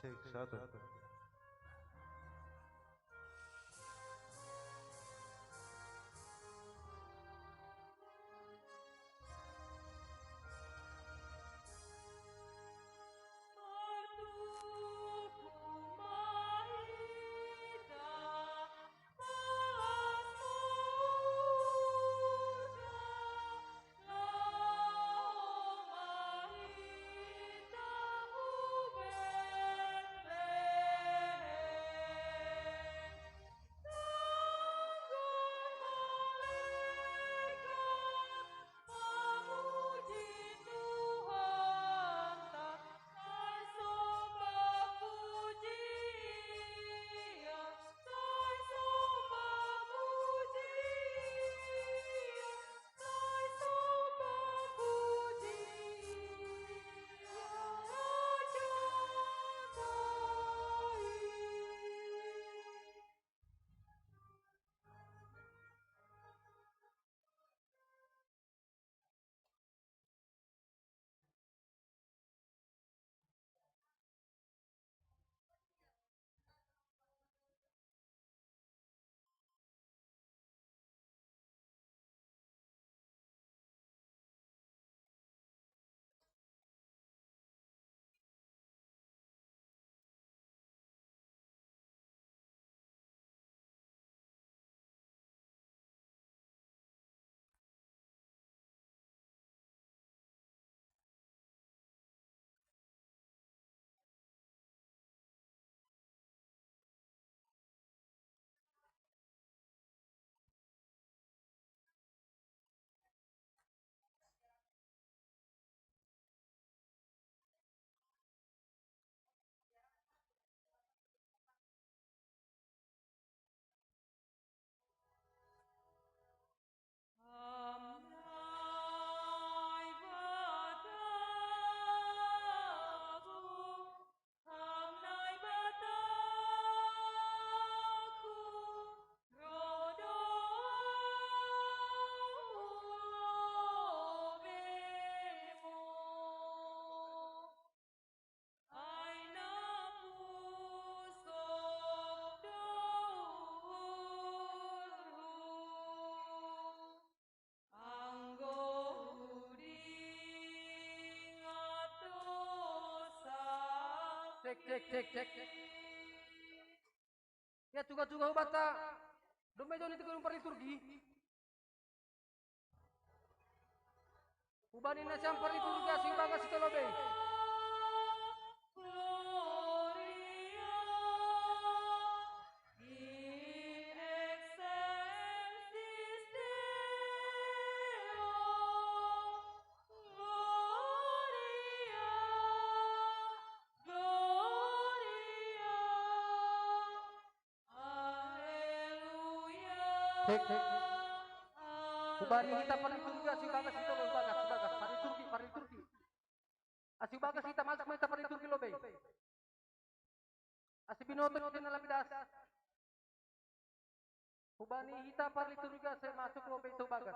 Cek satu. Cek. Ya juga bata. Domay doon ito kung pariturgi. Ubanin na siyang pariturgi asing bagas ito lobe. Cek. Ubani kita pariturgi asing bagas ito lobe. Bagas. Pariturgi. Asing bagas kita masuk kita pariturgi lobe. Asing binoto ito na lapidas. Ubani kita pariturgi asing masuk lobe ito bagas.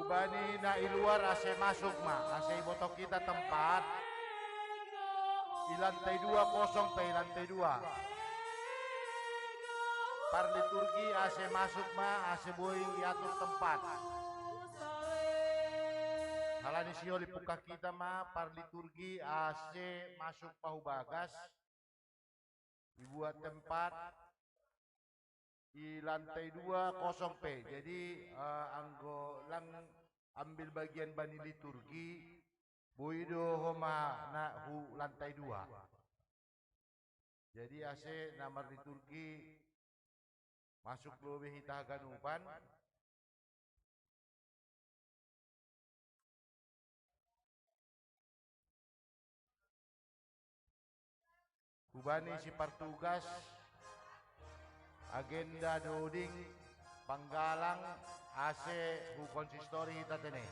Ubani na iluar ase masuk ma, ase botok kita tempat. Di lantai 2 kosong pe lantai 2. par liturgi ase masuk ma ase boy iatur tempat. Halani sio lipuka kita ma par liturgi ase masuk pahu bagas. Dibuat tempat di lantai 2 kosong P. Jadi anggo lang ambil bagian bani liturgi boido homa na hu lantai 2. Jadi ase namar liturgi masuk lobe hita ganupan. Kubani si partugas agenda doding panggalang ase hu konsistori tatene.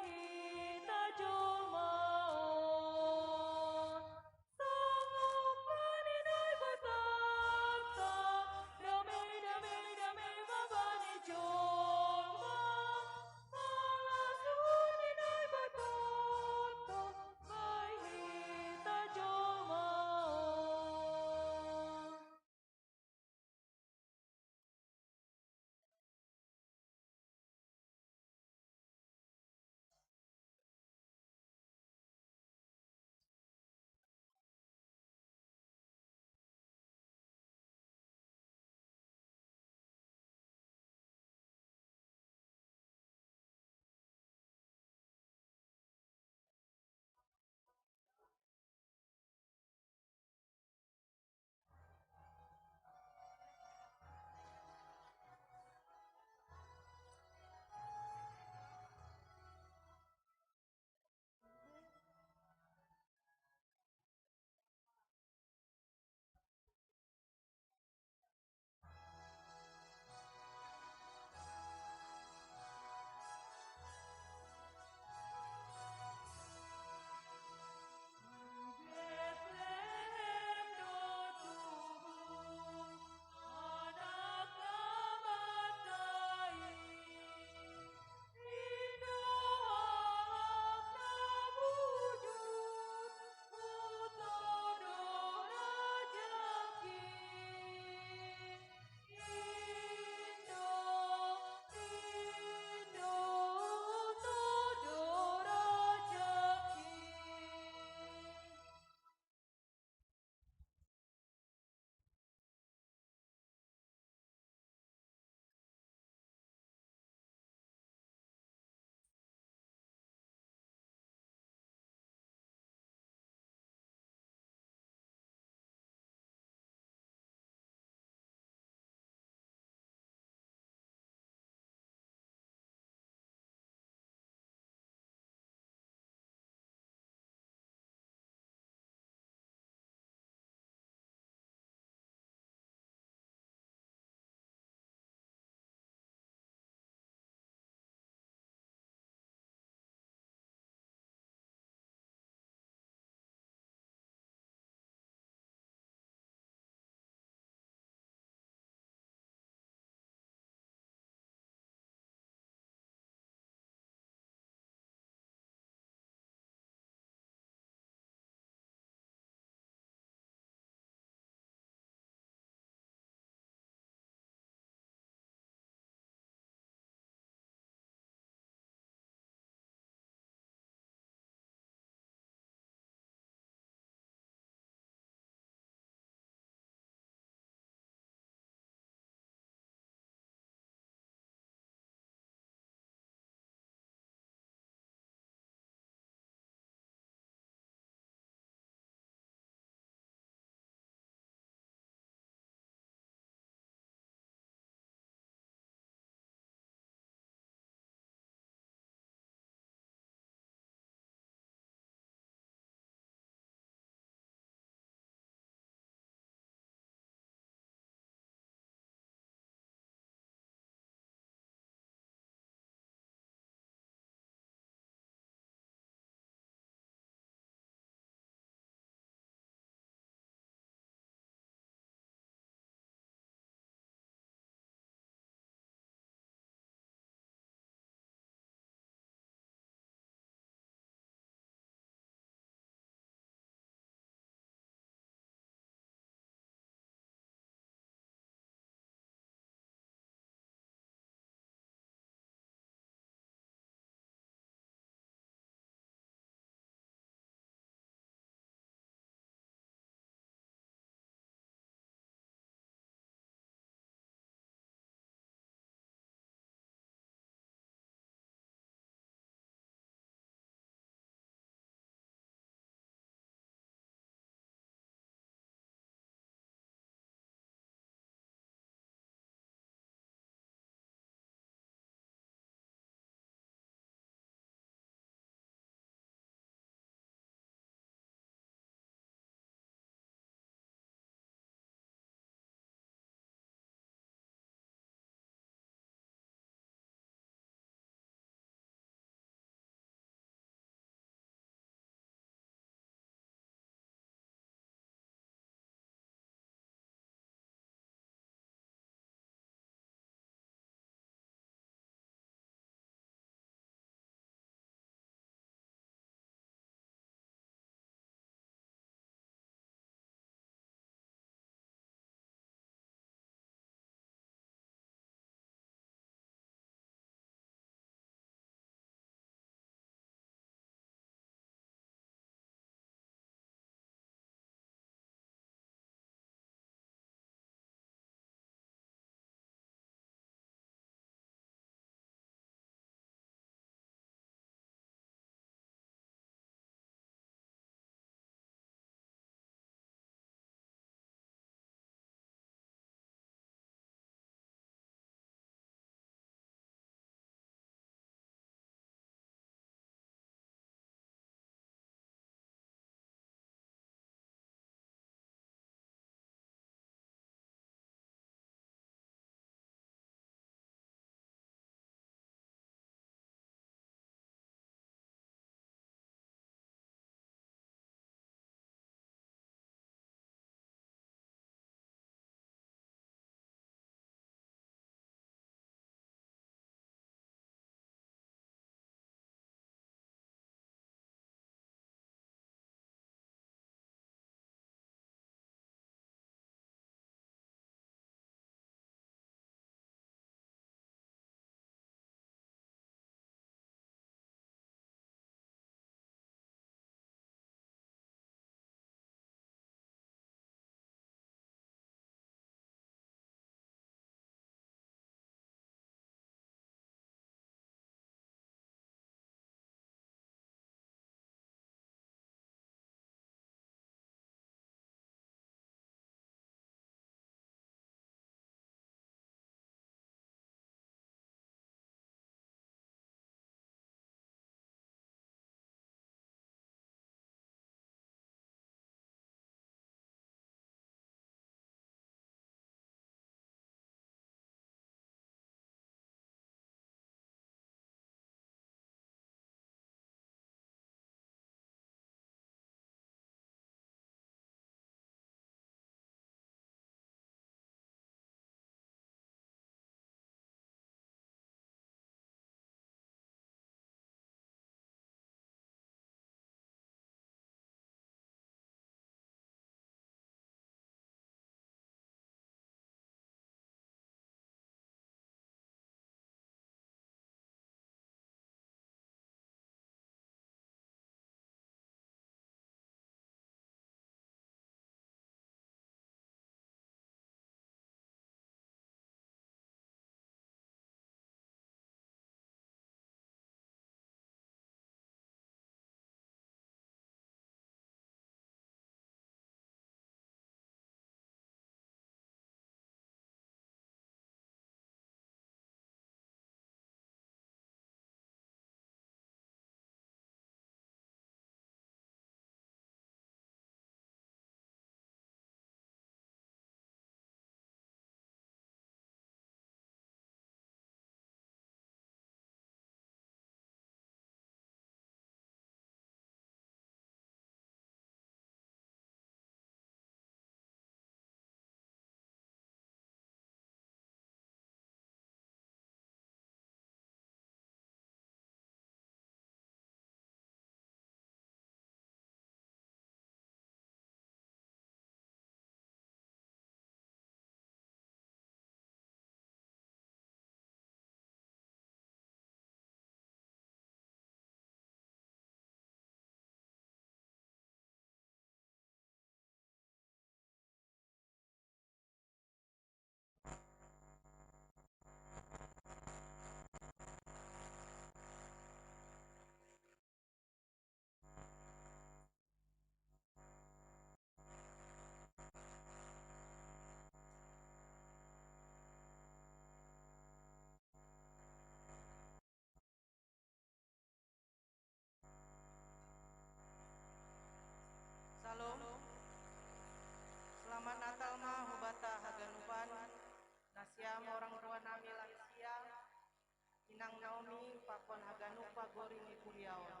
Inang Naomi pakon haganupa goring ikuriaon.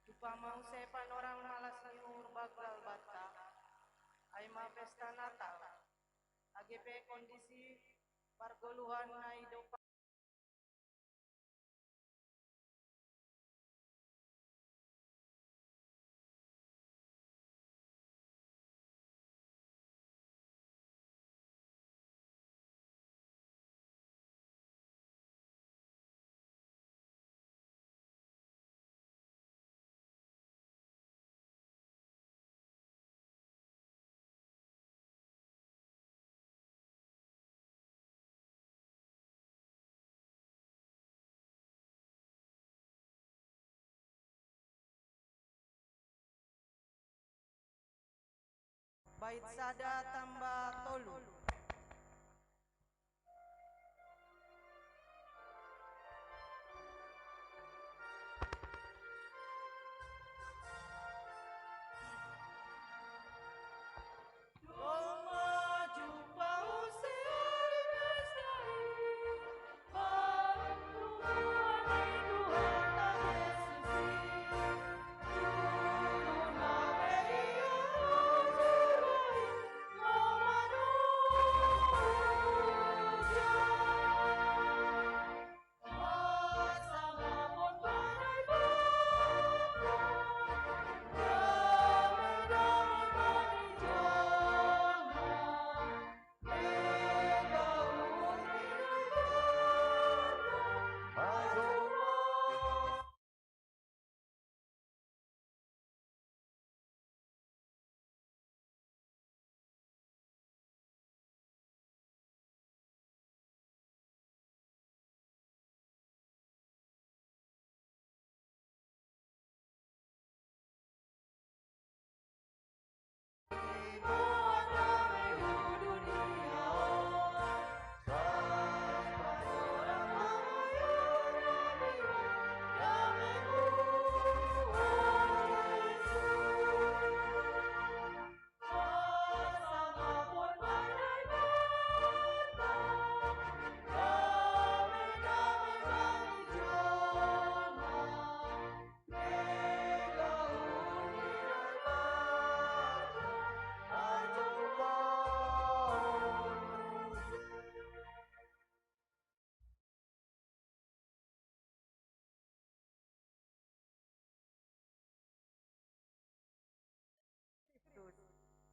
Tupa mau sepan orang malas niur bagal bata. Ay ma pesta Natal. AGP kondisi pargoluhan na idopa. Bait sada tambah tolu.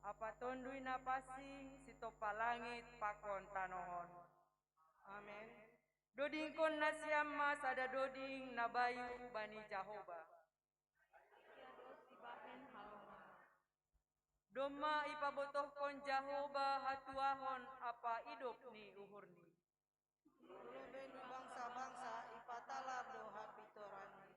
Apa tondui napasing sitopa langit pakon tanohon. Amin. Doding kon nasiamma sada doding nabayu bani Jahoba. Doma ipabotoh kon Jahoba hatuahon apa idop ni uhurni. Dulu beni bangsa-bangsa ipatalar doha pitorani.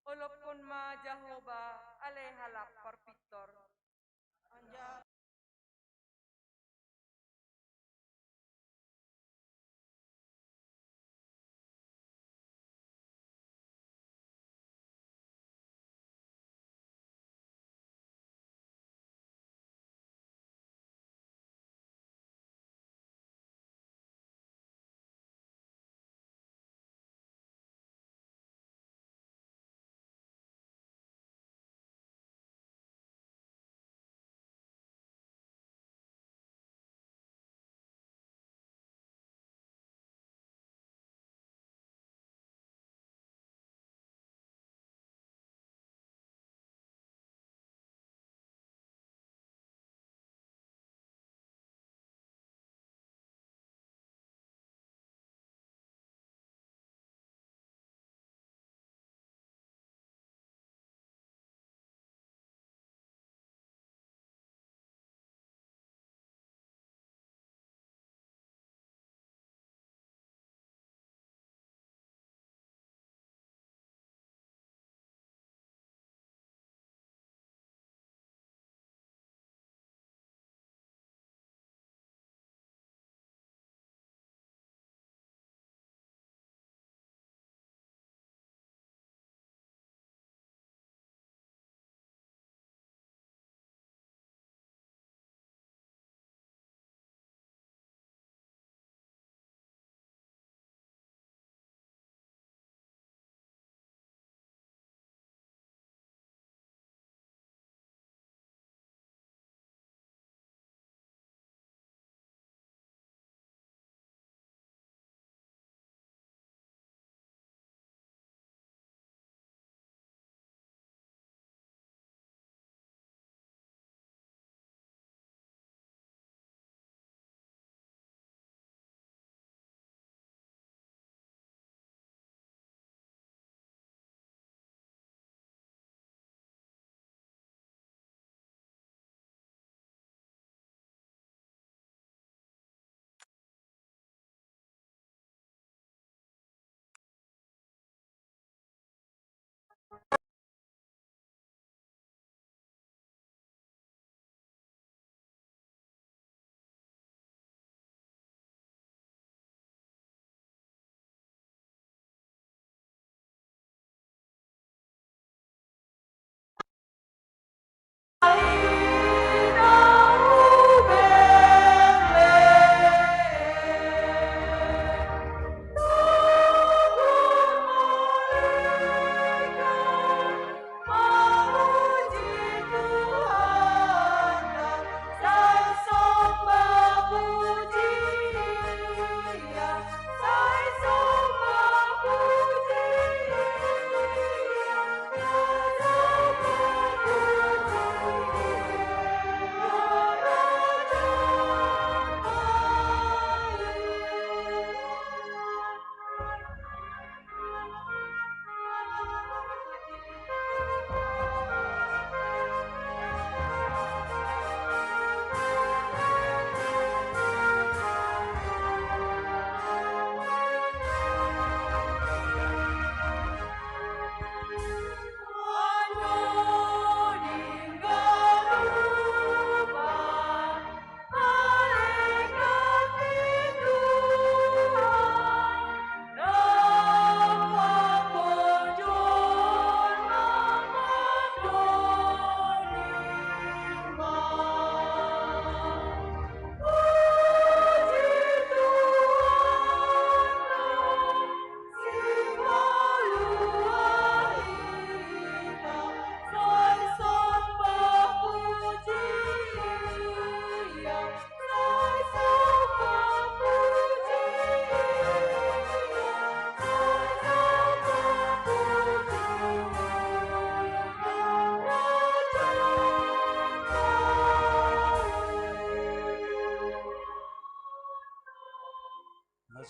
Olopon ma Jahoba alehalap parpitor. Anja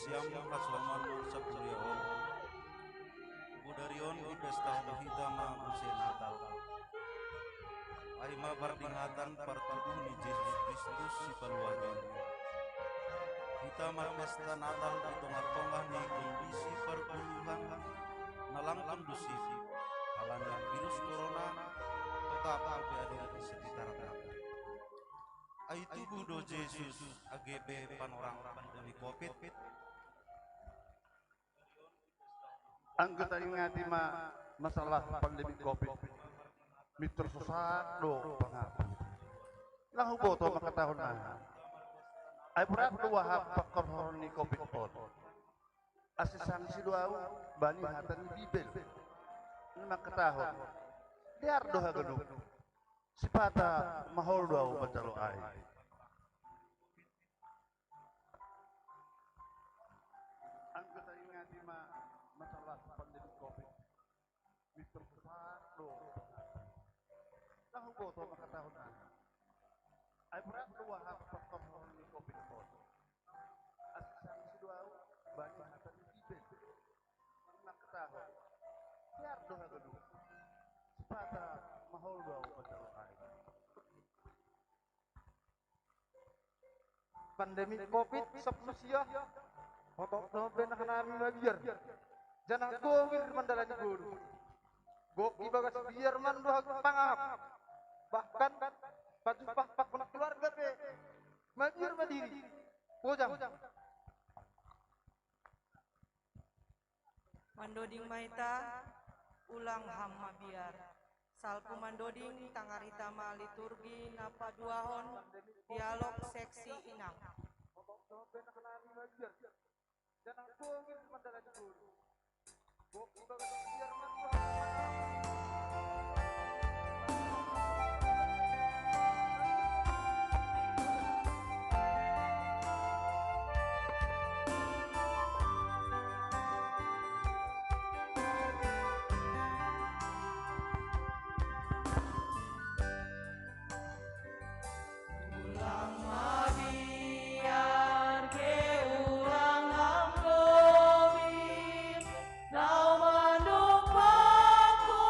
siam kasoman sapuriaon. Budarion di pesta hitama musim Natal. Aima peringatan pertubuh ni Yesus Kristus si paluahan. Hitama pesta Natal di tengah-tengah ni kondisi perpuluhan nalang kondusif. Halangan virus corona tetap ada di sekitar kita. Aitu budo Yesus AGB panorang pandemi Covid. Anggota ingati masalah pandemi Covid. Mitur susah do pangapun. Lang huboto makatahon na. Ay berat do wahab pakor ni Covid pot. Asisang siluaw bani hatan ni Bibel. Makatahon. Diar do hagano. Sipata mahol do batalo ay. Anggota ingati masalah pandemi Covid. Mitur susah do. Lang huboto makatahon na. Ay berat do wahab pakor ni Covid pot. Asisang siluaw bani hatan ni Bibel. Makatahon. Diar do hagano. Sipata mahol do batalo ay. Pandemi Covid sa manusia. Hotok no benakana biar. Jangan gowir mandalani guru. Goki bagas biar mandu pangahap. Bahkan pak keluarga be. Majir madiri. Pojang. Mandoding maita ulang hamma biar. Salpu mandoding tangaritama liturgi napa duahon dialog seksi inang. Jangan gowir mandalani guru. Goki bagas biar mandu Now mandu paku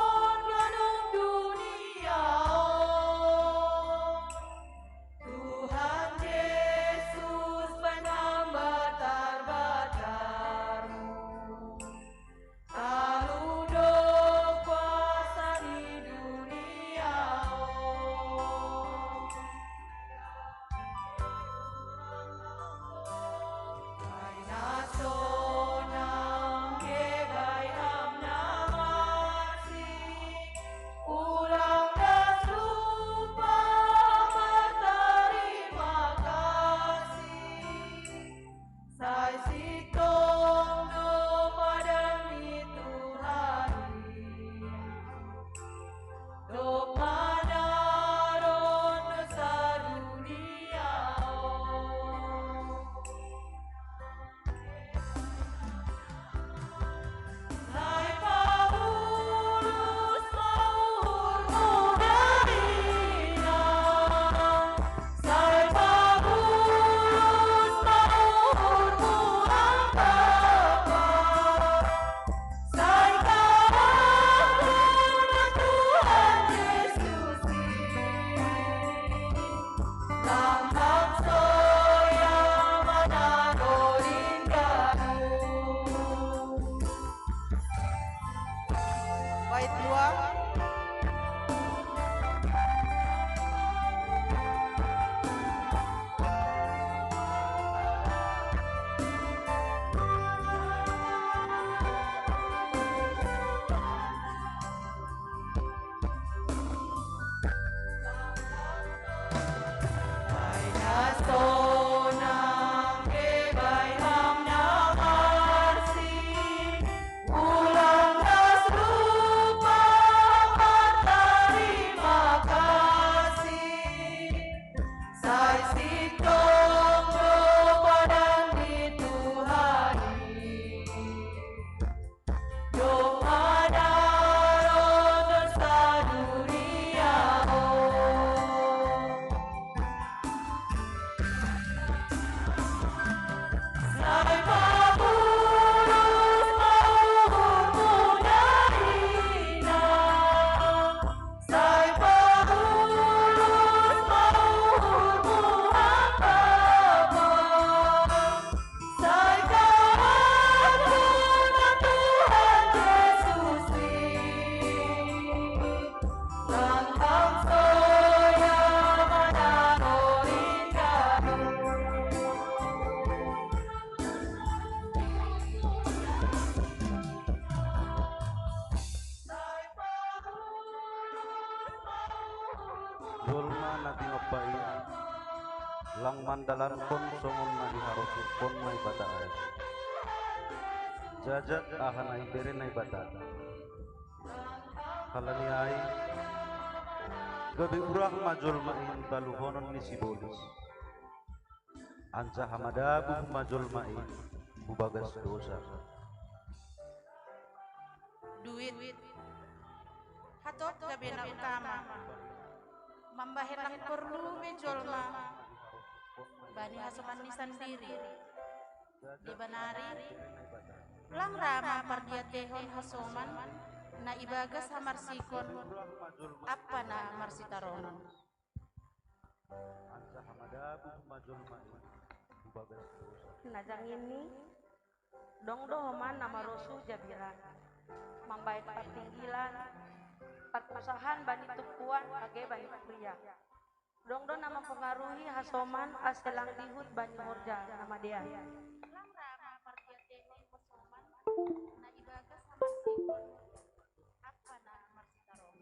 Jolma na tingapain lang mandalan kon songon na iharusuk kon may bataan. Jajak ahan ay beren ay bataan. Kalani ay gabi urang majol main taluhonon ni Sibolis. Anca hamadabu majol main bubagas dosa. Duit hatot gabi na utama mambahilang perlu bejolma bani hasuman ni sendiri di banari lang rama pardia tehon hasuman na ibagas hamarsikon apa na marsitaronon Anca hamadabu majol main bubagas dosa. Najang ini dong dohoman nama rosu jabiran membaik pertinggilan perpusahan bani tukuan age bani pria dong nama pengaruhi hasoman aselang dihut bani morja nama dia lang rama pardia tehon hasuman na ibagas hamarsikon apa na marsitaronon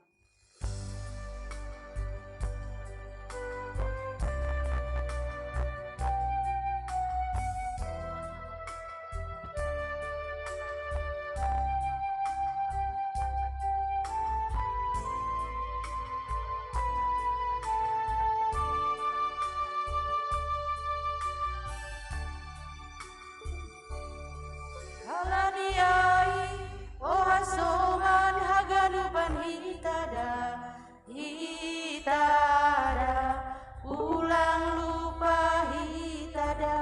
Halaniai oh hasoman haganupan hitada ulang lupa hitada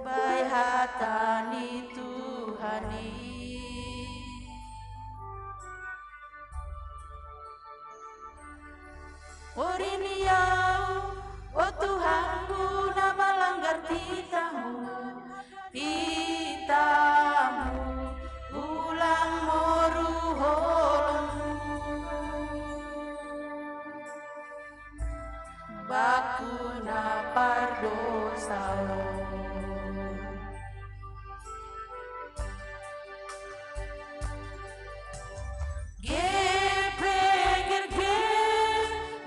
bai hatani Tuhani Oriniau oh Tuhanku nama langgar titamu ulang moru holmu bakuna pardosa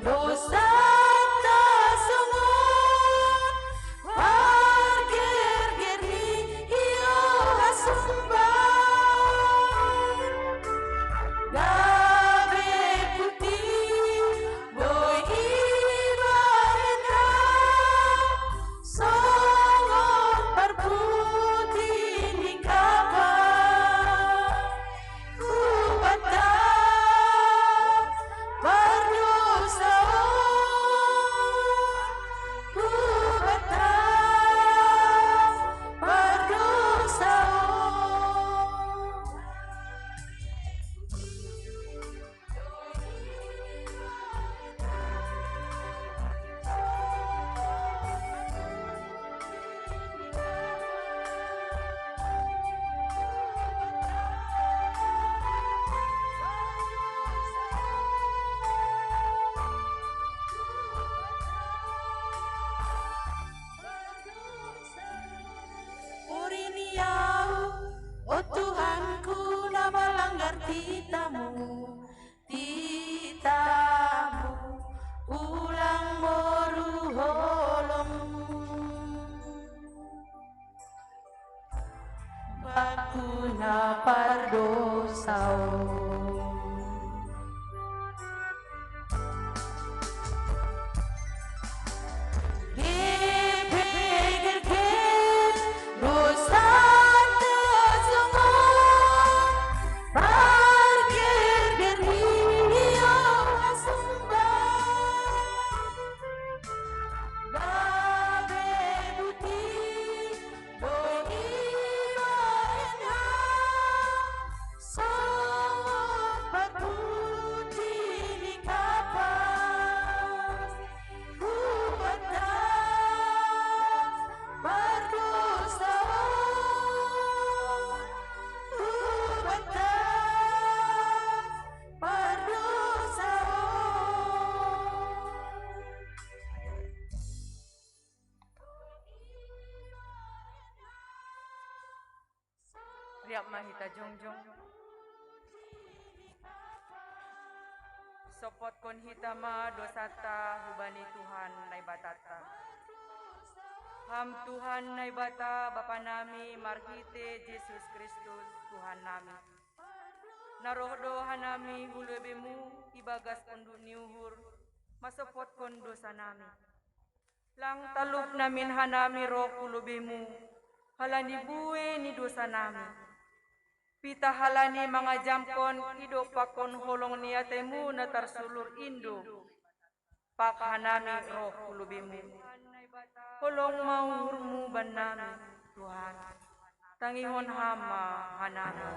dosa oh Tuhanku nama langgar titamu ulang moru holongmu bakuna pardosao Riap mahita jongjong Masopot kon hitama dosata hubani Tuhan nai batata. Ham Tuhan nai bata Bapa nami marhite Yesus Kristus Tuhan nami. Narohdo hanami hulebemu ibagas undu niuhur masopot kon dosa nami. Lang talup namin hanami roh hulebemu halani buwe ni dosa nami. Pita halani mga jamkon ido pakon holong niatemu na tarsulur indo. Pakhanami roh hulubimu. Holong maurmu banami Tuhan. Tangihon hama hanami.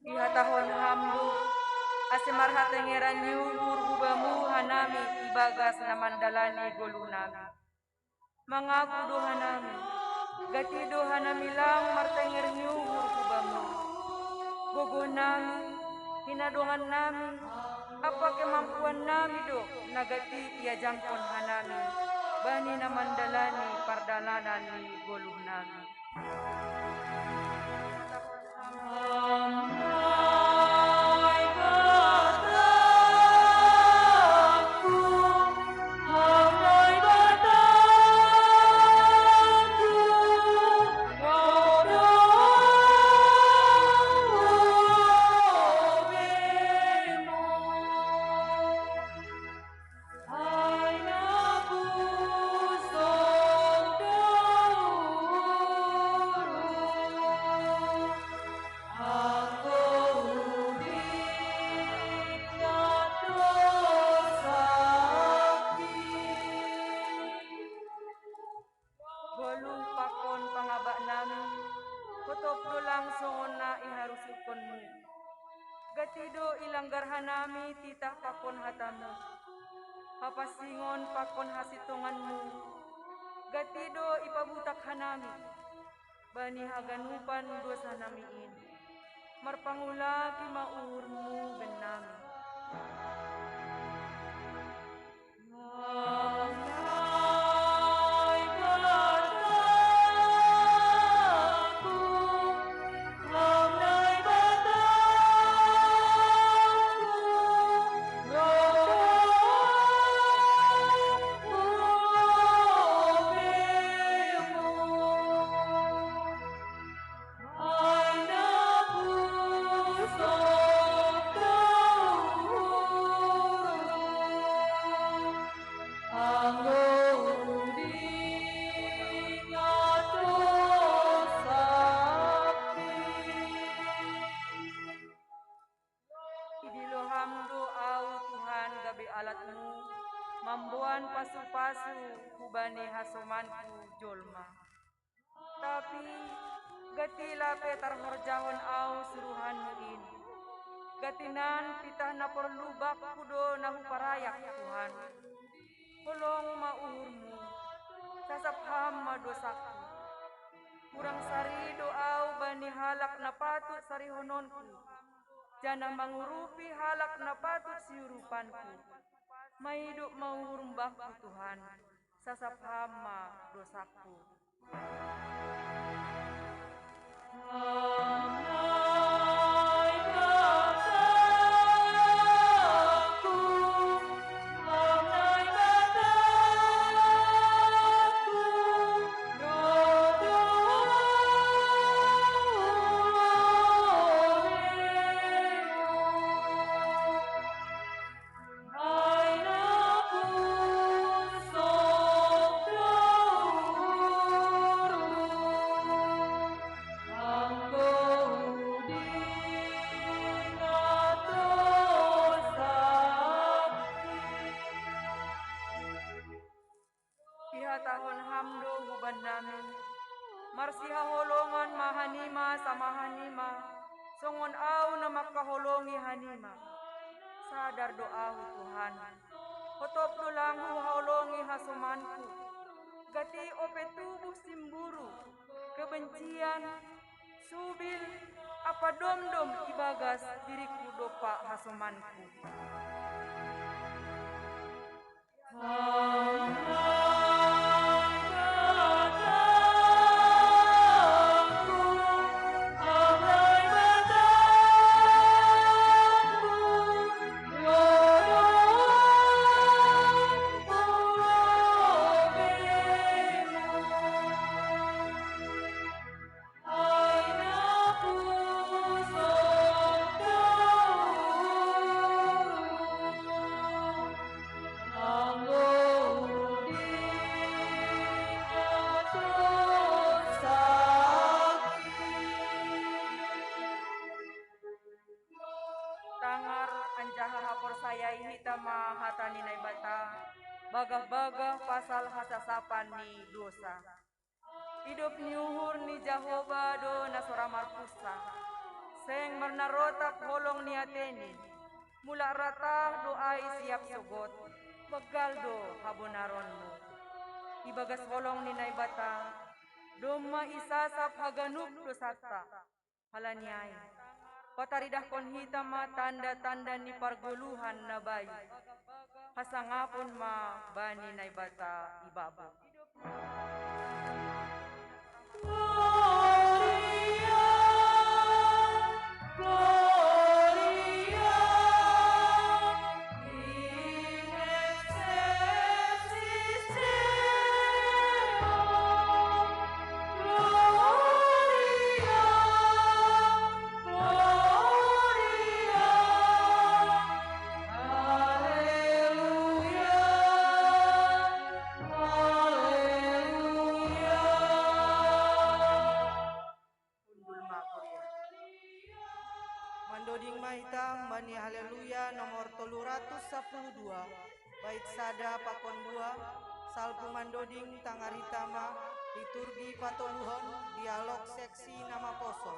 Ihatahon hamdu asemar hatengeran yuhur hubamu hanami ibagas namandalani golunami. Mengaku dohanami, gati dohanami lang martenger yuhur hubamu. Gogo nami, hinadohan nami, apa kemampuan nami do nagati iajangkon hanami. Bani namandalani pardalanan ni golunami. Golung pakon pangaba nami, kutop do langsung na iharusukonmu. Gatido ilanggar hanami titah pakon hatamu. Papasingon pakon hasitunganmu. Gatido ipabutak hanami. Bani haganupan dosa namiin. Marpangula kimaurmu benami. Idilo hamdu au Tuhan gabi alatmu, mambuan pasu-pasu hubani hasomanku jolma. Tapi gatila petar horjahon au suruhanmu ini. Gatinan pitah na perlubak kudo nahu parayak Tuhan. Holong mauhurmu, sasapham madosaku. Kurang sari doau bani halak na patut sarihononku. Jana mangurupi halak na patut siurupanku. Mahidup mauhurumbakku Tuhan, sasapham dosaku. Anggo marsiha tahun hamdo huban nami. Marsiha holongan mahanima sama hanima. Songon au na makaholongi hanima. Sadar doahu Tuhan. Hotop tulanghu holongi hasumanku. Gati ope tubuh simburu. Kebencian, subil, apa dom-dom ibagas diriku dopa hasumanku. Tangar anjaha hapor sayai hitama hatani naibata. Bagah-bagah pasal hasasapan ni dosa. Hidup niuhur ni Jahoba do nasora marpusa. Seng mernarotak holong ni ateni. Mula ratah doai siap sogot. Begal do habonaronmu. Ibagas holong ni naibata. Doma isasap haganup dosata. Halanyai. Pataridah kon hitama tanda-tanda ni parguluhan na bayi. Hasangapon ma bani naibata ibaba. Mandoding mahitang bani haleluya nomor 312 bait sada pakon 2 salpu mandoding tangaritama liturgi patoluhon dialog seksi nama poso.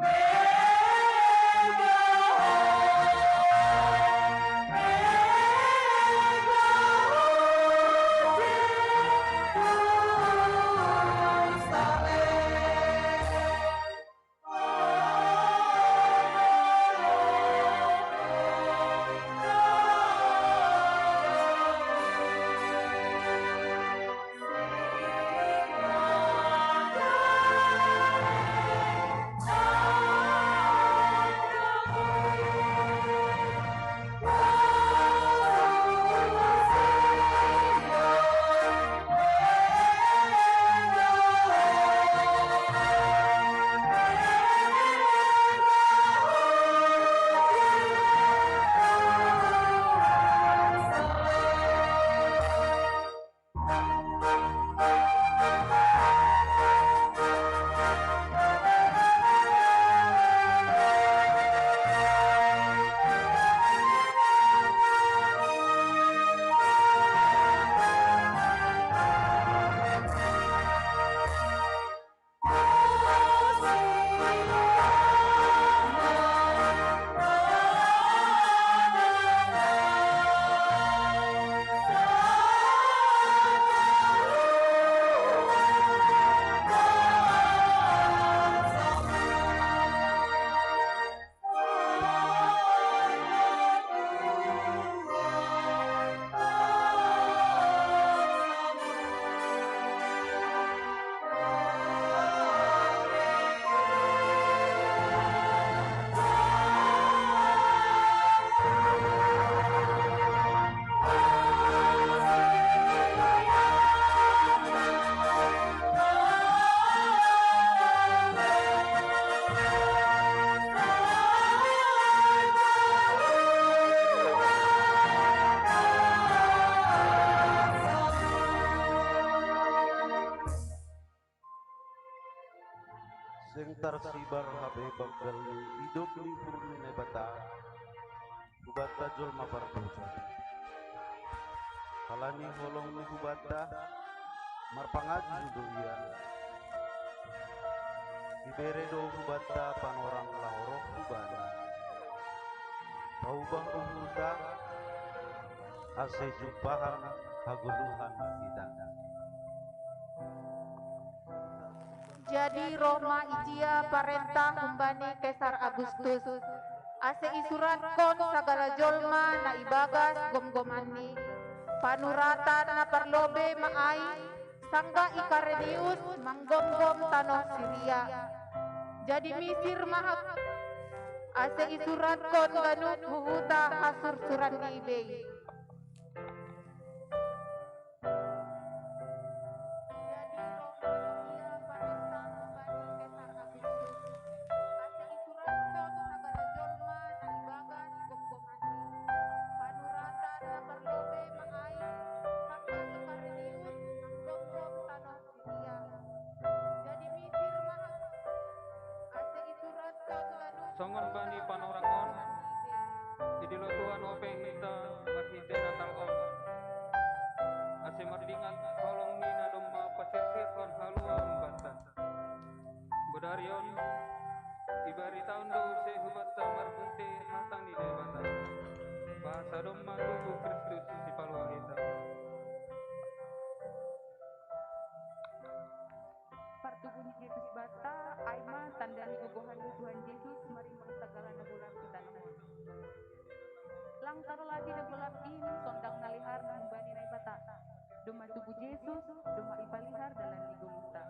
Mega sing tarsibar habe bagdal ni hidup ni purni na bata kubata jol mabardosa kalani holong ni kubata marpangaji duyan ibere do kubata panorang lahoroh kubana paubah umurta ase jumpahan haguluhan kita. Jadi Roma ijia parentah humbani Kaisar Agustus ase isurat kon sagala jolma na ibagas gom-gomani panuratan na parlobe maay sangga Ikarenius manggom-gom tanoh Syria jadi Misir mahak ase isurat kon ganut huhuta hasur suran di ibay. Songon bani panorangon idilo Tuhan ope hita marhite natal on ase mardingat holong ni na domma pasir-sir on haluan bantan bedarion ibari tahun do se hubata marbunte hatang di dewata bahasa domma tubuh Kristus si palua hita Partubun Yesus bata aima tandani ugohan Tuhan Yesus marimang segala nagulang kita namun lang taro lagi nagulang in sondang nalihar mengumbani na ibata duma tubuh Yesus duma ipalihar dalam liguluta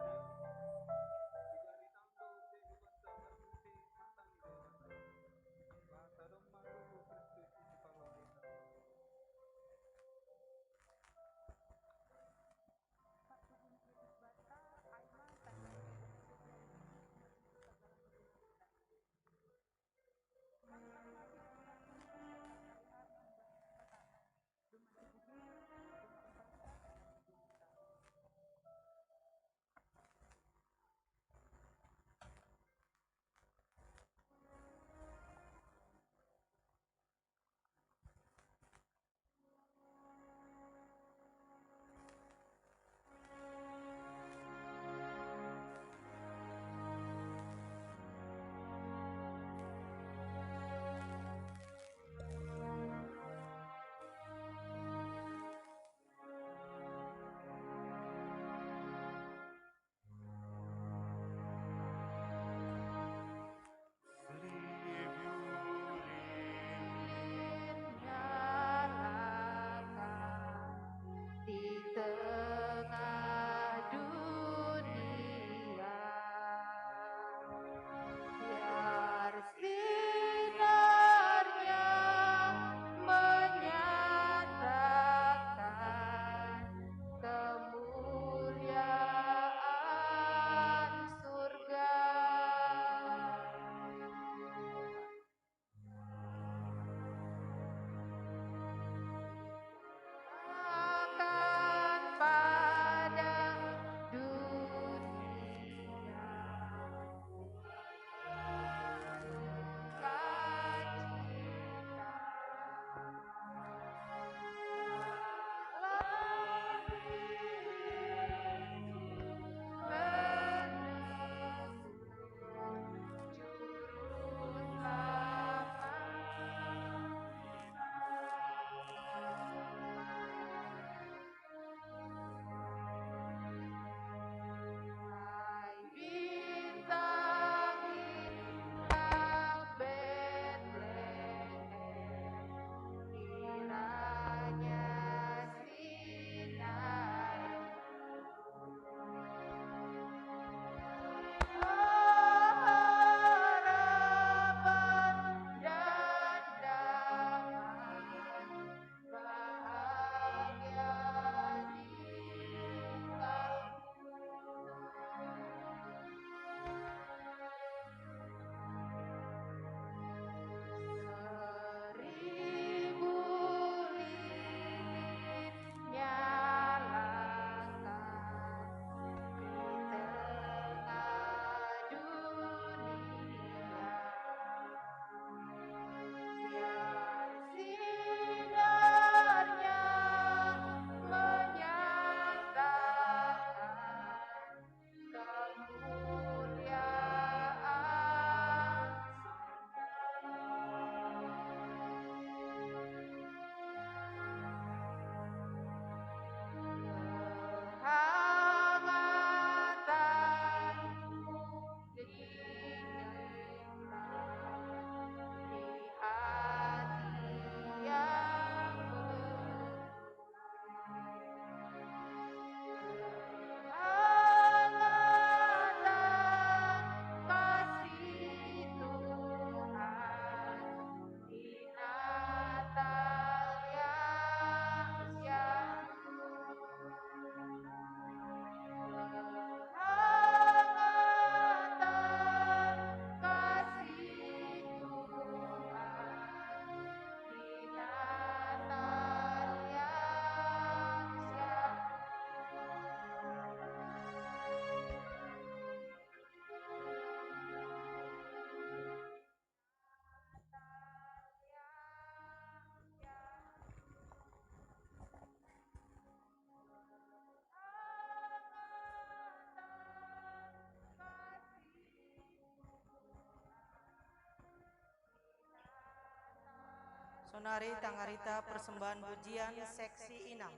Sonari Tangarita persembahan pujian seksi Inang.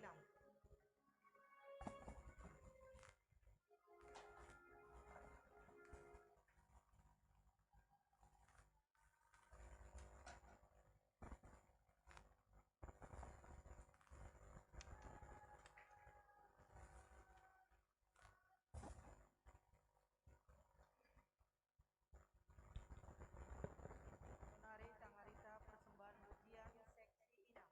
Sonari Tangarita persembahan pujian seksi Inang.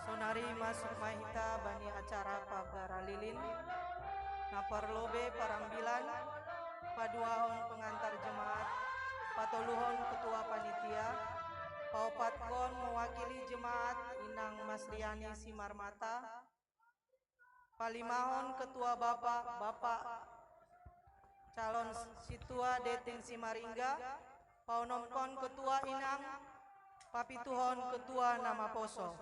Sonari masuk mahita bani acara pagara lilin naparlobe parambilan paduahon pengantar jemaat patoluhon ketua panitia paupatkon mewakili jemaat Inang Masriani Simarmata palimahon ketua bapak calon situa Deting Simaringga paunomkon ketua Inang papituhon ketua nama poso.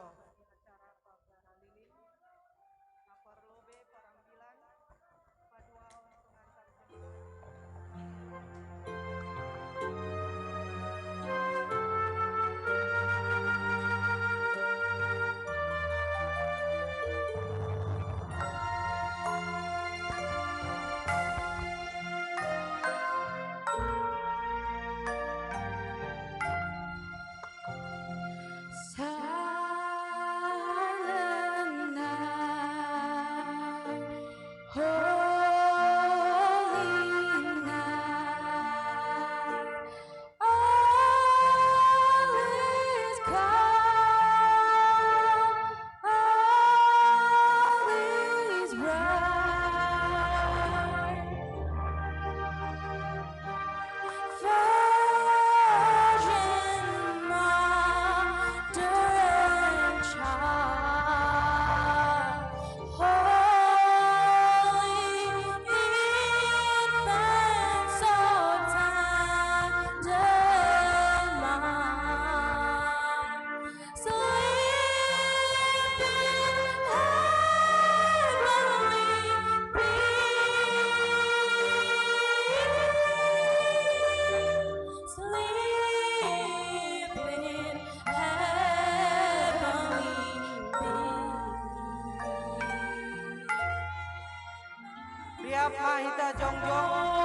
mahita jongjong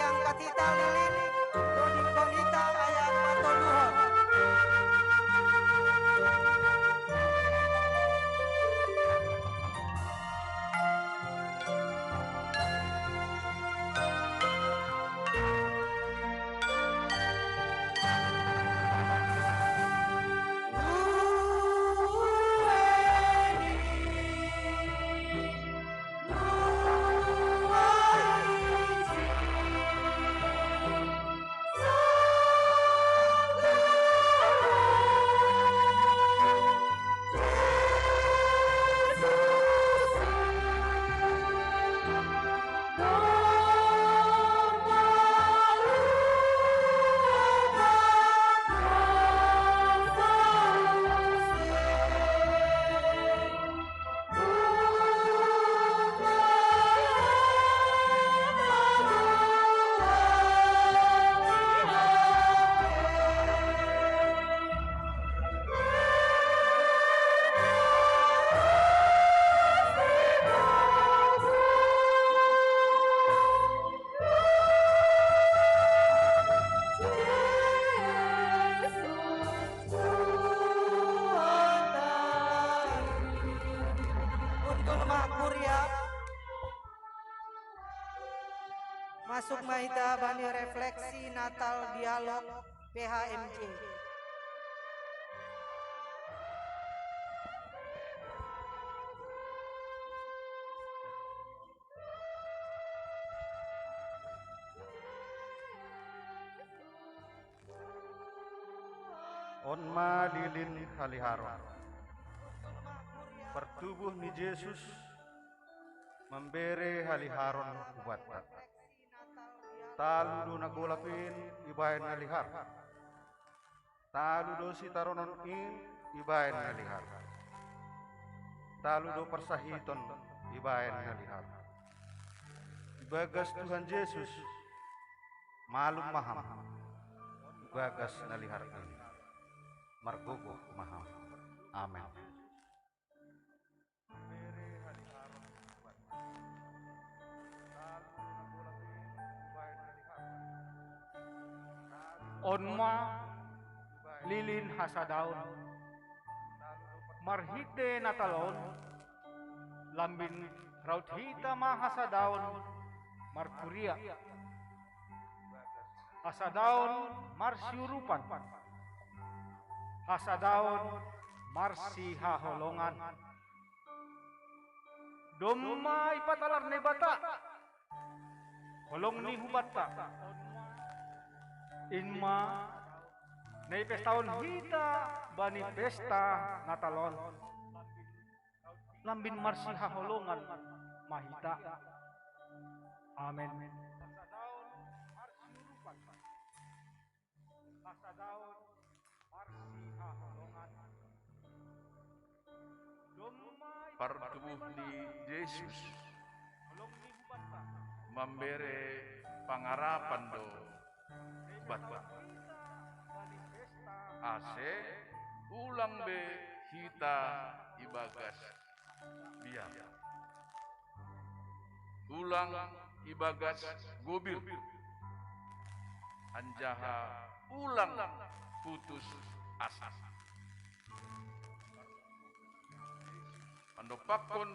yang katita lilin Dodi Kondita ayat patoluhon. Masuk Mahita Bani Refleksi Natal Dialog PHMJ. Onma lilin haliharon. Pertubuh ni Yesus memberi haliharon ubat. Taludo nagulapin ibayan halihar. Taludo si taronon in ibayan halihar. Taludo persahiton ibayan halihar. Ibagas Tuhan Yesus malum maham. Ibagas nalihar ini. Margogo maham. Amin. Onma lilin hasadaon marhite natalon lambin raut hita mahasadaon markuria Hasadaun marsiurupan, hasadaun marsi haholongan, domma ipatalar ne bata, holong ni hubata, inma nei pestaon hita bani pesta natalon, lambin marsi haholongan mahita. Amin. Partubuh ni Yesus memberi pangarapan do bata ase ulang be hita ibagas biar ulang ibagas gobir anjaha ulang putus asa andopakon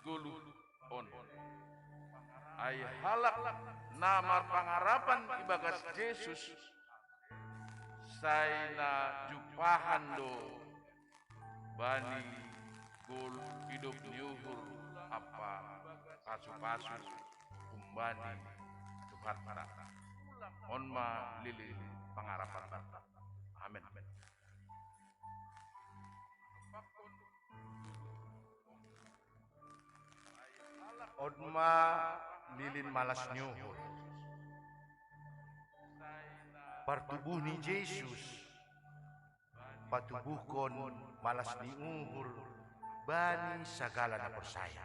gulu on ay halak namar pangarapan ibagas Yesus sayna jupahan do bani gul hidup niuhur apa pasu-pasu kumbani Tuhan marata onma lili pangarapan amin. Onma lilin malas nyuhur partubuh ni Yesus patubuhkon malas ni uhur bani sagala na persaya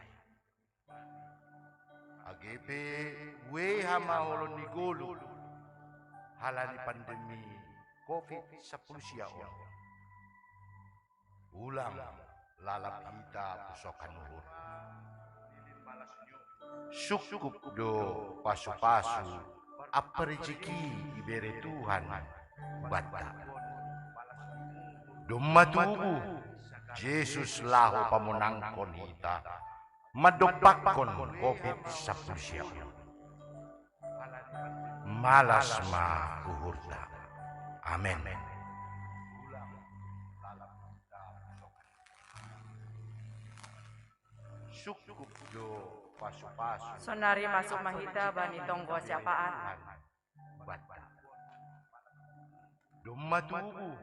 agepe we hamahulon ni gulu halani pandemi COVID-19 ulang lalap hita pusokan uhur syukup do pasu-pasu apa rezeki ibere Tuhan bata domma tubuh Yesus lahu pamunangkon hita madopakon COVID-19 malas ma uhurta amin. Syukup do pasu-pasu Sonari masuk mahita bani tonggo siapaan. Domma tubuh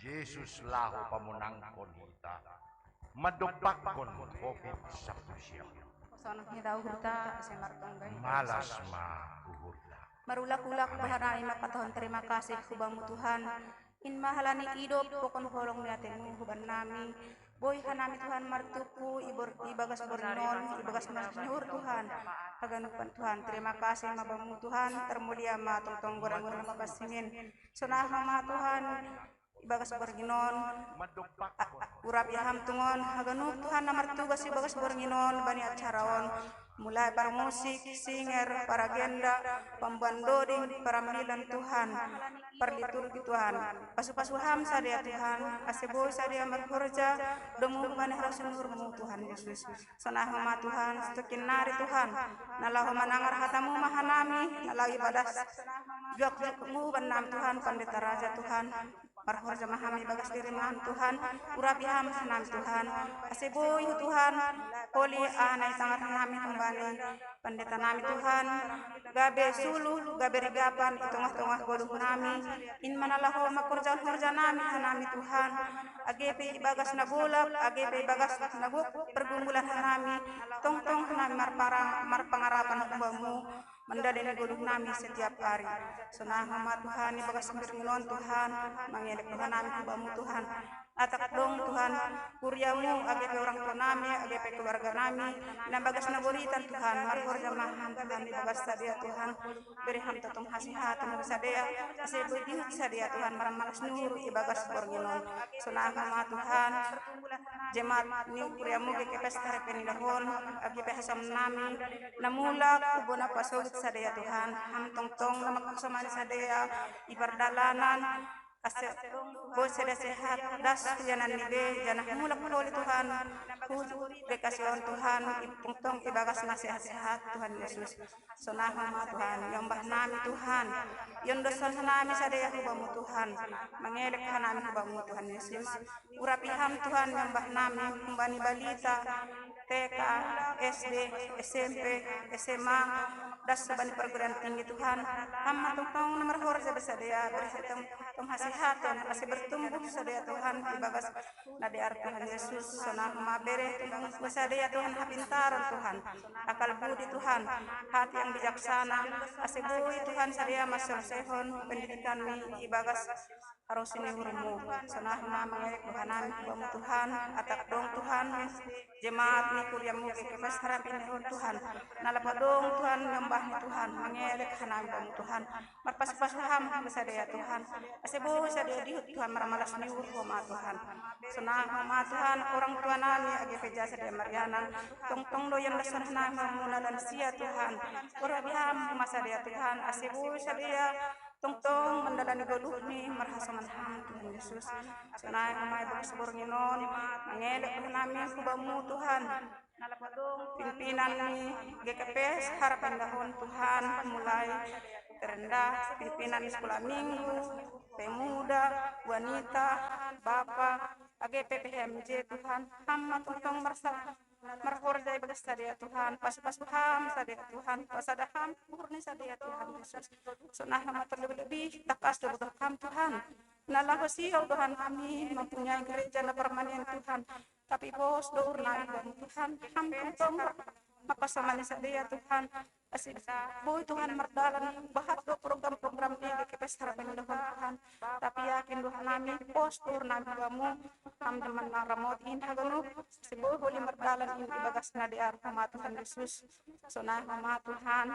Yesus lahu pamunangkon hita madopakon COVID-19 Sono kita uhurta semartonggai malas ma uhurta marulak-ulak bahanai makatohon terima kasih kubamu Tuhan in mahalani hidup pokon holong niatemu huban nami boy hanami Tuhan martupu ibagas bornon ibagas marnyur Tuhan haganupan Tuhan terima kasih mabamu Tuhan termulia ma tongtong gorang-gorang mabasimin sonaha ma Tuhan ibagas borginon urap yaham tungon haganuk Tuhan namar tugas ibagas borginon bani acaraon mulai para musik, singer, para agenda, pembandoding, para menilan Tuhan, perliturgi Tuhan, pasu-pasu ham sadia Tuhan, aseboy sadia marhorja, domu bani rasul nurmu Tuhan Yesus, sonahama Tuhan, setekin nari Tuhan, nalahu manangar hatamu mahanami, nalahu ibadah, jok-jokmu benam Tuhan, pandeta raja Tuhan, marhorja mahami bagas diri mahan Tuhan, urapi ham senam Tuhan, aseboy Tuhan, holi anai sangat hanami hambani, pandeta nami Tuhan, gabe sulu, gabe rigapan, tengah-tengah goluh nami, in manalaho makorja-korja nami hanami Tuhan, agepe ibagas nabulak, agepe ibagas nabuk, pergumulan hanami, tong-tong hanami marpangarapan hambamu, mendadani goluh nami setiap hari. Sonahama Tuhan, ibagas berngilon Tuhan, mengelek Tuhan nami hambamu Tuhan, atak dong Tuhan, kuryamu, agepe orang tua nami, agepe keluarga nami, nabagas naburitan Tuhan, marhor jamahan Tuhan, ibagas sadia Tuhan, beri ham totong hasihatan sadia, asebudi sadia Tuhan, maramalas nur, ibagas borginon, sonahama Tuhan, jemaat ni kuryamu geke pestare penilahon, agepe hasam nami, namula kubona pasogit sadia Tuhan, ham tong-tong namak samani sadia, ibardalanan, ase boy seda sehat das yanan nige janah mulak koli Tuhan bekasyon Tuhan ipungtong ibagas na sehat Tuhan Yesus sonahama Tuhan yombah nami Tuhan yon dosan nami sadaya hubamu Tuhan mangelek nami hubamu Tuhan Yesus urapiham Tuhan yombah nami humbani balita TK, SD, SMP, SMA, das sabani perguruan tinggi Tuhan. Hamba tungtong nomor horja besadaya berhitam hasihatan masih bertumbuh sadaya Tuhan ibagas nade Tuhan Yesus sonah mabere tungtong besadaya Tuhan hapintaran Tuhan akal budi Tuhan hati yang bijaksana asibui Tuhan sadaya masuk sehon pendidikan mi ibagas harus ini urmu sonah mengelek Tuhan Tuhan atak dong Tuhan jemaat ni kuriamu kepas harapin Tuhan nalapadong Tuhan nyembah Tuhan mengelek hanam Tuhan marpas-pas ham besadaya Tuhan asebo sadaya di Tuhan maramalas ni urma Tuhan sonah ma Tuhan orang tua nami age peja sadaya marianan tong do yang dasan nami munalan sia Tuhan ora biham masadaya Tuhan asebo sadaya tong mendalani galuh ni marhasaman ham Tuhan Yesus sanay umay bagsabor nginon mangelek nami kubamu Tuhan pimpinan ni GKPS harapan dahon Tuhan mulai terendah pimpinan sekolah minggu pemuda wanita bapak AGPPMJ Tuhan hamba tong merasa marhorjay bagas sadaya Tuhan pas-pas ham sadaya Tuhan pasada ham murni sadaya Tuhan Yesus sunah nama terlebih takas doa ham Tuhan nalah siau Tuhan kami mempunyai gereja na permanen Tuhan tapi bos dour na Tuhan ham tong maka samani sadaya Tuhan asih boy Tuhan merdalan bahat do program-program ni GKPS harapan Tuhan tapi yakin Tuhan nami postur nami kamu ham deman naramot in haganu si boy holi merdalan in ibagas na di arhama Tuhan Yesus sonah hama Tuhan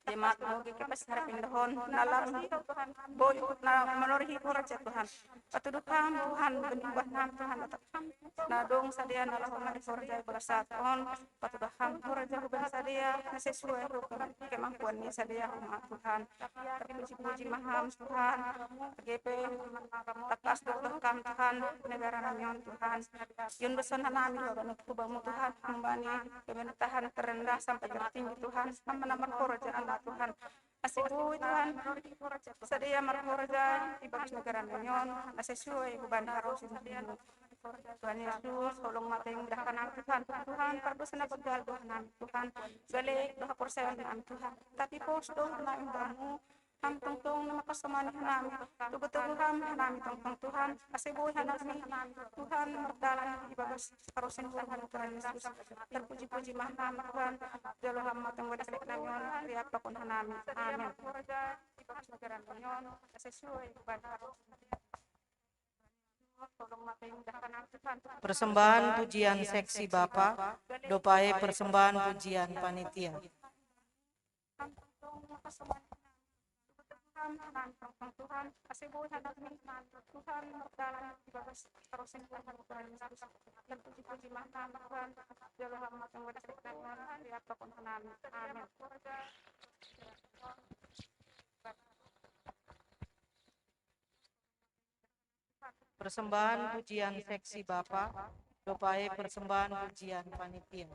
jemaat mo GKPS harapan Tuhan nalang boy na menorihi raja Tuhan patuduham Tuhan benubah nam Tuhan na dong sadia nalah homari raja bagasaton patuduham raja huban sadia na sesuai kemampuan ni sadia umat Tuhan tapi puji-puji maham Tuhan GP takas doa Tuhan negara namion Tuhan yun besan nami loron kubamu Tuhan membani pemerintahan terendah sampai tertinggi Tuhan sama nama kerajaan Tuhan asibu Tuhan sadia marhoraja ibagas negara namion na sesuai kuban harus Tuhan Yesus tolong mata yang mudahkan Tuhan Tuhan perdosa na paggal Tuhan Tuhan balik doa persen kami Tuhan tapi pos doa kami kamu ham tungtong na makasamani kami tubuh-tubuh kami tungtong Tuhan asibuhay kami Tuhan merdalan ibagas harusin Tuhan Yesus terpuji-puji mahal Tuhan jalo hamat yang wadak namin riyak pakon namin amin ibagas negara namin sesuai kepada Persembahan pujian seksi Bapa, dopai persembahan pujian panitia. Tuhan, asibuhay namin Tuhan merdalan ibagas harusin Tuhan Yesus terpuji-puji mahal Tuhan jalo hamat yang wadak namin riyak pakon namin amin Persembahan pujian seksi Bapa, dopai persembahan pujian panitia.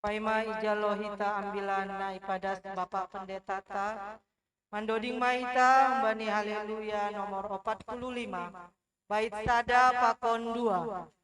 Paima ijalo hita ambilan na ipadas Bapak Pendeta ta mandoding maita bani haleluya nomor 45 bait sada pakon 2.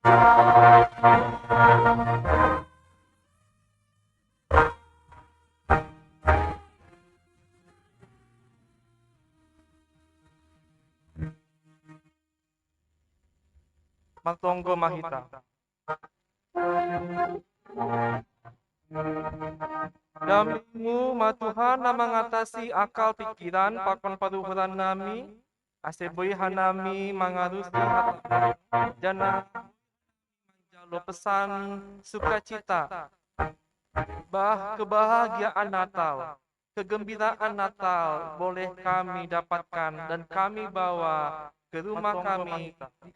Matonggo Mahita. Damimu matuhan na mengatasi akal pikiran pakon paruhuran nami, aseboy hanami mangarusi jana menjalo pesan sukacita, kebahagiaan Natal, kegembiraan Natal boleh kami dapatkan dan kami bawa ke rumah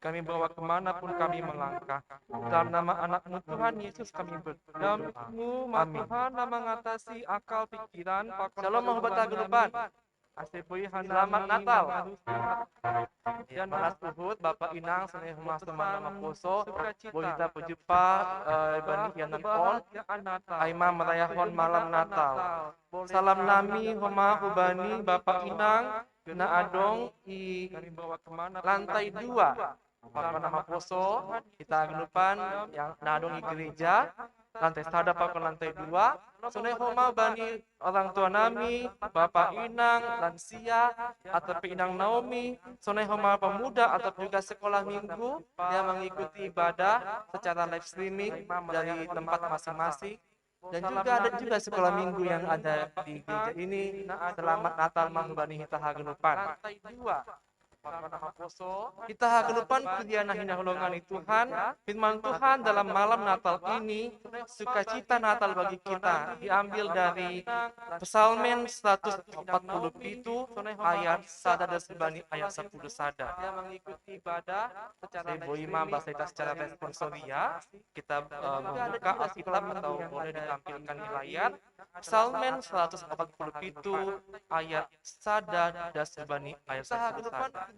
kami bawa kemanapun kami melangkah. Dalam nama anakmu Tuhan Yesus kami berdoa. Amin. Tuhan mengatasi akal pikiran. Shalom mahubata gelupan. Selamat Natal. Ya malas uhud Bapak Inang seneh humas teman nama poso bolita pejupa bani hianan on aima merayahon malam Natal. Salam nami homa hubani Bapak Inang na adong i lantai 2 Bapak nama poso kita gelupan yang na adong i gereja lantai sada Bapak lantai 2 sunai homa bani orang tua nami Bapak Inang lansia atau Inang Naomi sunai homa pemuda atau juga sekolah minggu yang mengikuti ibadah secara live streaming dari tempat masing-masing. Dan juga ada juga sekolah minggu yang ada di gereja ini. Selamat Natal mahubani hita hagenupan. Kita hagenupan kudiana hina holongan Tuhan. Firman Tuhan dalam malam Natal ini sukacita Natal bagi kita diambil dari Psalmen 140 itu ayat sada dan sebani ayat 10 sada. Yang mengikuti ibadah secara imam bahasa kita secara responsoria kita membuka Alkitab atau boleh ditampilkan di layar. Psalmen 140 itu ayat sada dan sebani ayat 10 sada.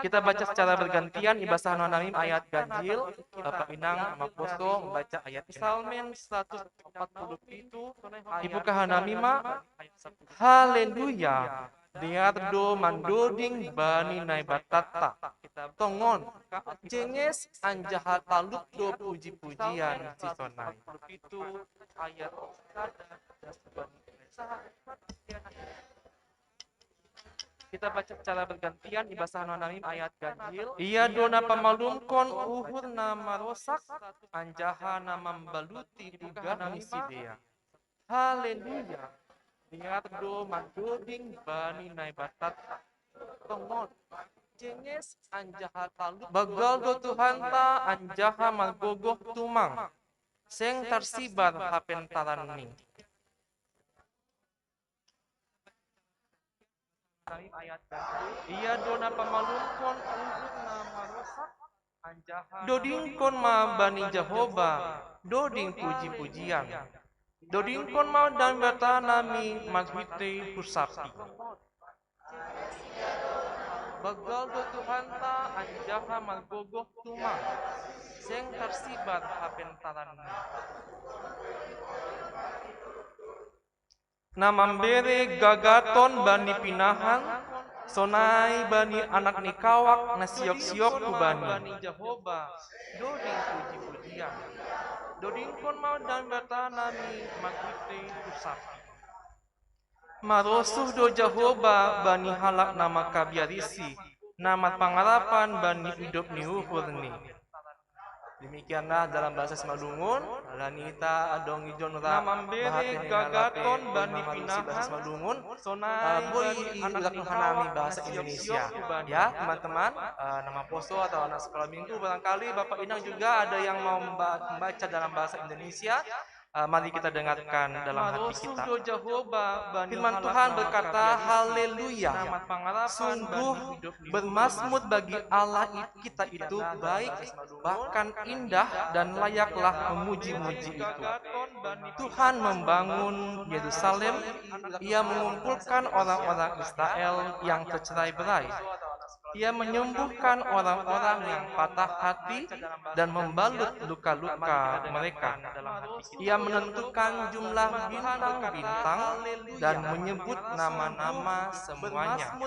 Kita baca secara bergantian ibasah anonim ayat ganjil. Bapak Inang sama Poso membaca ayat Psalmen 140 itu Ibu Kahanamima. Haleluya. Diardo mandoding bani naibatata tongon jenges anjaha taluk do puji-pujian sisonai itu ayat kita baca secara bergantian ibasah anonim ayat ganjil. Ia dona pamalumkon uhur nama rosak anjaha nama membaluti uga namisidea. Haleluya. Diardo mandoding bani naibatata tongon jenges anjaha taluk bagal do Tuhan ta anjaha malgogoh tumang seng tersibar hapentaran ning. Ia dona pamalumkon uhur nama rosak anjaha dodingkon ma bani Jehovah doding puji-pujian dodingkon ma dan bata nami maghite husapi bagal do Tuhan ta anjaha malgogoh tumang seng tersibar hapentaran namambere gagaton bani pinahan sonai bani anak nikawak nasiok-siok ku bani Jehovah doding puji-pujian dodingkon mau dan bata nami maghite husapi marosuh do Jehovah bani halak nama kabiarisi nama pangarapan bani hidup niuhurni. Demikianlah dalam bahasa Semadungun lanita adong ijon ra namambere gagaton bani pinahan Semadungun boy anak hanami bahasa Indonesia ya teman-teman nama poso atau anak sekolah minggu barangkali Bapak Inang juga ada yang mau membaca dalam bahasa Indonesia. Mari kita dengarkan dalam hati kita. Firman Tuhan berkata, haleluya. Sungguh bermazmur bagi Allah kita itu baik, bahkan indah dan layaklah memuji-muji itu. Tuhan membangun Yerusalem, ia mengumpulkan orang-orang Israel yang tercerai-berai. Ia menyembuhkan orang-orang yang patah hati dan membalut luka-luka mereka. Ia menentukan jumlah bintang-bintang dan menyebut nama-nama semuanya.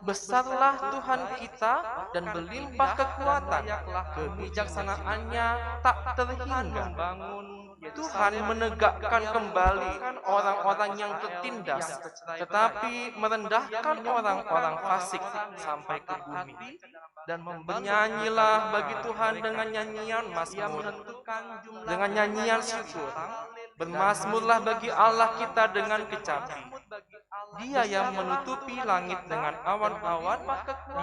Besarlah Tuhan kita dan berlimpah kekuatan, kebijaksanaannya tak terhingga. Tuhan menegakkan kembali orang-orang yang tertindas, tetapi merendahkan orang-orang fasik sampai ke bumi. Dan bernyanyilah bagi Tuhan dengan nyanyian mazmur, dengan nyanyian syukur. Bermazmurlah bagi Allah kita dengan kecapi. Dia yang menutupi langit dengan awan-awan,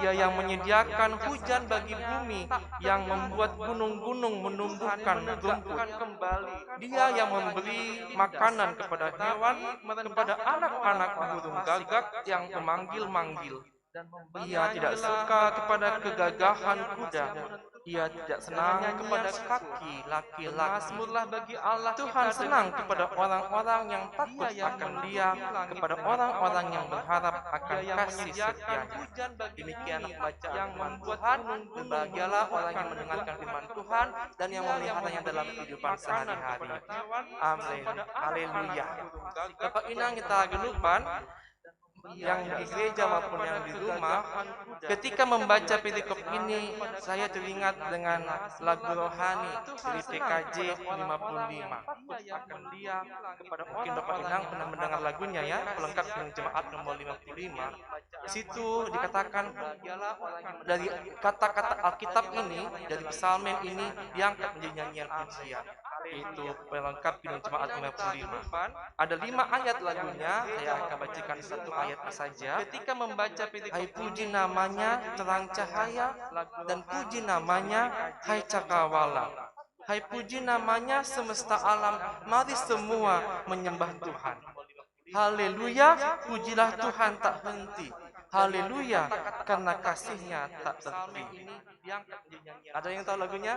Dia yang menyediakan hujan bagi bumi, yang membuat gunung-gunung menumbuhkan rumput. Dia yang memberi makanan kepada hewan, kepada anak-anak burung gagak yang memanggil-manggil. Ia tidak suka kepada kegagahan kuda. Ia tidak senang kepada kaki laki-laki. Bagi Allah, Tuhan senang kepada orang-orang yang takut akan Dia, kepada orang-orang yang berharap akan kasih setia-Nya. Demikian bacaan yang membuat Tuhan. Berbahagialah orang yang mendengarkan firman Tuhan dan yang memeliharanya dalam kehidupan sehari-hari. Amin. Haleluya. Bapak Inang kita genupan yang di gereja maupun yang di rumah, ketika membaca perikop ini, saya teringat dengan lagu rohani dari PKJ 55. Mungkin Bapak Inang pernah mendengar lagunya ya, pelengkap dengan jemaat nomor 55. Di situ dikatakan dari kata-kata Alkitab ini, dari psalmen ini diangkat menjadi nyanyian pujian. Itu pelengkap dengan jemaat 55. Ada 5 ayat lagunya, saya akan bacakan satu ayat saja. Ketika membaca hai puji namanya terang cahaya, dan puji namanya hai cakrawala. Hai puji namanya semesta alam, mari semua menyembah Tuhan. Haleluya, pujilah Tuhan tak henti. Haleluya, karena kasih-Nya tak terhenti. Ada yang tahu lagunya?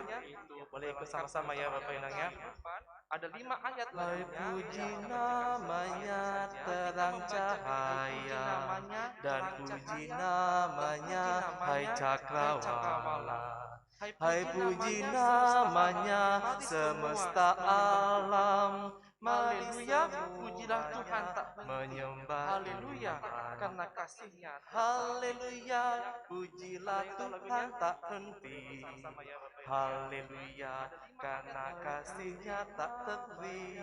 Boleh ikut sama-sama ya Bapak Inang ya. Ada 5 ayat lagunya. Hai puji namanya terang cahaya, dan puji namanya hai cakrawala. Hai puji namanya semesta alam. Haleluya, pujilah Tuhan tak menyembah. Haleluya, karena kasih-Nya. Haleluya, pujilah Tuhan tak henti. Haleluya, karena kasih-Nya tak henti.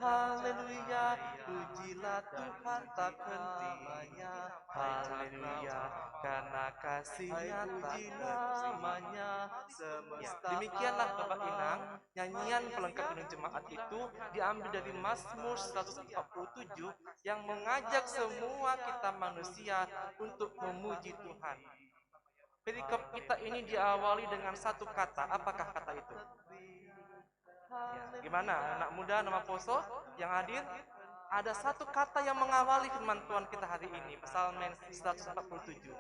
Haleluya, pujilah Tuhan tak henti. Haleluya, karena kasih-Nya tak henti. Demikianlah Bapak Inang, nyanyian pelengkap dengan jemaat itu diambil dari Mazmur 147 yang mengajak semua kita manusia untuk memuji Tuhan. Perikop kita ini diawali dengan satu kata. Apakah kata itu? Ya, gimana anak muda nama Poso yang hadir? Ada satu kata yang mengawali firman Tuhan kita hari ini, Psalmen 147.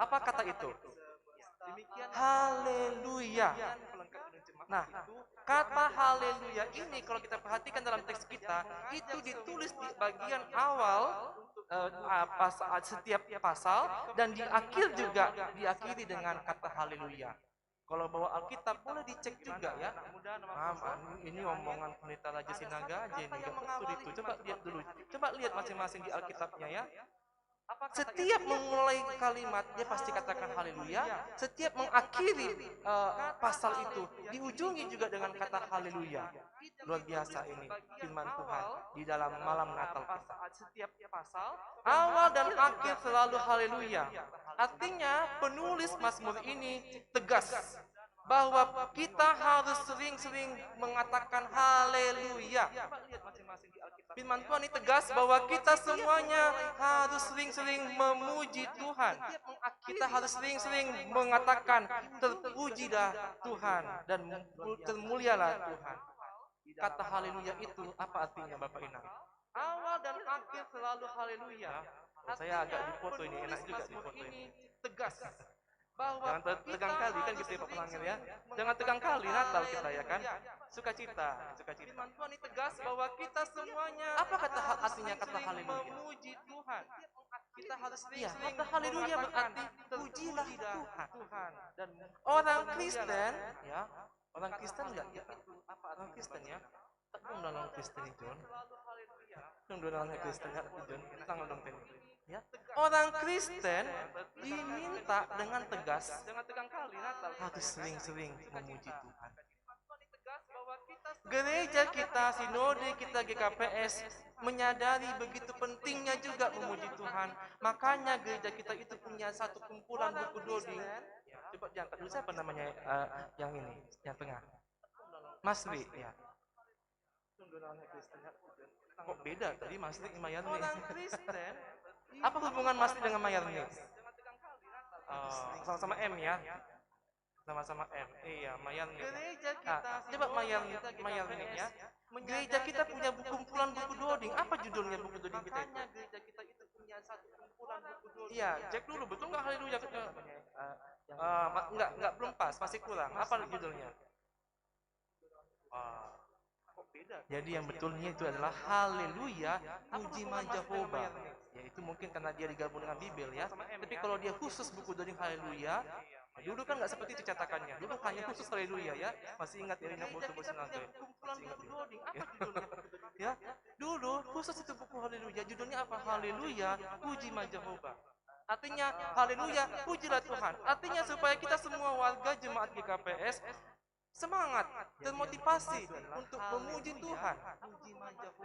Apa kata itu? Haleluya. Nah, kata haleluya ini kalau kita perhatikan dalam teks kita, itu ditulis di bagian awal setiap pasal, dan di akhir juga diakhiri dengan kata haleluya. Kalau bawa Alkitab boleh dicek juga ya. Ini omongan pendeta Raja Sinaga aja ini, betul itu. Coba lihat dulu. Coba lihat masing-masing di Alkitabnya ya. Setiap memulai kalimat dia pasti katakan haleluya. Setiap mengakhiri pasal itu diujungi juga dengan kata haleluya. Luar biasa ini firman Tuhan di dalam malam Natal kita. Setiap pasal awal dan akhir selalu haleluya. Artinya penulis Mazmur ini tegas bahwa kita harus sering-sering mengatakan haleluya. Firman Tuhan ini tegas bahwa kita semuanya harus sering-sering memuji Tuhan. Kita harus sering-sering mengatakan terpujilah Tuhan dan termulialah Tuhan. Kata haleluya itu apa artinya Bapak Inang? Awal dan akhir selalu haleluya. Saya agak dipoto ini, enak juga dipoto ini. Tegas. Jangan tegang kali kan gitu ya Pak Pelangir ya. Jangan tegang kali Natal kita ya kan. Sukacita, sukacita. Firman Tuhan ini tegas bahwa kita semuanya. Apa kata artinya kata haleluya? Memuji Tuhan. kita harus sering haleluya berarti pujilah Tuhan. Dan orang Kristen ya, orang Kristen enggak ya, apa orang Kristen ya? Dong dalam Kristen itu. Dong dalam Kristen ya, tangan dong ya. Orang Kristen diminta dengan tegas, dengan tegang kali harus sering-sering memuji Tuhan. Gereja kita, sinode kita GKPS menyadari begitu pentingnya juga memuji Tuhan. Makanya gereja kita itu punya satu kumpulan buku doding. Coba diangkat dulu, siapa namanya yang ini, yang tengah? Mas Wi, ya. Kok beda tadi Mas Wi Mayarni? Orang Kristen. Apa hubungan Mas Wi dengan Mayarni? Sama-sama M ya. Sama-sama M. Iya, Mayarni. Gereja kita. Coba Mayarni ya. Gereja kita punya kumpulan buku doding. Apa judulnya buku doding kita itu? Gereja kita itu punya satu kumpulan buku doding. Iya, cek dulu betul nggak haleluya? Enggak belum pas, masih kurang. Apa judulnya? Jadi yang betulnya itu adalah haleluya puji Jehovah. Ya itu mungkin karena dia digabung dengan Bibel ya. Tapi kalau dia khusus buku doding haleluya, dulu kan nggak seperti itu cetakannya. Dulu hanya khusus haleluya ya. Masih ingat ya ini buku sengaja. Ya, dulu khusus itu buku haleluya. Judulnya apa? Haleluya puji Jehovah. Artinya haleluya pujilah Tuhan. Artinya supaya kita semua warga jemaat GKPS semangat dan motivasi untuk memuji Tuhan,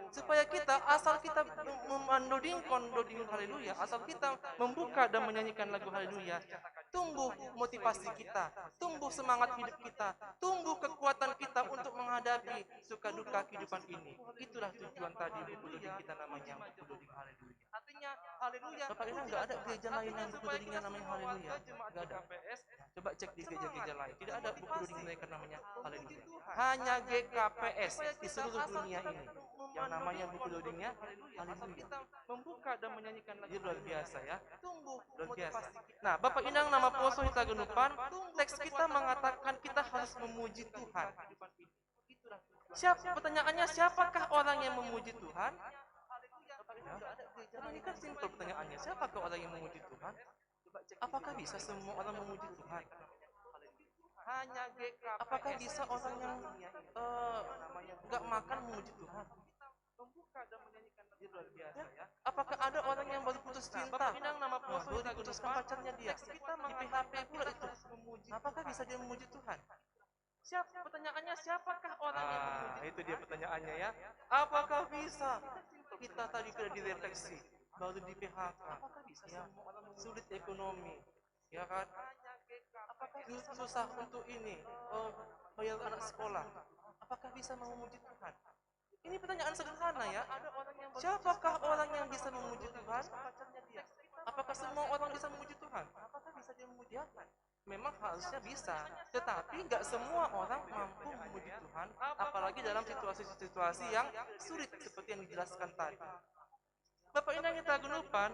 supaya kita asal kita mendodingkan haleluya, asal kita membuka dan menyanyikan lagu haleluya, tumbuh motivasi kita, tumbuh semangat hidup kita, tumbuh kekuatan kita untuk menghadapi suka duka kehidupan ini. Itulah tujuan tadi buku doding kita namanya buku doding haleluya. Artinya haleluya. Bapak ini nggak ada gereja lain yang buku dodingnya namanya haleluya, nggak ada. Coba cek di gereja-gereja lain, tidak ada buku doding mereka namanya haleluya. Hanya GKPS di seluruh dunia ini yang namanya buku dodingnya haleluya. Membuka dan menyanyikan lagu luar biasa ya. Luar biasa. Nah, Bapak Inang nama Poso Hitagenupan, teks kita mengatakan kita harus memuji Tuhan. Pertanyaannya siapakah orang yang memuji Tuhan? Ini kan simpel pertanyaannya. Siapakah orang yang memuji Tuhan? Apakah bisa semua orang memuji Tuhan? Hanya GKPS. Apakah bisa orang yang nggak makan memuji Tuhan? Membuka dan menyanyikan lagu luar biasa ya. Apakah ada orang yang baru putus cinta? Baru diputuskan pacarnya dia. Di PHP pula itu. Apakah bisa dia memuji Tuhan? Pertanyaannya siapakah orang yang memuji? Itu dia pertanyaannya ya. Apakah bisa? Kita tadi sudah direfleksi. Baru di PHK. Apakah bisa? Ya, sulit ekonomi. Ya kan? Apakah susah untuk ini? Bayar anak sekolah. Apakah bisa memuji Tuhan? Ini pertanyaan sederhana ya. Siapakah orang yang bisa memuji Tuhan? Apakah semua orang bisa memuji Tuhan? Apakah bisa dia memuji Tuhan? Memang harusnya bisa, tetapi nggak semua orang mampu memuji Tuhan, apalagi dalam situasi-situasi yang sulit seperti yang dijelaskan tadi. Bapak Inang Hitagenupan,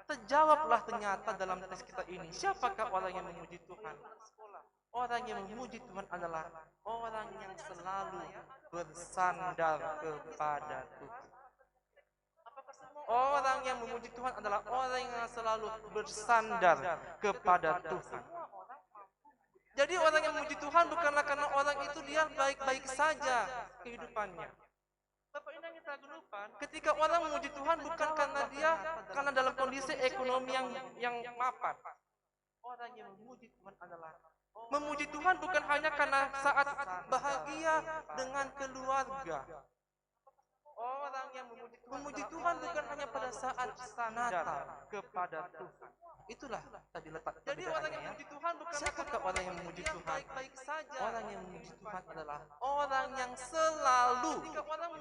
terjawablah ternyata dalam teks kita ini, siapakah orang yang memuji Tuhan? Orang yang memuji Tuhan adalah orang yang selalu bersandar kepada Tuhan. Orang yang memuji Tuhan adalah orang yang selalu bersandar kepada Tuhan. Jadi orang yang memuji Tuhan bukanlah karena orang itu dia baik-baik saja kehidupannya. Bapak Inang Hitagenupan, ketika orang memuji Tuhan bukan karena dalam kondisi ekonomi yang mapan. Orang yang memuji Tuhan adalah memuji Tuhan bukan hanya karena saat bahagia dengan keluarga. Orang yang memuji Tuhan bukan hanya pada saat Natal kepada Tuhan. Itulah tadi letak. Jadi orang yang memuji Tuhan bukan siapakah orang yang memuji Tuhan? Orang yang memuji Tuhan adalah orang yang selalu,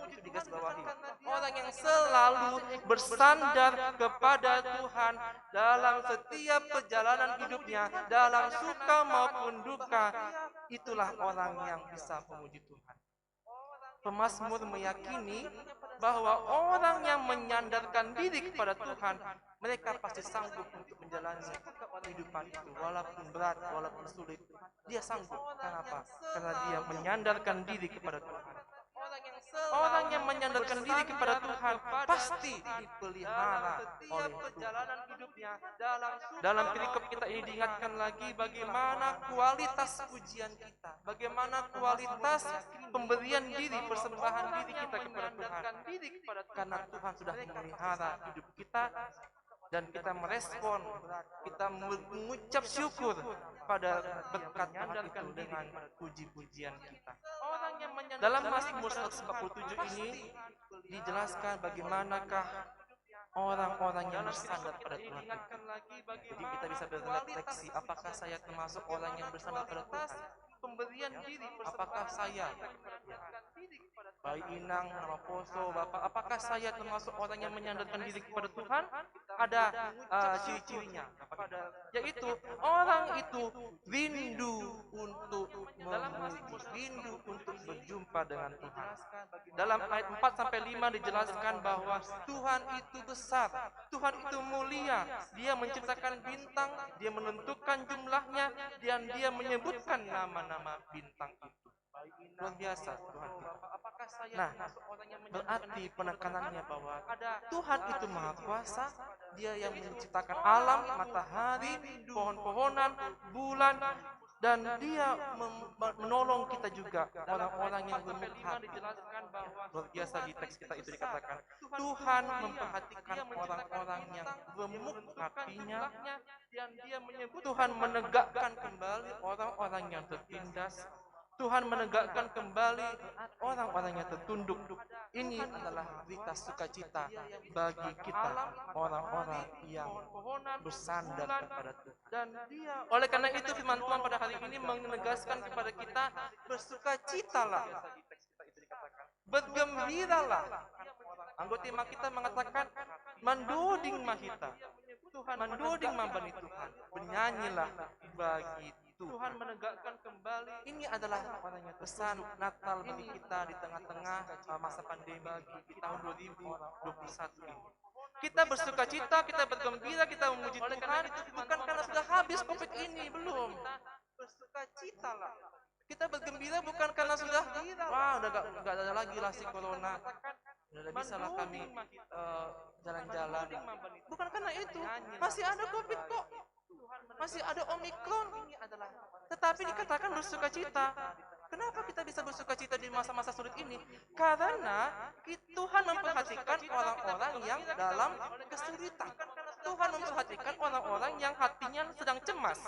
itu digarisbawahi, orang yang selalu bersandar kepada Tuhan dalam setiap perjalanan hidupnya, dalam suka maupun duka. Itulah orang yang bisa memuji Tuhan. Pemazmur meyakini bahwa orang yang menyandarkan diri kepada Tuhan, mereka pasti sanggup untuk menjalani kehidupan itu, walaupun berat, walaupun sulit. Dia sanggup. Kenapa? Karena dia menyandarkan diri kepada Tuhan. Orang yang orang yang menyandarkan diri kepada Tuhan pasti dipelihara oleh Tuhan. Dalam perikop kita ini diingatkan lagi bagaimana kualitas pujian kita, bagaimana kualitas pemberian diri, persembahan diri kita kepada Tuhan. Karena Tuhan sudah memelihara hidup kita dan kita merespon, kita mengucap syukur pada berkat Tuhan itu dengan puji-pujian kita. Dalam Mazmur 147 ini dijelaskan bagaimanakah orang-orang yang bersandar pada Tuhan. Jadi kita bisa berrefleksi, apakah saya termasuk orang yang bersandar pada Tuhan? Pemberian diri, apakah saya, Bayi Inang, nama Poso, Bapak, apakah saya termasuk orang yang menyandarkan diri kepada Tuhan? Ada ciri-cirinya, yaitu orang itu rindu untuk rindu untuk berjumpa dengan Tuhan. Dalam ayat 4-5 dijelaskan bahwa Tuhan itu besar, Tuhan itu mulia, Dia menciptakan bintang, Dia menentukan jumlahnya, dan Dia menyebutkan nama-nama bintang itu. Luar biasa Tuhan kita. Nah, berarti penekanannya bahwa Tuhan itu Maha Kuasa, Dia yang menciptakan alam, matahari, pohon-pohonan, bulan, dan Dia menolong kita juga, orang-orang yang lemah hati. Luar biasa di teks kita itu dikatakan, Tuhan memperhatikan orang-orang yang remuk hatinya, Tuhan menegakkan kembali orang-orang yang tertindas, Tuhan menegakkan kembali orang-orang yang tertunduk. Ini adalah berita sukacita bagi kita, orang-orang yang bersandar kepada Tuhan. Oleh karena itu firman Tuhan pada hari ini menegaskan kepada kita, bersukacitalah, bergembiralah. Anggota iman kita mengatakan, mandoding mahita, mandoding mambani Tuhan, bernyanyilah bagi Tuhan menegakkan kembali. Ini adalah pesan Natal bagi kita di tengah-tengah masa pandemi di tahun 2021 ini. Kita bersukacita, kita bergembira, kita memuji Tuhan, bukan karena sudah habis COVID ini, belum. Bersukacitalah. Kita bergembira bukan karena sudah, wah udah gak ada lagi lah si corona, udah bisa lah kami jalan-jalan. Bukan karena itu, masih ada COVID kok. Masih ada Omikron, tetapi dikatakan bersukacita. Kenapa kita bisa bersukacita di masa-masa sulit ini? Karena Tuhan memperhatikan orang-orang yang dalam kesulitan. Tuhan memperhatikan orang-orang yang hatinya sedang cemas.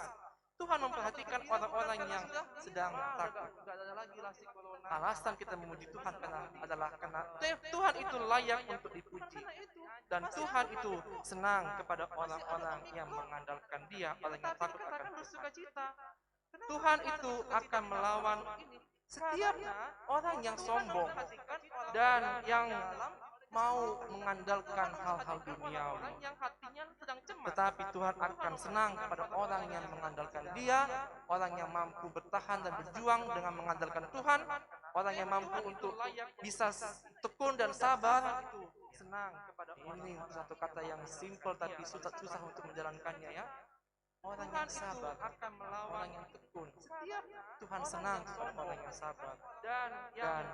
Tuhan memperhatikan orang-orang yang sedang takut. Alasan kita memuji Tuhan adalah karena Tuhan itu layak untuk dipuji. Dan Tuhan itu senang kepada orang-orang yang mengandalkan Dia, orang yang takut akan Tuhan. Tuhan itu akan melawan setiap orang yang sombong dan yang mau mengandalkan hal-hal duniawi. Tetapi Tuhan akan senang kepada orang yang mengandalkan Dia, orang yang mampu bertahan dan berjuang dengan mengandalkan Tuhan, orang yang mampu untuk bisa tekun dan sabar. Senang kepada ini satu kata yang simple tapi susah untuk menjalankannya, ya. Orang yang sabar akan melawan orang yang tekun. Tuhan senang kepada orang yang sabar, dan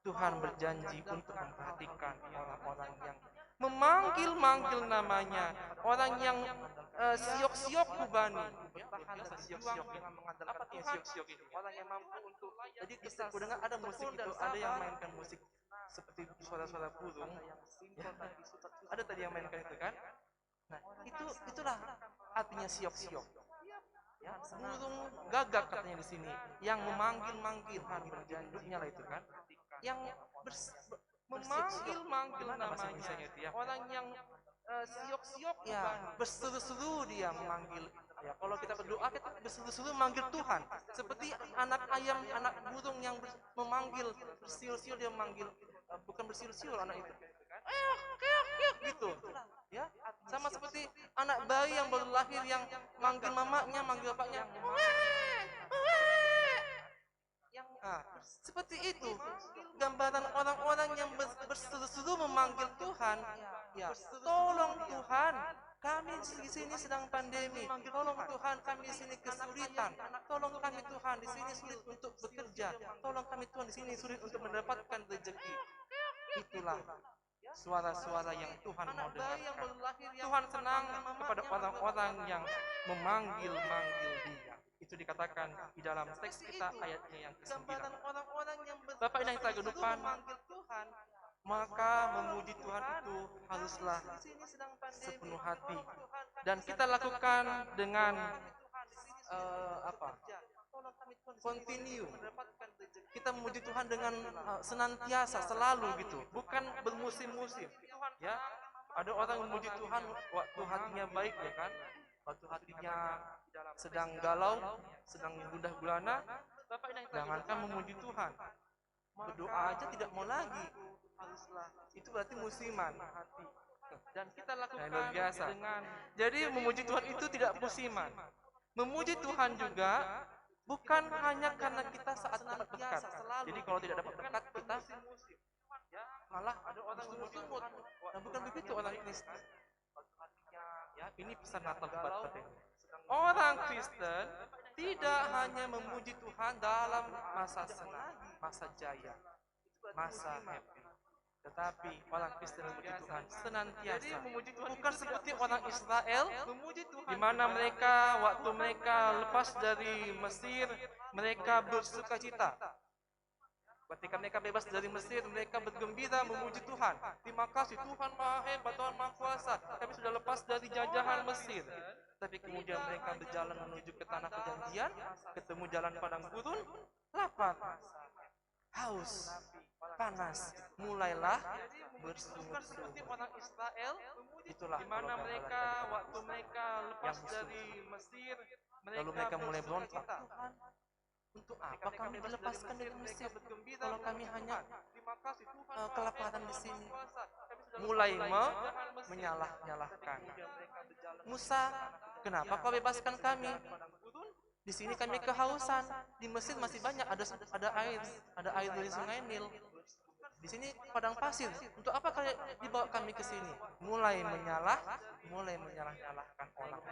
Tuhan berjanji untuk memperhatikan orang-orang yang memanggil-manggil namanya, orang yang siok-siok kubani, bertahan dan siok-siok dengan mengandalkan siok-siok ini. Orang yang mampu untuk, jadi kita dengar ada musik itu, ada yang mainkan musik seperti suara-suara burung, ya. Ada tadi yang mainkan itu kan? Nah, itulah artinya siok-siok. Ya, burung gagak katanya di sini, yang memanggil-manggil, Tuhan berjanjinya lah itu kan? Yang memanggil-manggil namanya, itu ya. Orang yang siok-siok, ya, berseru-seru dia memanggil. Ya, kalau kita berdoa kita berseru-seru memanggil Tuhan, seperti anak ayam, anak burung yang memanggil, bersiul-siul dia memanggil, bukan bersiul-siul anak itu, gitu, ya, sama seperti anak bayi yang baru lahir yang manggil mamanya, manggil bapaknya, seperti itu gambaran orang-orang yang berseru-seru memanggil Tuhan. Ya, tolong Tuhan, Kami di sini sedang pandemi. Tolong Tuhan, kami di sini kesulitan. Tolong kami Tuhan, di sini sulit untuk bekerja. Tolong kami Tuhan, di sini sulit untuk mendapatkan rezeki. Itulah suara-suara yang Tuhan mau dengarkan. Tuhan senang kepada orang-orang yang memanggil-manggil Dia. Itu dikatakan di dalam teks kita ayatnya yang ke-9. Bapak dan kita kehidupan, maka memuji Tuhan itu haruslah sepenuh hati. Dan kita lakukan dengan continue. Kita memuji Tuhan dengan senantiasa, selalu gitu, bukan bermusim-musim. Ya, ada orang memuji Tuhan waktu hatinya baik, ya kan? Waktu hatinya sedang galau, sedang gundah gulana, jangankan memuji Tuhan, berdoa aja tidak mau lagi. Itu berarti musiman hati. Dan kita lakukan luar biasa. Jadi memuji Tuhan itu tidak musiman. Memuji Tuhan juga bukan hanya karena kita saat dapat berkat. Jadi kalau tidak dapat berkat kita malah ada orang sumut-sumut. Nah, bukan begitu orang Kristen. Ya, ini pesan Natal buat kita. Orang Kristen tidak hanya memuji Tuhan dalam masa senang, masa jaya, masa happy, tetapi orang Kristen memuji Tuhan senantiasa. Bukan seperti orang Israel, di mana mereka waktu mereka lepas dari Mesir, mereka bersukacita. Ketika mereka bebas dari Mesir, mereka bergembira memuji Tuhan. Terima kasih Tuhan Maha Hebat, Tuhan Maha Kuasa. Kami sudah lepas dari jajahan Mesir. Tapi kemudian mereka berjalan menuju ke tanah perjanjian, ketemu jalan padang gurun, lapar, haus, panas, mulailah bersungut-sungut. Itulah di mana mereka waktu mereka lepas dari Mesir, lalu mereka mulai berontak. Untuk apa kami dilepaskan dari Mesir kalau kami hanya kelaparan di sini? Mulai menyalah-nyalahkan. Musa, kenapa kau bebaskan kami? Di sini kami kehausan. Di Mesir masih banyak ada air dari Sungai Nil. Di sini padang pasir. Untuk apa kalian dibawa kami ke sini? Mulai menyalah-nyalahkan orang.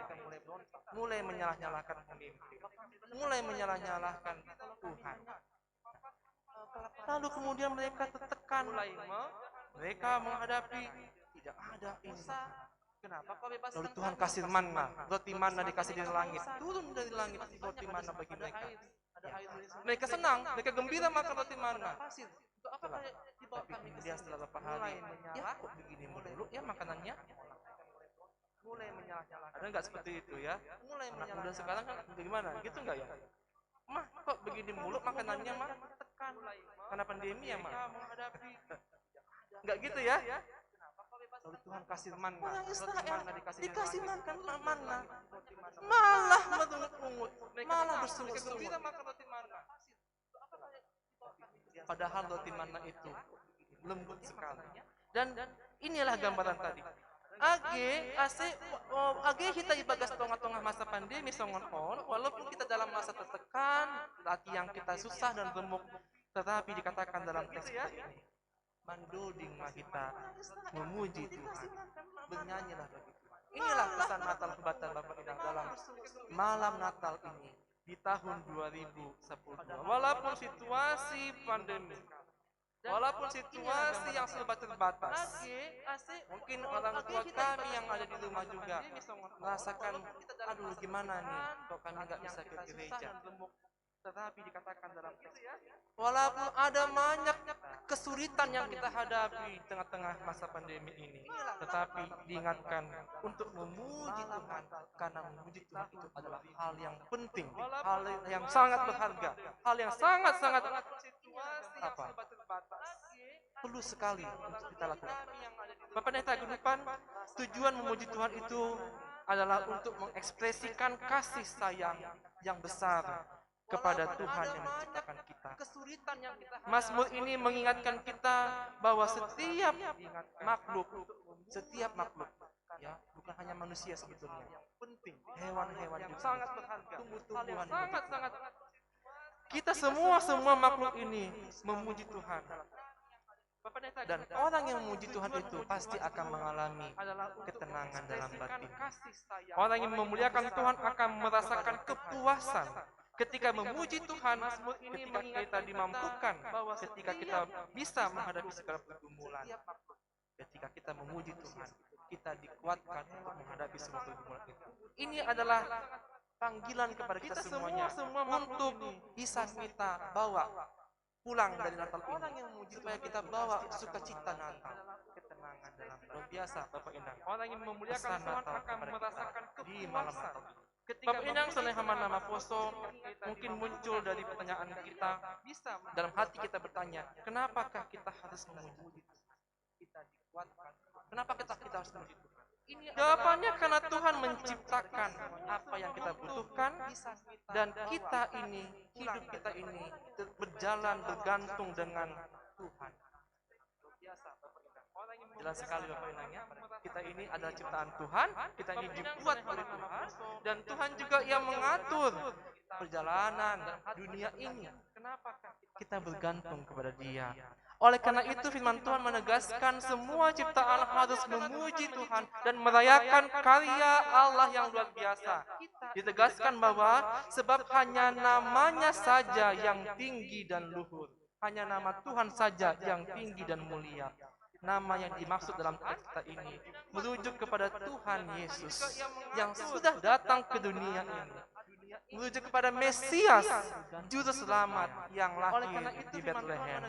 Mulai menyalah-nyalahkan pemimpin. Mulai menyalah-nyalahkan Tuhan. Lalu kemudian mereka tertekan. Mereka menghadapi tidak ada ini. Kenapa kau bebaskan? Lalu Tuhan kasih manna, roti manna dikasih dari langit. Turun dari langit roti manna bagi mereka. Mereka senang, mereka gembira makan roti manna. Tapi kemudian setelah beberapa hari, ya kok begini dulu ya makanannya? Ada nggak seperti itu ya? Anak muda sekarang kan bagaimana? Gitu nggak ya? Mah kok begini mulu makanannya mah? Karena pandemi ya mah? Nggak gitu ya? Lalu Tuhan kasih manna, dikasih makan manna, malah mengungut, malah bersungut-sungut. Padahal roti manna itu lembut sekali. Dan inilah gambaran tadi. Age kita ibagas tengah-tengah masa pandemi songon on, walaupun kita dalam masa tertekan, hati yang kita susah dan remuk, tetapi dikatakan dalam teks ini, mandoding mah kita memuji Tuhan, bernyanyilah bagi Tuhan. Inilah pesan Natal kebatan Bapak Ibu dalam malam Natal ini di tahun 2010. Walaupun situasi pandemi, walaupun situasi yang serba terbatas, mungkin orang tua kami yang ada di rumah juga merasakan, aduh gimana nih, kok kami nggak bisa ke gereja. Tetapi dikatakan dalam teks, walaupun ada banyak kesulitan yang kita hadapi di tengah-tengah masa pandemi ini, tetapi diingatkan untuk memuji Tuhan, karena memuji Tuhan itu adalah hal yang penting, hal yang sangat berharga, hal yang sangat-sangat perlu sekali untuk kita lakukan. Bapak dan Ibu depan, tujuan memuji Tuhan itu adalah untuk mengekspresikan kasih sayang yang besar kepada Tuhan yang menciptakan kita. Mazmur ini mengingatkan kita bahwa setiap makhluk, ya, bukan hanya manusia sebetulnya, hewan-hewan juga sangat berharga, tumbuh-tumbuhan, sangat kita semua makhluk ini memuji Tuhan. Dan orang yang memuji Tuhan itu pasti akan mengalami ketenangan dalam batin. Orang yang memuliakan Tuhan akan merasakan kepuasan. Ketika memuji Tuhan, ketika kita dimampukan, ketika kita bisa menghadapi segala pergumulan. Ketika kita memuji Tuhan, kita dikuatkan untuk menghadapi semua pergumulan itu. Ini adalah panggilan kepada kita semuanya untuk bisa kita bawa pulang dari Natal ini, supaya kita bawa sukacita Natal, ketenangan dalam luar biasa. Bapak Inang, orang yang memuliakan Tuhan akan merasakan di malam Natal. Bapak Inang, selain nama poso, mungkin muncul dari pertanyaan kita, dalam hati kita bertanya, kenapakah kita harus memuji Tuhan? Kita dikuatkan. Kenapa kita harus memuji Tuhan? Jawabannya karena Tuhan menciptakan apa yang kita butuhkan, dan kita ini, hidup kita ini berjalan bergantung dengan Tuhan. Jelas sekali Bapak Inang ya. Kita ini adalah ciptaan Tuhan, kita ini dibuat oleh Tuhan, dan Tuhan juga yang mengatur perjalanan dunia ini. Kenapa kita bergantung kepada Dia? Oleh karena itu firman Tuhan menegaskan semua ciptaan harus memuji Tuhan dan merayakan karya Allah yang luar biasa. Ditegaskan bahwa sebab hanya namanya saja yang tinggi dan luhur. Hanya nama Tuhan saja yang tinggi dan mulia. Nama yang dimaksud dalam teks kita ini merujuk kepada Tuhan Yesus yang sudah datang ke dunia ini. Merujuk kepada Mesias, Juru Selamat yang lahir di Bethlehem.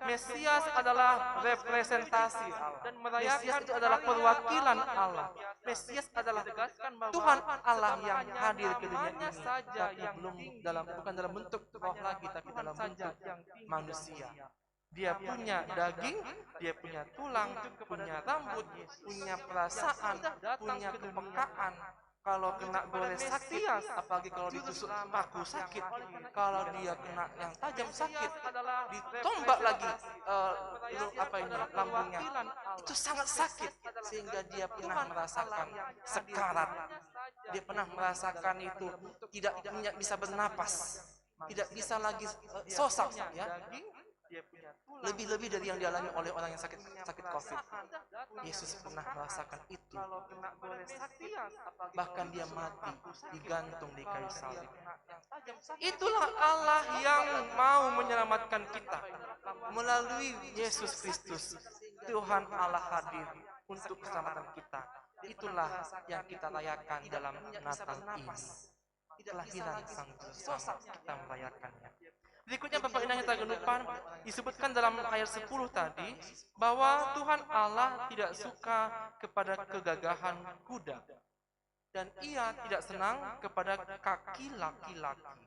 Mesias adalah representasi Allah. Mesias itu adalah perwakilan Allah. Mesias adalah Tuhan Allah yang hadir ke dunia ini, tapi bukan dalam bentuk roh lagi, tapi dalam bentuk manusia. Dia punya daging, dia punya tulang, punya rambut, punya perasaan, punya kepekaan. Kalau kena gores sakit, apalagi kalau ditusuk paku sakit, kalau dia kena yang tajam sakit, ditombak lagi lambungnya, itu sangat sakit, sehingga dia pernah merasakan sekarat, dia pernah merasakan itu tidak bisa bernapas, tidak bisa lagi sosak ya. Lebih-lebih dari yang dialami oleh orang yang sakit COVID. Yesus pernah merasakan itu. Bahkan dia mati, digantung di kayu salib. Itulah Allah yang mau menyelamatkan kita. Melalui Yesus Kristus, Tuhan Allah hadir untuk keselamatan kita. Itulah yang kita rayakan dalam Natal ini. Kelahiran Sang Juru Selamat, kita merayakannya. Berikutnya Bapak Inang yang tergenupan disebutkan dalam ayat 10 tadi bahwa Tuhan Allah tidak suka kepada kegagahan kuda dan Ia tidak senang kepada kaki laki-laki.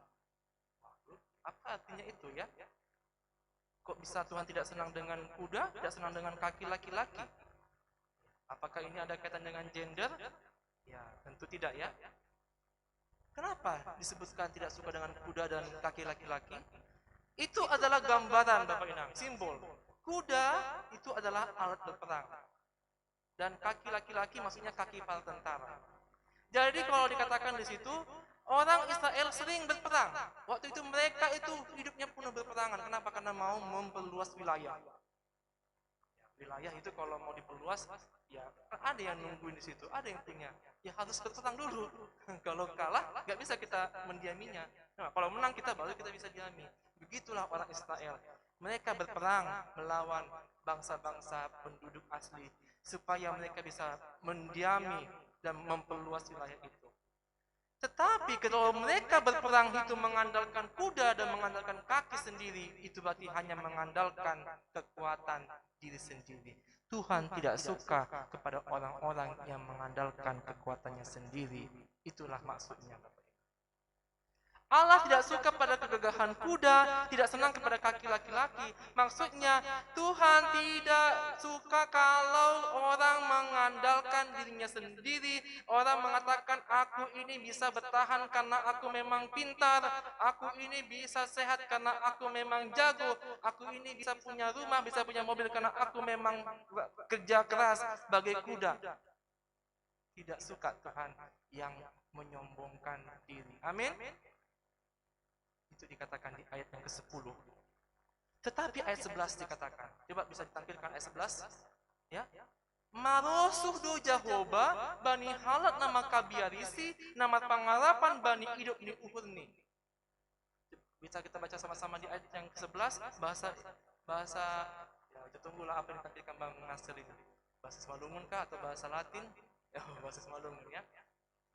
Apa artinya itu ya? Kok bisa Tuhan tidak senang dengan kuda, tidak senang dengan kaki laki-laki? Apakah ini ada kaitan dengan gender? Ya, tentu tidak ya. Kenapa disebutkan tidak suka dengan kuda dan kaki laki-laki? Itu adalah gambaran Bapak Inang, simbol. Kuda itu adalah alat berperang. Dan kaki laki-laki maksudnya kaki para tentara. Jadi kalau dikatakan di situ, orang Israel sering berperang. Waktu itu mereka itu hidupnya penuh berperangan. Kenapa? Karena mau memperluas wilayah. Wilayah itu kalau mau diperluas, ya ada yang nungguin di situ, ada yang punya. Ya harus berperang dulu. Kalau kalah, nggak bisa kita mendiaminya. Nah, kalau menang kita baru kita bisa diami. Begitulah orang Israel. Mereka berperang melawan bangsa-bangsa penduduk asli supaya mereka bisa mendiami dan memperluas wilayah itu. Tetapi kalau mereka berperang itu mengandalkan kuda dan mengandalkan kaki sendiri, itu berarti hanya mengandalkan kekuatan diri sendiri. Tuhan tidak suka kepada orang-orang yang mengandalkan kekuatannya sendiri. Itulah maksudnya. Allah tidak suka pada kegagahan kuda, tidak senang kepada kaki laki-laki. Maksudnya Tuhan tidak suka kalau orang mengandalkan dirinya sendiri. Orang mengatakan aku ini bisa bertahan karena aku memang pintar. Aku ini bisa sehat karena aku memang jago. Aku ini bisa punya rumah, bisa punya mobil karena aku memang kerja keras sebagai kuda. Tidak suka Tuhan yang menyombongkan diri. Amin. Itu dikatakan di ayat yang ke-10. Tetapi ayat 11 dikatakan, coba bisa ditampilkan ayat 11, ya. Marosuh do Jahoba bani halat nama kabiarisi nama pangarapan bani hidup ni uhurni. Bisa kita baca sama-sama di ayat yang ke-11 bahasa ya kita tunggulah apa yang ditampilkan Bang Nasir ini. Bahasa Semalungun kah atau bahasa Latin? Ya, bahasa Semalungun ya.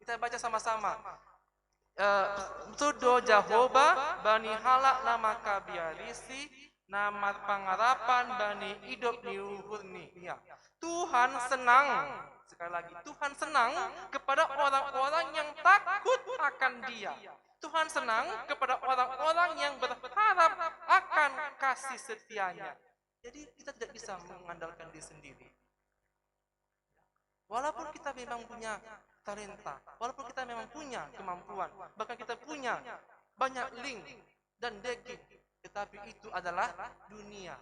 Kita baca sama-sama. Tudo Jahoba bani halak nama kabiarisi nama pangarapan bani hidup niuhurni. Ya. Tuhan senang, sekali lagi, Tuhan senang kepada orang-orang yang takut akan Dia. Tuhan senang kepada orang-orang yang berharap akan kasih setianya. Jadi kita tidak bisa mengandalkan diri sendiri. Walaupun kita memang punya talenta, walaupun kita memang punya kemampuan, bahkan kita punya banyak link dan daging, tetapi itu adalah dunia.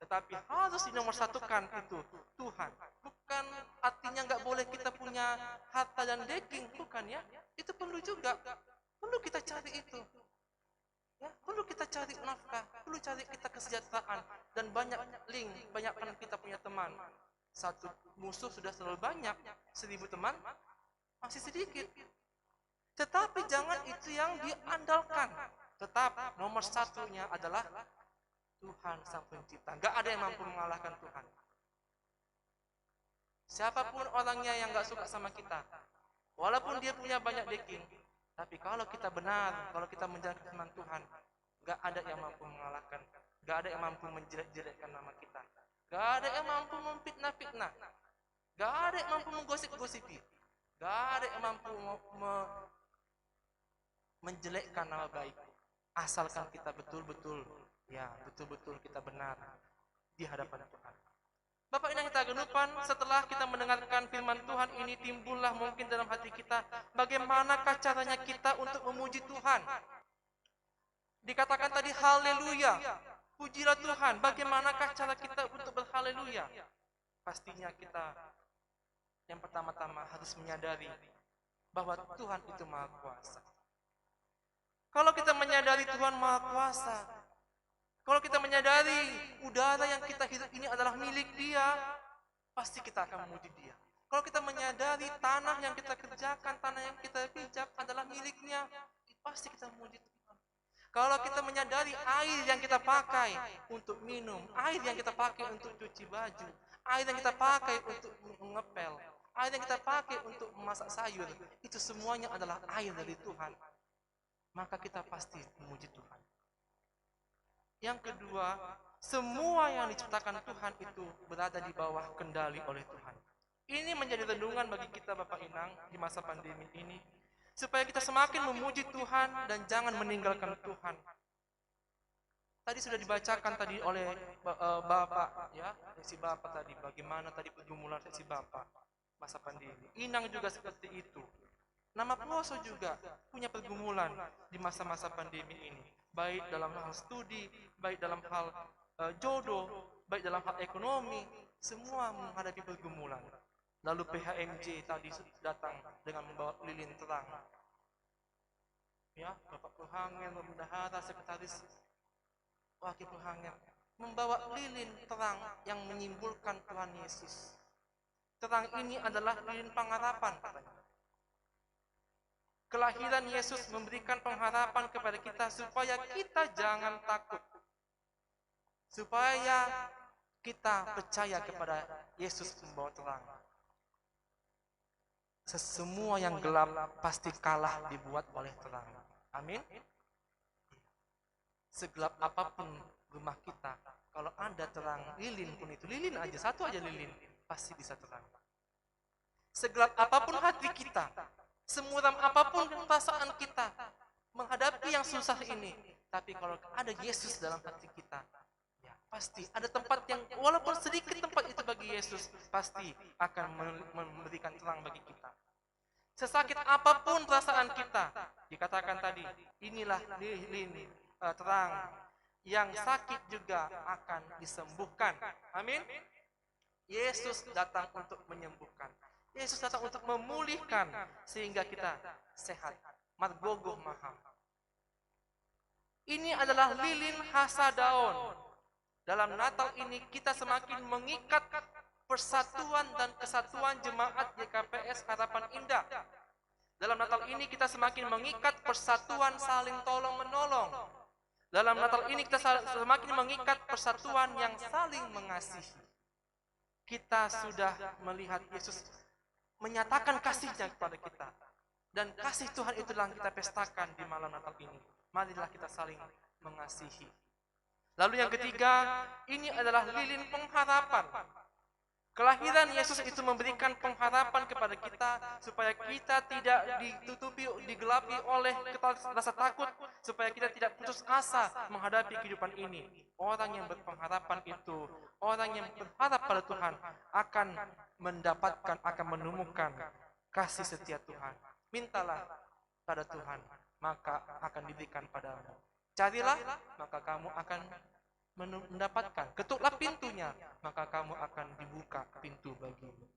Tetapi harus dinomorsatukan itu Tuhan. Bukan artinya nggak boleh kita punya harta dan daging, bukan ya. Itu perlu juga. Perlu kita cari itu. Ya, perlu kita cari nafkah, perlu cari kita kesejahteraan dan banyak link, banyakkan kita punya teman. Satu musuh sudah terlalu banyak, 1000 teman masih sedikit. Tetapi jangan itu yang diandalkan. Tetap nomor satunya adalah Tuhan Sang Pencipta. Gak ada yang mampu mengalahkan Tuhan. Siapapun orangnya yang gak suka sama kita, walaupun dia punya banyak backing, tapi kalau kita benar, kalau kita menjaga firman Tuhan, gak ada yang mampu mengalahkan, gak ada yang mampu menjelek-jelekkan nama kita, gak ada yang mampu memfitnah-fitnah, gak ada yang mampu menggosip-gosipi, gak ada yang mampu menjelekkan nama baik. Asalkan kita betul-betul, ya betul-betul kita benar di hadapan Tuhan. Bapak Indah kita genupan, setelah kita mendengarkan firman Tuhan ini, timbullah mungkin dalam hati kita, bagaimanakah caranya kita untuk memuji Tuhan. Dikatakan tadi haleluya, pujilah Tuhan. Bagaimanakah cara kita untuk berhaleluya? Pastinya kita yang pertama-tama harus menyadari bahwa Tuhan itu Maha Kuasa. Kalau kita menyadari Tuhan Maha Kuasa, kalau kita menyadari udara yang kita hidup ini adalah milik Dia, pasti kita akan memuji Dia. Kalau kita menyadari tanah yang kita kerjakan, tanah yang kita pijak adalah miliknya, pasti kita memuji Tuhan. Kalau kita menyadari air yang kita pakai untuk minum, air yang kita pakai untuk cuci baju, air yang kita pakai untuk mengepel, air yang kita pakai untuk memasak sayur, itu semuanya adalah air dari Tuhan. Maka kita pasti memuji Tuhan. Yang kedua, semua yang diciptakan Tuhan itu berada di bawah kendali oleh Tuhan. Ini menjadi renungan bagi kita Bapak Inang di masa pandemi ini, supaya kita semakin memuji Tuhan dan jangan meninggalkan Tuhan. Tadi sudah dibacakan tadi oleh Bapak, ya, si Bapak tadi, bagaimana tadi pergumulan si Bapak masa pandemi. Inang juga seperti itu. Nama Peloso juga punya pergumulan di masa-masa pandemi ini, baik dalam hal studi, baik dalam hal jodoh, baik dalam hal ekonomi, semua menghadapi pergumulan. Lalu PHMJ tadi datang dengan membawa lilin terang. Ya, Bapak Puhangen, Bendahara, Sekretaris Wakil Puhangen membawa lilin terang yang menyimbolkan Tuhan Yesus. Terang ini adalah lilin pengharapan, katanya. Kelahiran Yesus memberikan pengharapan kepada kita supaya kita jangan takut. Supaya kita percaya kepada Yesus membawa terang. Semua yang gelap pasti kalah dibuat oleh terang. Amin. Segelap apapun rumah kita, kalau ada terang lilin pun itu, lilin aja, satu aja lilin, pasti bisa terang. Segelap apapun hati kita, semuram apapun perasaan kita menghadapi yang susah ini, tapi kalau ada Yesus dalam hati kita, ya pasti ada tempat yang walaupun sedikit tempat itu bagi Yesus pasti akan memberikan terang bagi kita. Sesakit apapun perasaan kita, dikatakan tadi, inilah lilin terang yang sakit juga akan disembuhkan. Amin. Yesus datang untuk menyembuhkan. Yesus datang untuk memulihkan sehingga kita sehat. Margogoh maham. Ini adalah lilin hasadaon. Dalam Natal ini kita semakin mengikat persatuan dan kesatuan jemaat YKPS Harapan Indah. Dalam Natal ini kita semakin mengikat persatuan saling tolong-menolong. Dalam Natal ini kita semakin mengikat persatuan yang saling mengasihi. Kita sudah melihat Yesus menyatakan kasihnya kepada kita. Dan kasih Tuhan itulah yang kita pestakan di malam Natal ini. Marilah kita saling mengasihi. Lalu yang ketiga, ini adalah lilin pengharapan. Kelahiran Yesus itu memberikan pengharapan kepada kita supaya kita tidak ditutupi, digelapi oleh rasa takut, supaya kita tidak putus asa menghadapi kehidupan ini. Orang yang berpengharapan itu, orang yang berharap pada Tuhan akan mendapatkan, akan menemukan kasih setia Tuhan. Mintalah pada Tuhan, maka akan diberikan padamu. Carilah, maka kamu akan mendapatkan. Ketuklah pintunya, maka kamu akan dibuka pintu bagimu.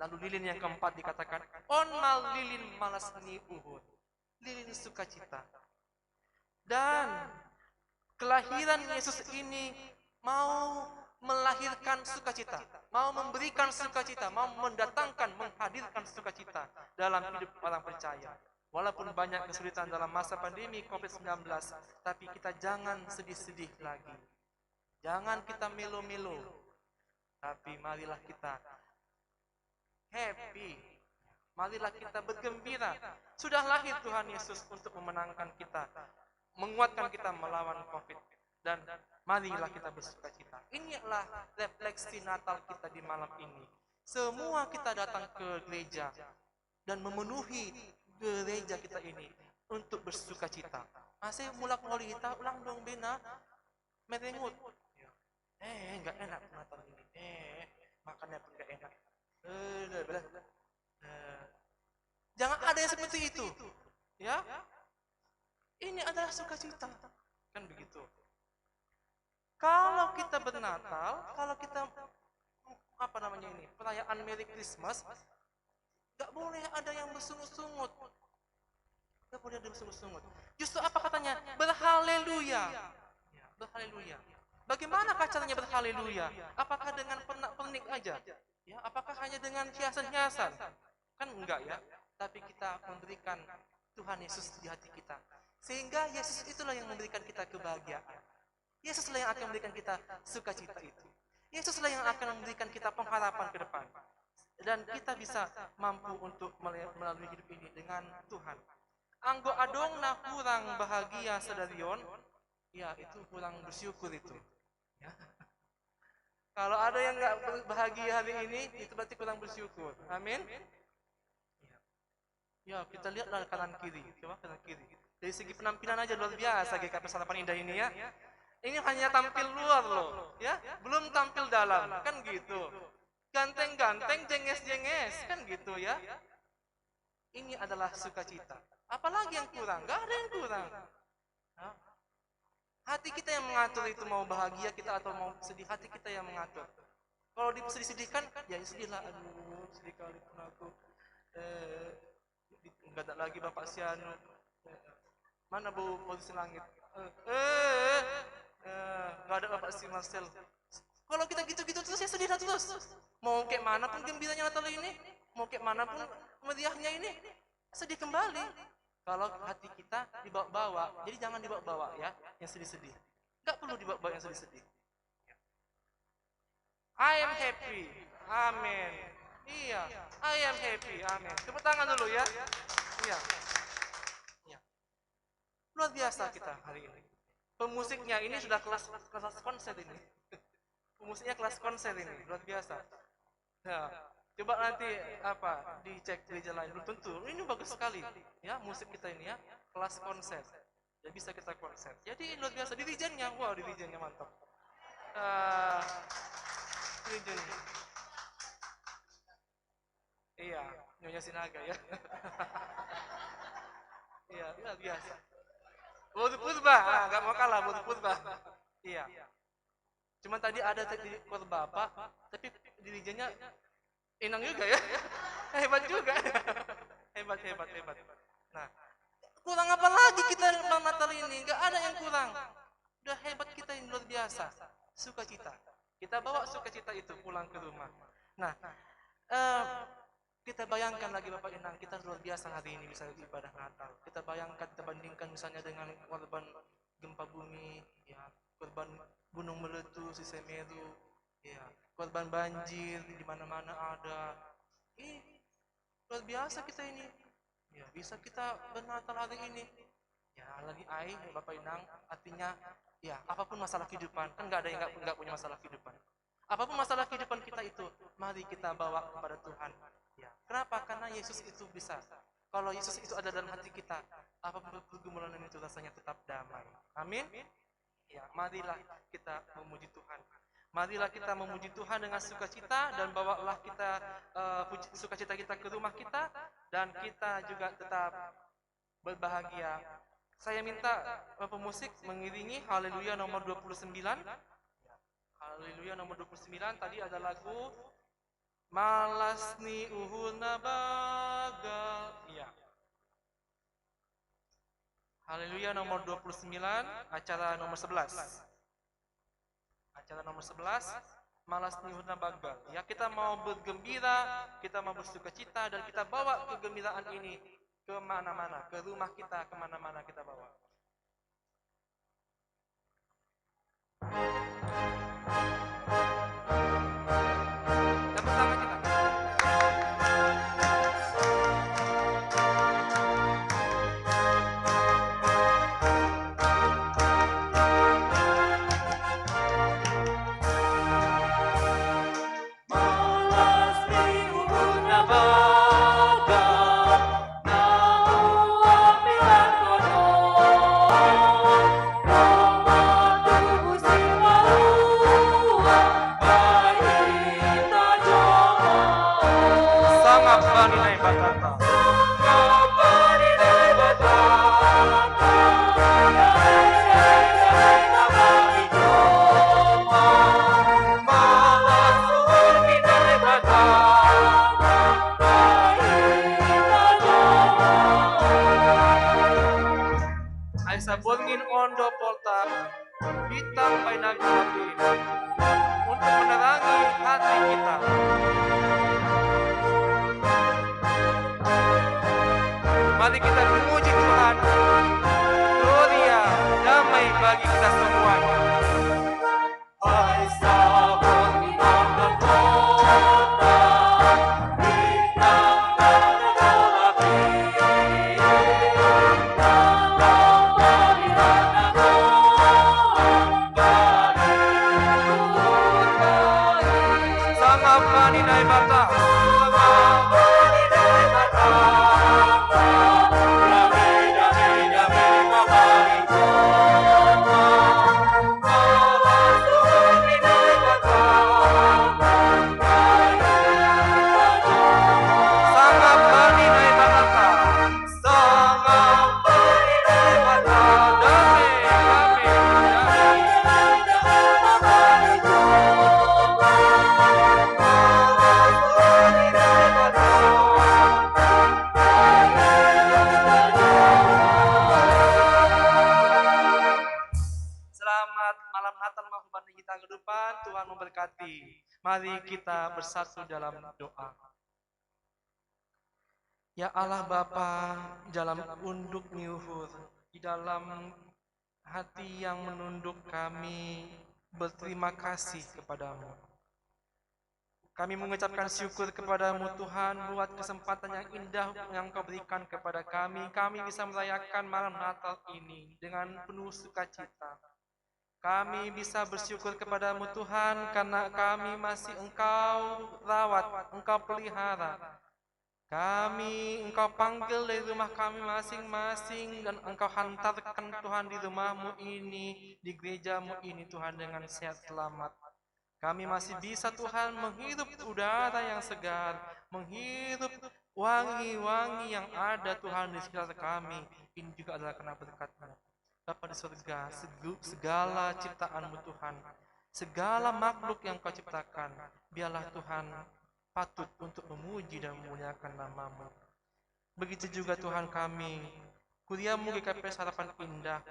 Lalu lilin yang keempat dikatakan, onmal lilin malas ni uhud, lilin sukacita. Dan kelahiran Yesus ini mau melahirkan sukacita, mau memberikan sukacita, mau mendatangkan, menghadirkan sukacita dalam hidup orang percaya. Walaupun banyak kesulitan dalam masa pandemi COVID-19, tapi kita jangan sedih-sedih lagi. Jangan kita melo-melo, tapi marilah kita happy. Marilah kita bergembira. Sudah lahir Tuhan Yesus untuk memenangkan kita, menguatkan kita melawan COVID. Dan marilah kita bersukacita. Inilah refleksi Natal kita di malam ini. Semua kita datang ke gereja dan memenuhi gereja kita ini untuk bersukacita. Masih mulak wali kita ulang dong bena merengut. Enggak enak Natal ini. Makannya pun enggak enak. Jangan ada yang seperti itu. Ya. Ini adalah sukacita. Kan begitu. Kalau kita bernatal, kalau kita perayaan Merry Christmas, gak boleh ada yang bersungut-sungut. Gak boleh ada yang bersungut-sungut. Justru apa katanya? Berhaleluya. Berhaleluya. Bagaimana caranya berhaleluya? Apakah dengan pernak-pernik aja? Ya, apakah hanya dengan hiasan-hiasan? Kan enggak ya. Tapi kita memberikan Tuhan Yesus di hati kita. Sehingga Yesus itulah yang memberikan kita kebahagiaan. Yesuslah yang akan memberikan kita sukacita itu. Yesuslah yang akan memberikan kita pengharapan ke depan. Dan kita bisa mampu untuk melalui hidup ini dengan Tuhan. Anggo adong na kurang bahagia sedarion, ya itu kurang bersyukur itu. Ya. Kalau ada yang nggak bahagia hari ini, itu berarti kurang bersyukur. Amin. Ya, kita lihatlah kanan kiri. Coba kanan kiri. Dari segi penampilan aja luar biasa GKP Harapan Indah ini ya. Ini hanya tampil luar loh, ya. Belum tampil dalam, kan gitu. Ganteng-ganteng, jenges-jenges, kan gitu ya. Ini adalah sukacita. Apalagi yang kurang? Gak ada yang kurang. Nah, hati kita yang mengatur itu mau bahagia kita atau mau sedih, hati kita yang mengatur. Kalau disedih-sedihkan, ya sedihlah. Aduh, sedih kali pun aku. Gak ada lagi Bapak Sianu. Mana Bu Polisi Langit? Gak ada Bapak Si Marcel. Kalau kita gitu-gitu terus ya sedih terus. Mau kayak mana pun gembiranya Natal ini, mau kayak mana pun meriahnya ini, sedih kembali. Kalau hati kita dibawa-bawa, jadi jangan dibawa-bawa ya, yang sedih-sedih. Gak perlu dibawa-bawa yang sedih-sedih. I am happy, amin. Iya, I am happy, amin. Tepuk tangan dulu ya. Iya. Luar biasa kita hari ini. Pemusiknya ini sudah kelas konser ini. Pemusiknya kelas konser ini, luar biasa. Ya, coba nanti dicek gereja lain, belum tentu. Ini bagus sekali, ya musik kita ini ya, kelas konser. Ya bisa kita konser. Jadi luar biasa. Dirijennya, wow dirijennya mantap. Dirijennya. Iya, Nyonya Sinaga ya. Iya, luar biasa. Budi Purba, nggak mau kalah Budi Purba. Iya. Cuman tadi ada di kor Bapak, tapi dirijennya enang juga ya. Hebat juga. Hebat. Nah, kurang apa lagi kita Natal ini? Nggak ada yang kurang. Udah hebat kita ini, luar biasa. Sukacita. Kita bawa sukacita itu pulang ke rumah. Nah, kita bayangkan lagi Bapak Inang, kita luar biasa hari ini bisa ibadah Natal. Kita bayangkan, kita bandingkan misalnya dengan korban gempa bumi, ya, korban gunung meletus di Semeru, ya, korban banjir di mana-mana ada. Luar biasa kita ini. Ya, bisa kita bernatal hari ini. Ya, lagi Bapak Inang, artinya ya, apapun masalah kehidupan, kan nggak ada yang nggak punya masalah kehidupan. Apapun masalah kehidupan kita itu, mari kita bawa kepada Tuhan. Ya. Kenapa? Karena Yesus itu bisa. Kalau Yesus itu ada dalam hati kita, apapun pergumulan itu rasanya tetap damai. Amin. Ya, marilah kita memuji Tuhan. Marilah kita memuji Tuhan dengan sukacita dan bawalah kita sukacita kita ke rumah kita dan kita juga tetap berbahagia. Saya minta pemusik mengiringi Haleluya nomor 29. Haleluya nomor 29 tadi ada lagu Malas ni uhuna bagal. Iya. Haleluya nomor 29, acara nomor 11. Acara nomor 11, Malas ni uhuna bagal. Ya, kita mau bergembira, kita mau bersukacita dan kita bawa kegembiraan ini kemana-mana, ke rumah kita, kemana-mana kita bawa. Tepuk tangan kita. Sabungin ondo polta hitam bainang api untuk menerangi hati kita. Mari kita memuji Tuhan. Gloria, damai bagi kita semuanya. Hai sabungin ondo polta hitam bainang api. Tuhan memberkati. Mari kita bersatu dalam doa. Ya Allah Bapa, dalam unduk niuhur, di dalam hati yang menunduk kami berterima kasih kepadamu. Kami mengucapkan syukur kepadamu Tuhan buat kesempatan yang indah yang Kau berikan kepada kami. Kami bisa merayakan malam Natal ini dengan penuh sukacita. Kami bisa bersyukur kepadamu Tuhan karena kami masih Engkau rawat, Engkau pelihara. Kami Engkau panggil dari rumah kami masing-masing dan Engkau hantarkan Tuhan di rumahmu ini, di gerejamu ini Tuhan dengan sehat selamat. Kami masih bisa Tuhan menghirup udara yang segar, menghirup wangi-wangi yang ada Tuhan di sekitar kami. Ini juga adalah karena berkat-Mu. Bapa di surga, segala ciptaanmu Tuhan, segala makhluk yang Kau ciptakan, biarlah Tuhan patut untuk memuji dan memuliakan nama-Mu. Begitu juga Tuhan kami, Kuriamu GKP Harapan Indah,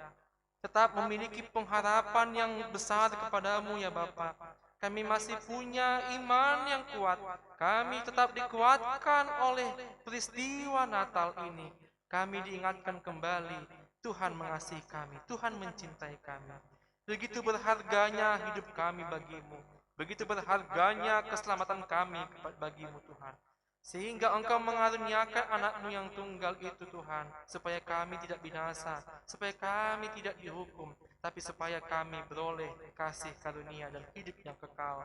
tetap memiliki pengharapan yang besar kepadamu ya Bapa. Kami masih punya iman yang kuat. Kami tetap dikuatkan oleh peristiwa Natal ini. Kami diingatkan kembali, Tuhan mengasihi kami, Tuhan mencintai kami. Begitu berharganya hidup kami bagimu. Begitu berharganya keselamatan kami bagimu Tuhan. Sehingga Engkau mengaruniakan anak-Mu yang tunggal itu Tuhan, supaya kami tidak binasa, supaya kami tidak dihukum, tapi supaya kami beroleh kasih karunia dan hidup yang kekal.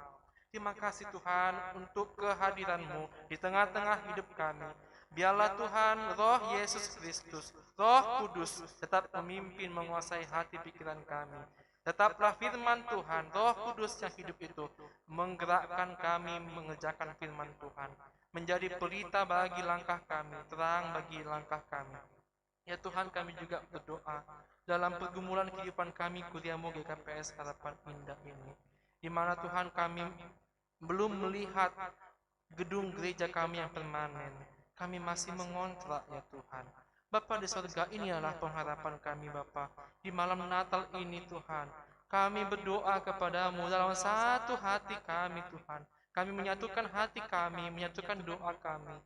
Terima kasih Tuhan untuk kehadiran-Mu di tengah-tengah hidup kami. Biarlah Tuhan, Roh Yesus Kristus, Roh Kudus tetap memimpin menguasai hati pikiran kami. Tetaplah firman Tuhan, Roh Kudus yang hidup itu menggerakkan kami mengerjakan firman Tuhan. Menjadi pelita bagi langkah kami, terang bagi langkah kami. Ya Tuhan, kami juga berdoa dalam pergumulan kehidupan kami Kuriamu GKPS Harapan Indah ini, di mana Tuhan kami belum melihat gedung gereja kami yang permanen. Kami masih mengontrak ya Tuhan. Bapa di surga, ini adalah pengharapan kami Bapa. Di malam Natal ini Tuhan, kami berdoa kepadamu dalam satu hati kami Tuhan. Kami menyatukan hati kami, menyatukan doa kami.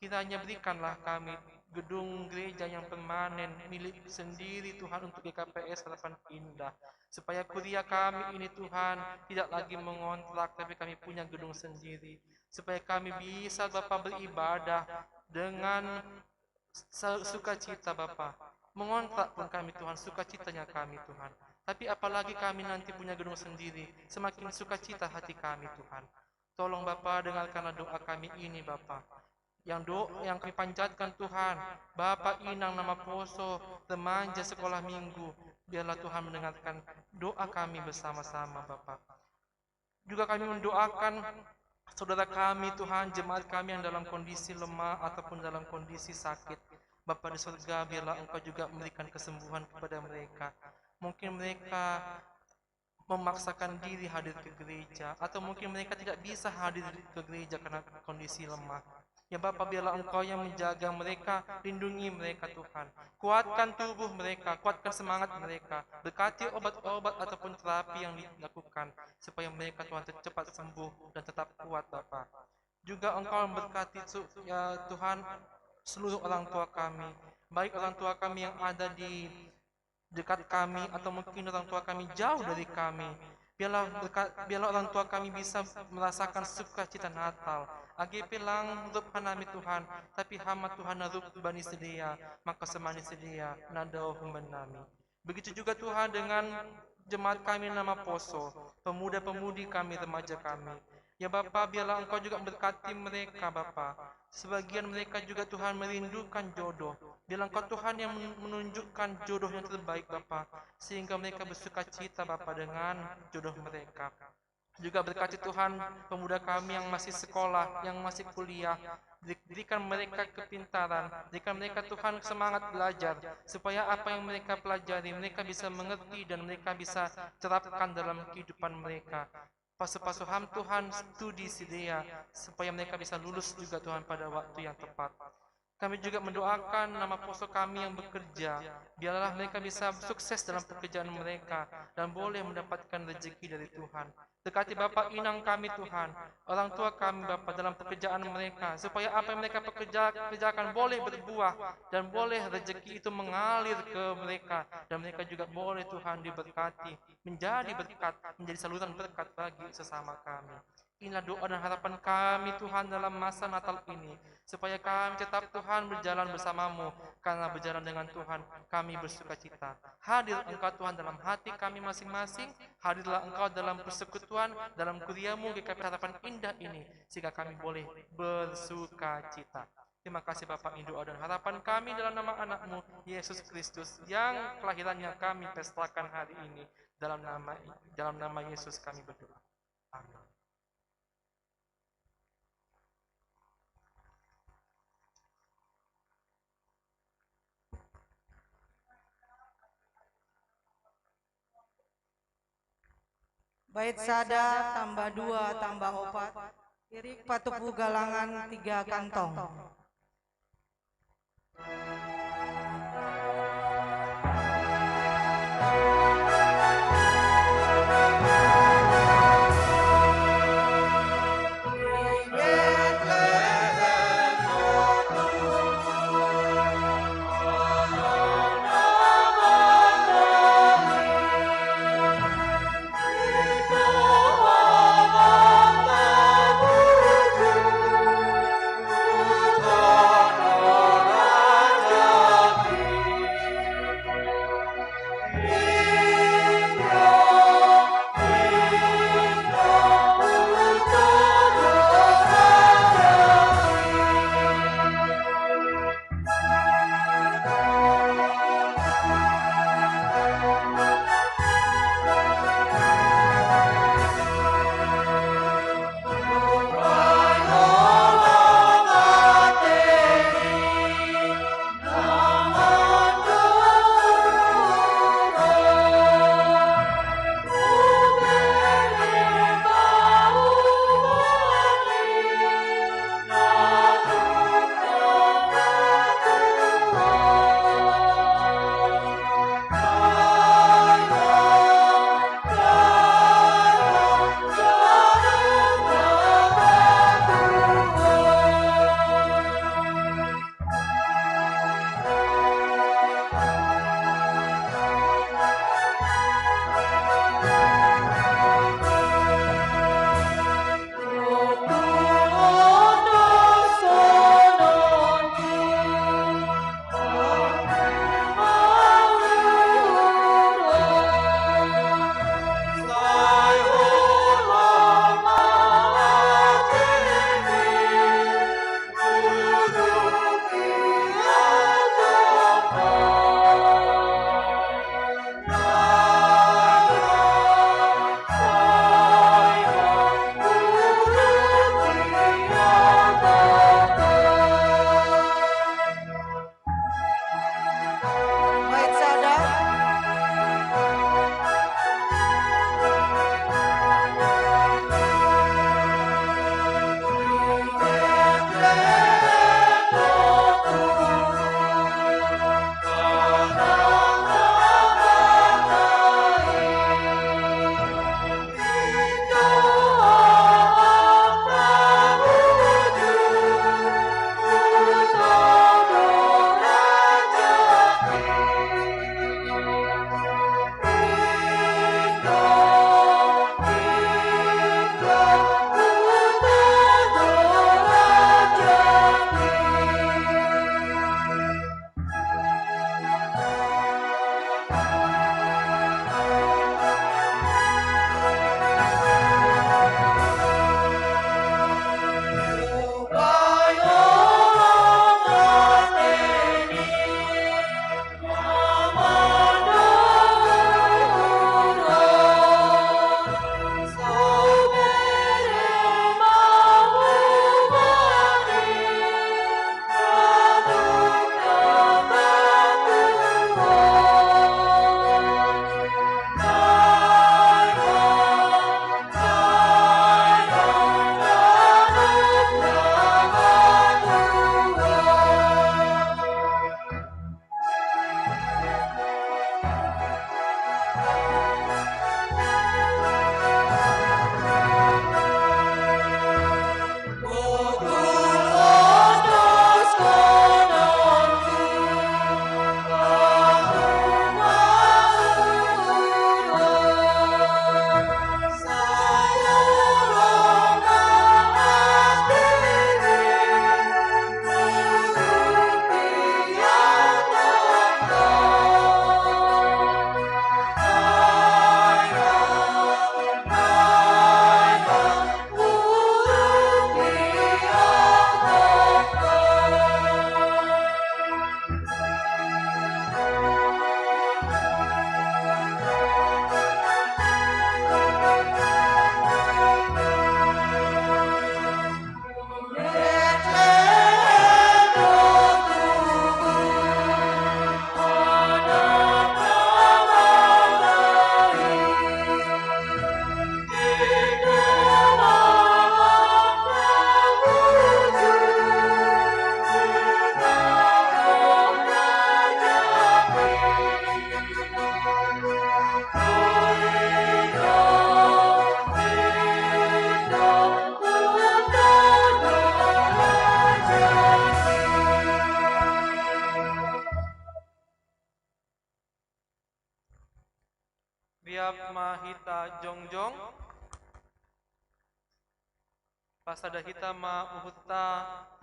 Kiranya berikanlah kami gedung gereja yang permanen milik sendiri Tuhan untuk GKPS Harapan Indah. Supaya kuria kami ini Tuhan tidak lagi mengontrak, tapi kami punya gedung sendiri. Supaya kami bisa Bapak beribadah dengan sukacita Bapak. Mengontrak pun kami Tuhan, sukacitanya kami Tuhan. Tapi apalagi kami nanti punya gedung sendiri, semakin sukacita hati kami Tuhan. Tolong Bapa, dengarkanlah doa kami ini Bapa. Yang kami panjatkan Tuhan, Bapak Inang nama Poso, remaja sekolah minggu. Biarlah Tuhan mendengarkan doa kami bersama-sama Bapak. Juga kami mendoakan saudara kami Tuhan, jemaat kami yang dalam kondisi lemah ataupun dalam kondisi sakit. Bapa di surga, biarlah Engkau juga memberikan kesembuhan kepada mereka. Mungkin mereka memaksakan diri hadir ke gereja, atau mungkin mereka tidak bisa hadir ke gereja karena kondisi lemah. Ya Bapa, biarlah Engkau yang menjaga mereka, lindungi mereka Tuhan. Kuatkan tubuh mereka, kuatkan semangat mereka. Berkati obat-obat ataupun terapi yang dilakukan, supaya mereka Tuhan cepat sembuh dan tetap kuat Bapa. Juga Engkau memberkati ya Tuhan seluruh orang tua kami, baik orang tua kami yang ada di dekat kami atau mungkin orang tua kami jauh dari kami. Biarlah orang tua kami bisa merasakan sukacita Natal. AGP lang rup hanami Tuhan, tapi hama Tuhan na rup bani sedia, maka semani sedia nadao humbanami. Begitu juga Tuhan dengan jemaat kami nama Poso, pemuda-pemudi kami, remaja kami. Ya Bapa, biarlah Engkau juga memberkati mereka Bapa. Sebagian mereka juga Tuhan merindukan jodoh. Biarlah Engkau Tuhan yang menunjukkan jodoh yang terbaik Bapa, sehingga mereka bersuka cita Bapa dengan jodoh mereka. Juga berkati Tuhan pemuda kami yang masih sekolah, yang masih kuliah. Berikan mereka kepintaran, berikan mereka Tuhan semangat belajar, supaya apa yang mereka pelajari mereka bisa mengerti dan mereka bisa terapkan dalam kehidupan mereka. Pasu-pasuham Tuhan studi sedia, supaya mereka bisa lulus juga Tuhan pada waktu yang tepat. Kami juga mendoakan nama Poso kami yang bekerja, biarlah mereka bisa sukses dalam pekerjaan mereka dan boleh mendapatkan rezeki dari Tuhan. Dekati Bapak Inang kami Tuhan, orang tua kami Bapak dalam pekerjaan mereka, supaya apa yang mereka kerjakan boleh berbuah dan boleh rezeki itu mengalir ke mereka, dan mereka juga boleh Tuhan diberkati, menjadi berkat, menjadi saluran berkat bagi sesama kami. Inilah doa dan harapan kami Tuhan dalam masa Natal ini, supaya kami tetap Tuhan berjalan bersamamu, karena berjalan dengan Tuhan kami bersuka cita. Hadir Engkau Tuhan dalam hati kami masing-masing, hadirlah Engkau dalam persekutuan, dalam kuriamu GKP Harapan Indah ini, sehingga kami boleh bersuka cita. Terima kasih Bapak, ini doa dan harapan kami dalam nama anak-Mu Yesus Kristus yang kelahirannya kami pestakan hari ini. Dalam nama Yesus kami berdoa. Amin. Bait sada tambah 2 tambah 4, irik patupu galangan 3 kantong. Riap mahita jongjong. Pasada hita ma uhuta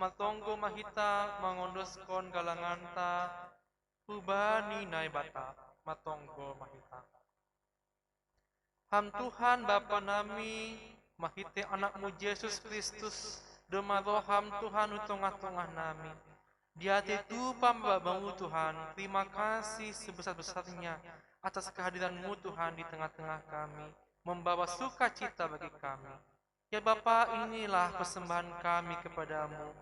matonggo mahita mangondoskon galanganta hubani naibata matonggo mahita. Ham Tuhan Bapa nami mahite anakmu Yesus Kristus demaroham Tuhan utongah-tongah nami. Dia itu pambabamu Tuhan, terima kasih sebesar-besarnya atas kehadiranmu Tuhan di tengah-tengah kami, membawa sukacita bagi kami. Ya Bapa, inilah persembahan kami kepadamu,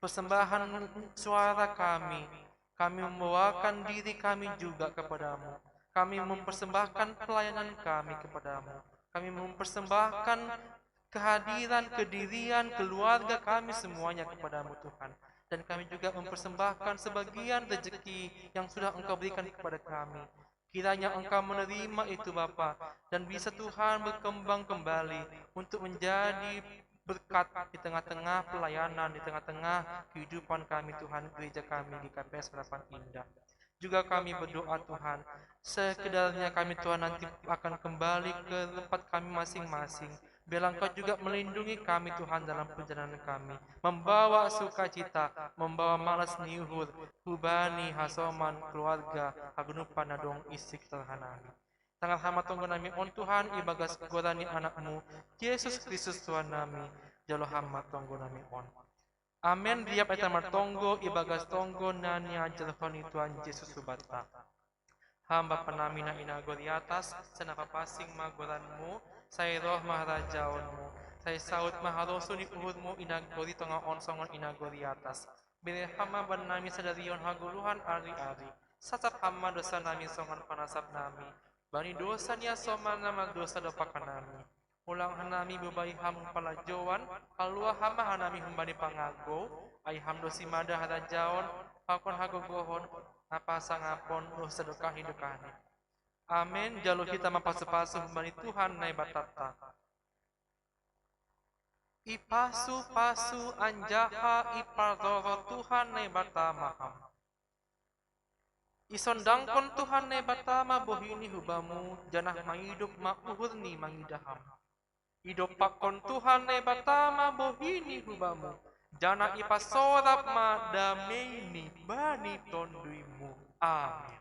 persembahan suara kami. Kami membawakan diri kami juga kepadamu. Kami mempersembahkan pelayanan kami kepadamu. Kami mempersembahkan kehadiran, kedirian, keluarga kami semuanya kepadamu Tuhan. Dan kami juga mempersembahkan sebagian rezeki yang sudah Engkau berikan kepada kami. Kiranya Engkau menerima itu Bapa, dan bisa Tuhan berkembang kembali untuk menjadi berkat di tengah-tengah pelayanan, di tengah-tengah kehidupan kami Tuhan, gereja kami di KPS Harapan Indah. Juga kami berdoa Tuhan, sekedarnya kami Tuhan nanti akan kembali ke tempat kami masing-masing. Biarlah Engkau juga melindungi kami Tuhan dalam perjalanan kami, membawa sukacita, membawa malas niuhur, hubani, hasoman, keluarga, hagunupan, nadong, isik, terhanami. Tangan hama tunggu nami on Tuhan, ibagas gorani anakmu, Yesus Kristus Tuhan nami, jalo hama tunggu nami on. Amin, riap eta martonggo, ibagas tonggo, nani ajalhoni Tuhan Yesus subata. Hamba penami na inago di atas, senapa pasing magoranmu, saya roh maharajaonmu, saya saut maharosu ni uhurmu inagori tengah onsongon inagori atas. Bila hama ban nami sadarion haguluhan ari-ari, sacat hama dosa nami songon panasap nami, bani dosa niya soman nama dosa dopakan nami. Ulang hanami bebayi ham palajowan, alua hama hanami humbani pangago, ay ham dosi mada harajaon, pakon hagogohon, napasangapon dosa dokahi dokani. Amin. Jalur kita mapasu-pasu humbani Tuhan nai batata. Ipasu-pasu anjaha ipardoro Tuhan nai batamaham. Isondangkon Tuhan nai batama bohini hubamu, janah manghidup mauhurni mangidaham. Hidup pakon Tuhan nai batama bohini hubamu, janah ipasorap ma dameini bani tonduimu. Amin.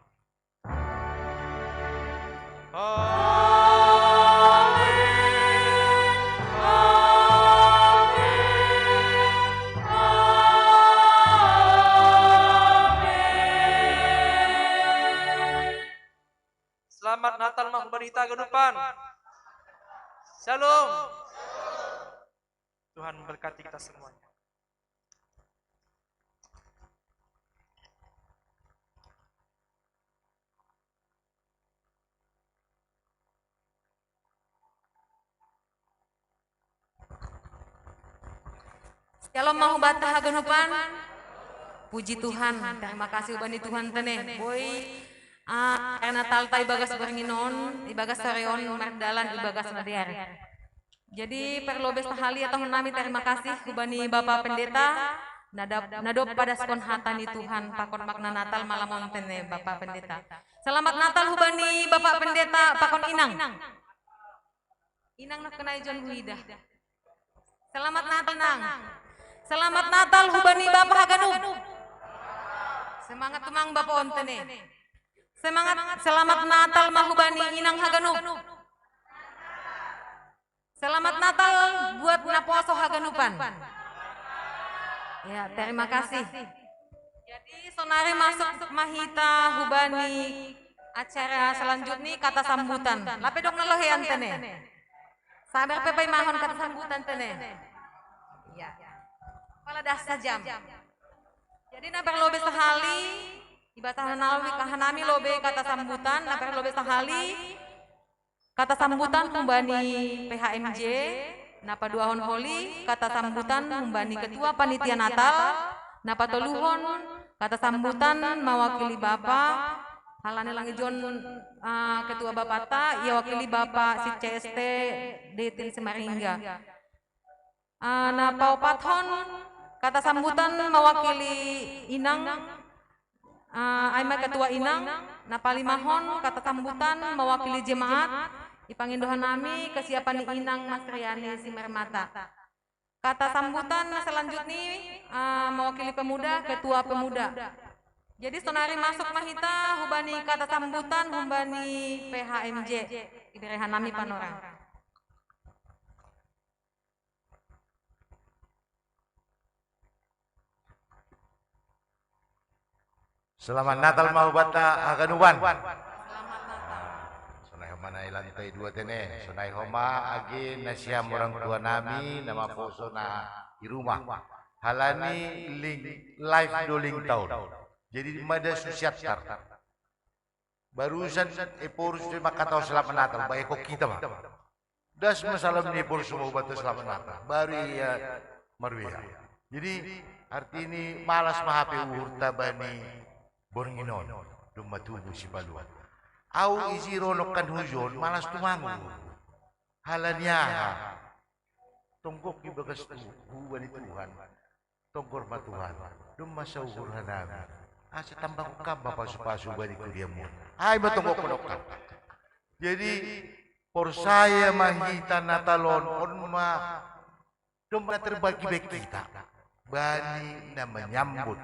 Selamat Natal Mahbarita Gadupan. Shalom. Tuhan memberkati kita semuanya. Shalom mau batah ganupan. Puji Tuhan, terima kasih ubani Tuhan tene. Boy, Natal tai bagas berenginon, ibagas sareon merdalan ibagas nadiar. Jadi perlu bestahali atau nami terima kasih ubani Bapak Pendeta. Nadop pada skon hatani Tuhan pakon makna Natal malamon tene Bapak Pendeta. Selamat Natal ubani Bapak Pendeta pakon inang. Inang nak kenai John Wida. Selamat Natal nang. Selamat Natal hubani Bapak Haganu. Semangat tumang Bapak ontene. Semangat selamat Natal mahubani Inang Haganu. Selamat Natal buat Naposo Haganupan. Ya, terima kasih. Jadi sonari masuk mahita hubani acara selanjutnya kata sambutan. Lapedok nalohean tene. Sabar pepai mahon kata sambutan tene. Ya. Kepala dasa jam. Jadi naper lobe sehali, ibadah hanami lobe kata sambutan, naper lobe sehali, kata sambutan humbani PHMJ, napa duahon holi, kata sambutan humbani ketua panitia Natal, napa toluhon, kata sambutan mewakili Bapak, halane langi John ketua Bapata, ia wakili Bapak si CST Detil Semaringga. Napa opathon, kata sambutan mewakili Inang, Aima ketua Inang, Napalimahon kata sambutan mewakili jemaat ipangindohan nami kesiapan inang Mas Riani Simermata. Kata sambutan selanjutnya mewakili pemuda, ketua pemuda. Jadi sonari masuk mahita hubani kata sambutan hubani PHMJ Iberehan nami panorang. Selamat Natal mau bata aganuban. Sonai homa na lantai 2 tene. Sonai homa agi nasiam orang tua nami nama poso na di rumah. Halani link live doling tahun. Jadi mada susiatar. Barusan epurus terima kata selamat Natal. Baik kok kita mah. Das masalah ini epurus semua batu selamat Natal. Baru ya marwia. Jadi arti ini malas mahape urta bani Bornginon, dumatubo si Baluan. Au isi ronokan hujon, malas tumangu. Halanya, tonggok ibagas huwan Tuhan, tonggor matuhan, dumasa uhurhan namin. Asa tambah ka pasu-pasu bani kuriamu. Ay matonggok konokan. Jadi, por saya mahita natalon, onma, dumma terbagi-bagi kita. Bani na menyambut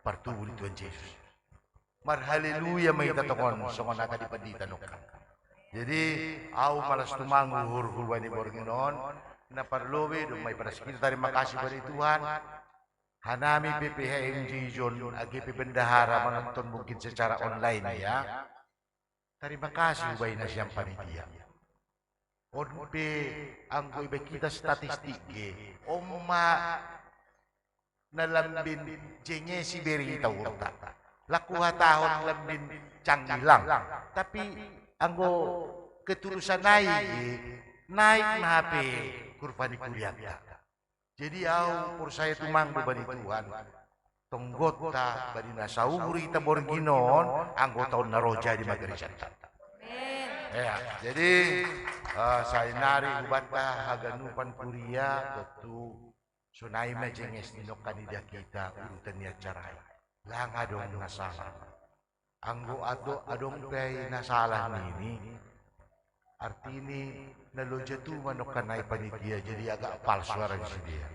pertubuh Tuhan Yesus. Mar haleluya may tatokon songon naka di pandita nukan. Jadi au malas tumangu hurhul wani Bornginon na parlobe do may paraskita terima kasih pada Tuhan. Hanami PPHMJ John AGP Bendahara menonton mungkin secara online ya. Terima kasih ubay na siyang panitia. Onpe anggo iba kita statistik omma nalambin jenge si beri tawurta. Lakuha tahun lebih canggilang, tapi anggo ketulusan naik nahape kurva di kuliahnya. Jadi au por saya tumang bani Tuhan, tonggota bani nasauri ta Bornginon, anggo tahun naroja di Magarisan. Ya, jadi saya nari ubata haganupan kuria ketu sunai majenges ninok kandidat kita urutan ya carai. Lang adong nasalah. Anggo adong pay nasalah nini. Arti ini naloja tu manokan na panitia jadi agak palsu aran si dia.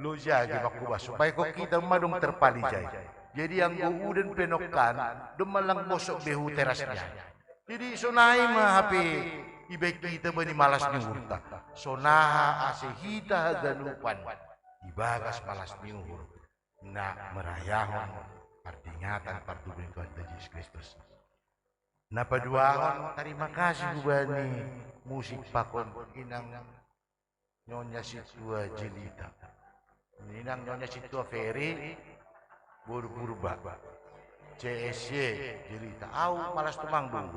Loja agi makubas supaya kok kita madong terpalijay. Jadi ang uuden penokan dumalang bosok behu terasnya. Jadi sonai mahape ibek kita bani malas ni urta. Sonaha asehita ganupan ibagas malas ni urta. Na merayahon artingatan pertubuhan Tuhan Yesus Kristus. Na paduahon terima kasih bani musik pakon inang Nyonya Situa Jelita. Inang Nyonya Situa Ferry Burba CSY Jelita. Au malas tumanggung.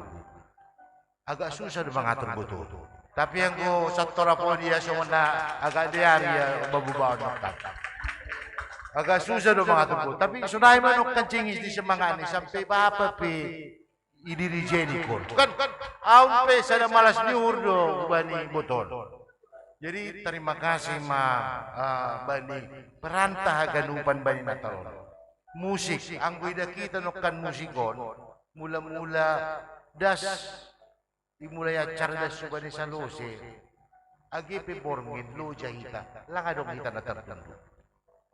Agak susah mengatur betul. Tapi yang ko sektor dia semua agak dia babubaon makan. Agak susah dong mengatur, tapi sunai manok kancingis di semangani sampai apa pe idiri jeni kor. Kan ampe sada malas nyur do bani botol. Jadi terima kasih bani perantah ganupan bani Natal. Musik anggo ida kita nokan musikon mula-mula das dimulai acara das bani salose. Agi pe Borngin lo jahita langadong kita natartandu.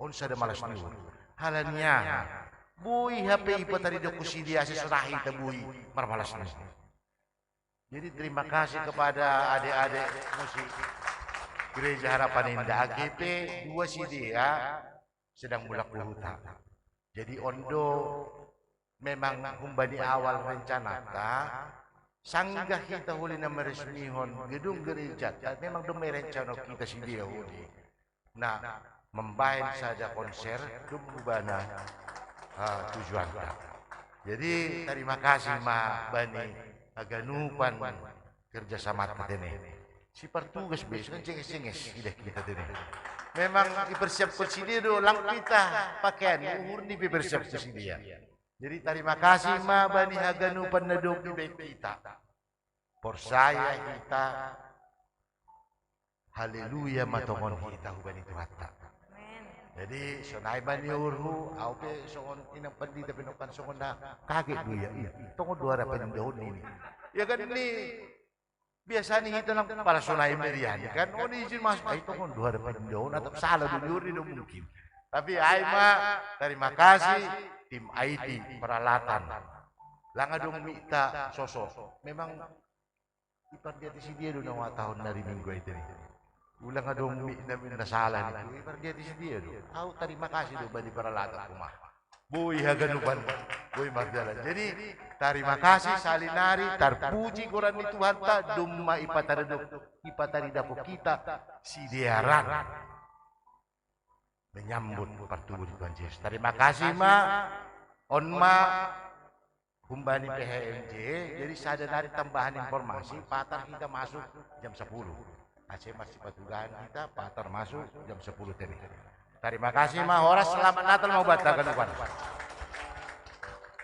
Onsa da malas niur. Halannya, buih HP ipa tadi do kusidia seserahi ta buih marmalas niur. Jadi terima kasih kepada adik-adik musik Gereja Harapan Indah AGP 2 dia sedang mulak huta. Jadi ondo memang humbani awal rencana sanggah kita huli na meresmihon gedung gereja memang do merencana kita si dia huli. Nah, membain saja konser dubana tujuan kita. Jadi terima kasih bani aganupan kerjasama tene. Si pertugas besok kan cenges-cenges kita tene. Memang dipersiapkan sini do lang kita pakaian umur ni dipersiapkan dia. Jadi terima kasih bani aganupan nadok di baik kita. Por saya kita haleluya matongon kita bani Tuhan. Jadi sonai bani urhu, au pe songon inang pandita penokan songon na kaget do ya. Tongo dua rapan daun ini. Ya kan ini biasa nih itu nang para sonai merian kan. Oh ni izin masuk itu tongo dua rapan daun atau salah dulu ini mungkin. Tapi Aima terima kasih tim IT peralatan. Langa dong minta sosok. Memang ipan dia di sini dia udah tahun dari minggu itu nih. Ulang adong na salah nih. Ipan dia di sini dia do. Aku terima kasih do bani peralatan rumah. Boy haganupan, boy marjalan. Jadi terima kasih salinari terpuji Quran itu Tuhan ta dumma ipatari dapo kita si diaran menyambut pertubuh Tuhan Yesus. Terima kasih ma onma Humbani PHMJ. Jadi sadanari tambahan informasi patar kita masuk jam 10. Aceh masih patugahan kita patar masuk jam 10 tadi. Terima kasih ma horas selamat Natal mau batakan upan.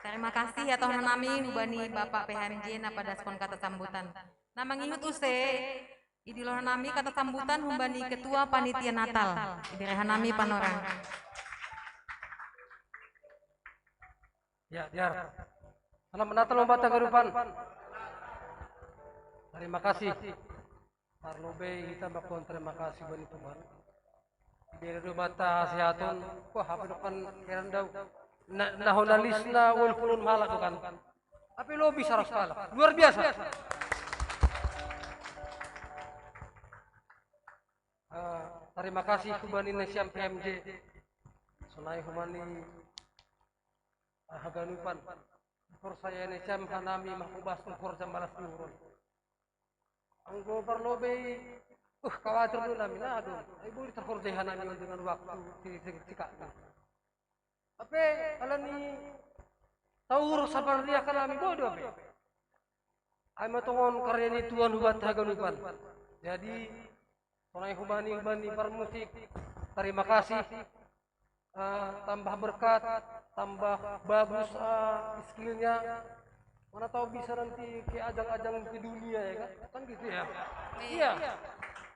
Terima kasih ya Tuhan nami hubani Bapak PHMJ na pada skon kata sambutan. Nama nginut use idiloh nami kata sambutan hubani Ketua Panitia Natal. Idirehan nami panorang. Ya, Jar. Selamat Natal membaca kehidupan. Terima kasih. Parlobe kita bakon terima kasih bani Tuhan. Dari rumah ta sehatun, wah apa dokan keren daw. Nahonalis na walaupun malak kan. Tapi lo bisa raskala, luar biasa. Terima kasih kubani Nesiam PMJ. Sonai humani haganupan. For saya Nesiam hanami makubas for jamalas nurun. Ang parlobe khawatir dulu namin na doon. Ay boleh terkordehan namin dengan waktu sikap. Tapi alam ni taur sabar dia kan namin bodoh. Ay matongon karya ni Tuhan hubat haganupan. Jadi sonai hubani permusik. Terima kasih. Tambah berkat, tambah bagus skillnya. Mana tahu bisa nanti ke ajang-ajang di dunia ya kan? Kan gitu ya. Iya.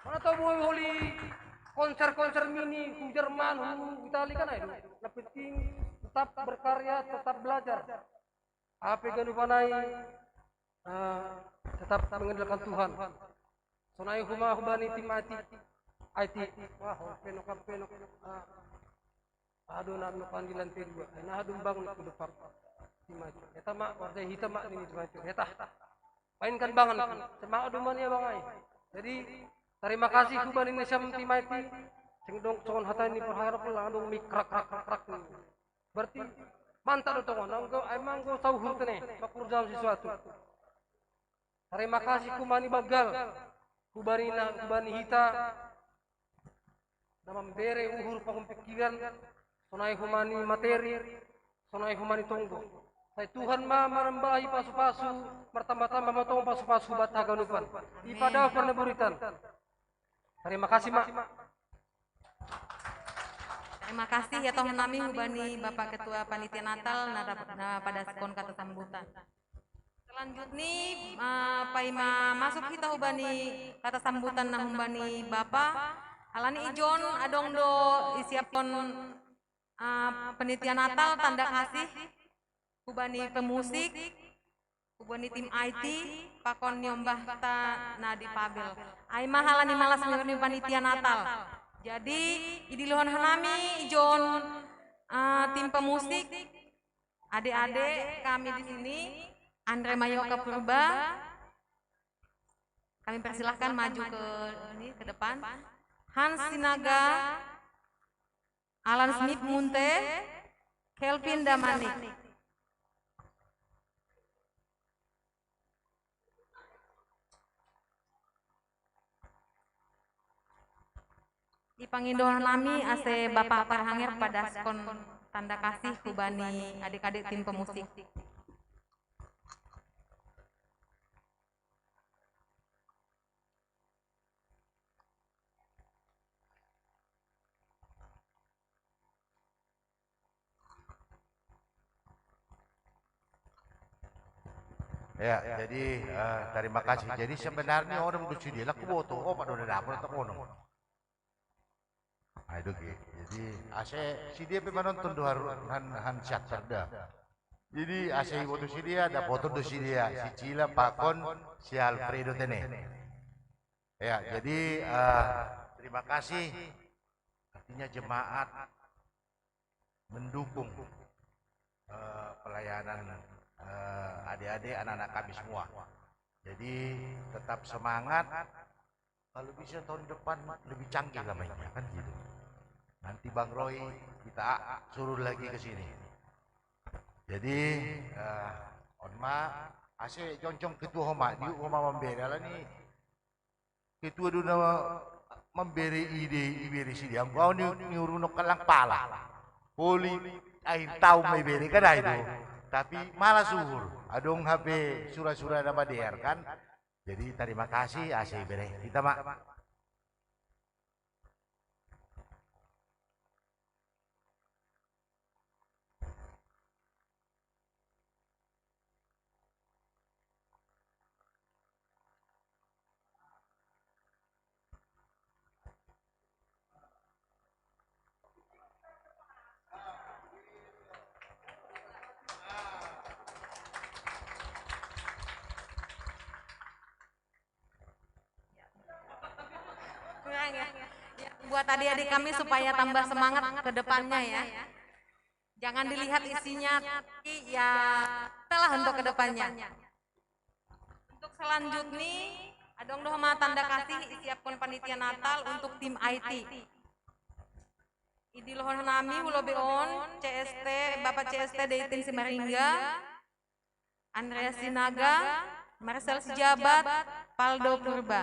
Mana tahu boleh konser-konser mini di Jerman, di Itali kan itu. Yang penting tetap berkarya, tetap belajar. Apa yang panai tetap mengandalkan Tuhan. Sonai hubani tim IT. Wah, penok. Aduh nak panggilan kedua. Nah, dumbang ke depan. Eta mak warga hitam mak ini cuma itu. Eta mainkan bangan. Semak aduman ya bangai. Jadi terima kasih kubani Nesiam Timati. Sing dong congon hata ini perharap lang dong mikrak. Berarti mantap do tongon. Anggo emang go tahu hurtene makurjam sesuatu. Terima kasih kumani bagal. Kubani hita. Nama bere uhur pengpikiran. Sonai humani materi. Sonai humani tonggo. Saya Tuhan menembahi pasu-pasu, bertambah-tambah matong pasu-pasu bataganupan. Ipada pernah beritan. Terima kasih mak. Terima kasih ya Tuhan nami hubani Bapak Ketua Panitia Natal pada skon kata sambutan. Selanjutnya paima masuk kita hubani kata sambutan na hubani Bapak alani ijon adong do isiapon penitia Natal tanda kasih hubani pemusik, hubani tim IT, pakon nyombah ta nadi pabel. Ai mahalani malas ngurni panitia Natal. Jadi idiluhan hanami ijon tim pemusik, adik-adik kami di sini, Andre Mayoka Purba. Kami persilahkan maju ke depan. Hans Sinaga, Alan Smith Munte, Kelvin Damanik. Dipangindohan nami ase Bapak Parhanger pada skon tanda kasih kubani adik-adik tim pemusik. Ya, jadi terima kasih. Jadi sebenarnya orang bersedia laku boto, oh pada udah dapur tak kono. Nah itu gitu. Jadi si dia menonton do han siater dah. Jadi foto si dia ada foto do si dia, si Cila, Pakon, si Alfredo tene. Ya, jadi terima kasih. Artinya jemaat mendukung pelayanan adik-adik anak-anak kami semua. Jadi tetap semangat. Kalau bisa tahun depan lebih canggih lah mainnya kan gitu. Nanti Bang Roy kita suruh lagi ke sini. Jadi onma ase concong ketua homa di homa memberi lah ni ketua duna memberi ide sini. Yang kau ni nyuruh nok kalang pala. Poli ain tahu memberi kan itu. Tapi malah suhur. Adong HP surah-surah nama DR kan. Jadi terima kasih ase bere. Kita mak. Kurang ya. Buat adik-adik kami supaya tambah semangat ke depannya ya. Jangan dilihat isinya, tapi ya telah untuk ke depannya. Untuk selanjutnya, adong dohma tanda kasih siapkan panitia Natal untuk tim IT. Idi lohon nami hulo beon CST Bapak CST dari tim Simaringga, Andreas Sinaga, Marcel Sijabat, Paldo Purba.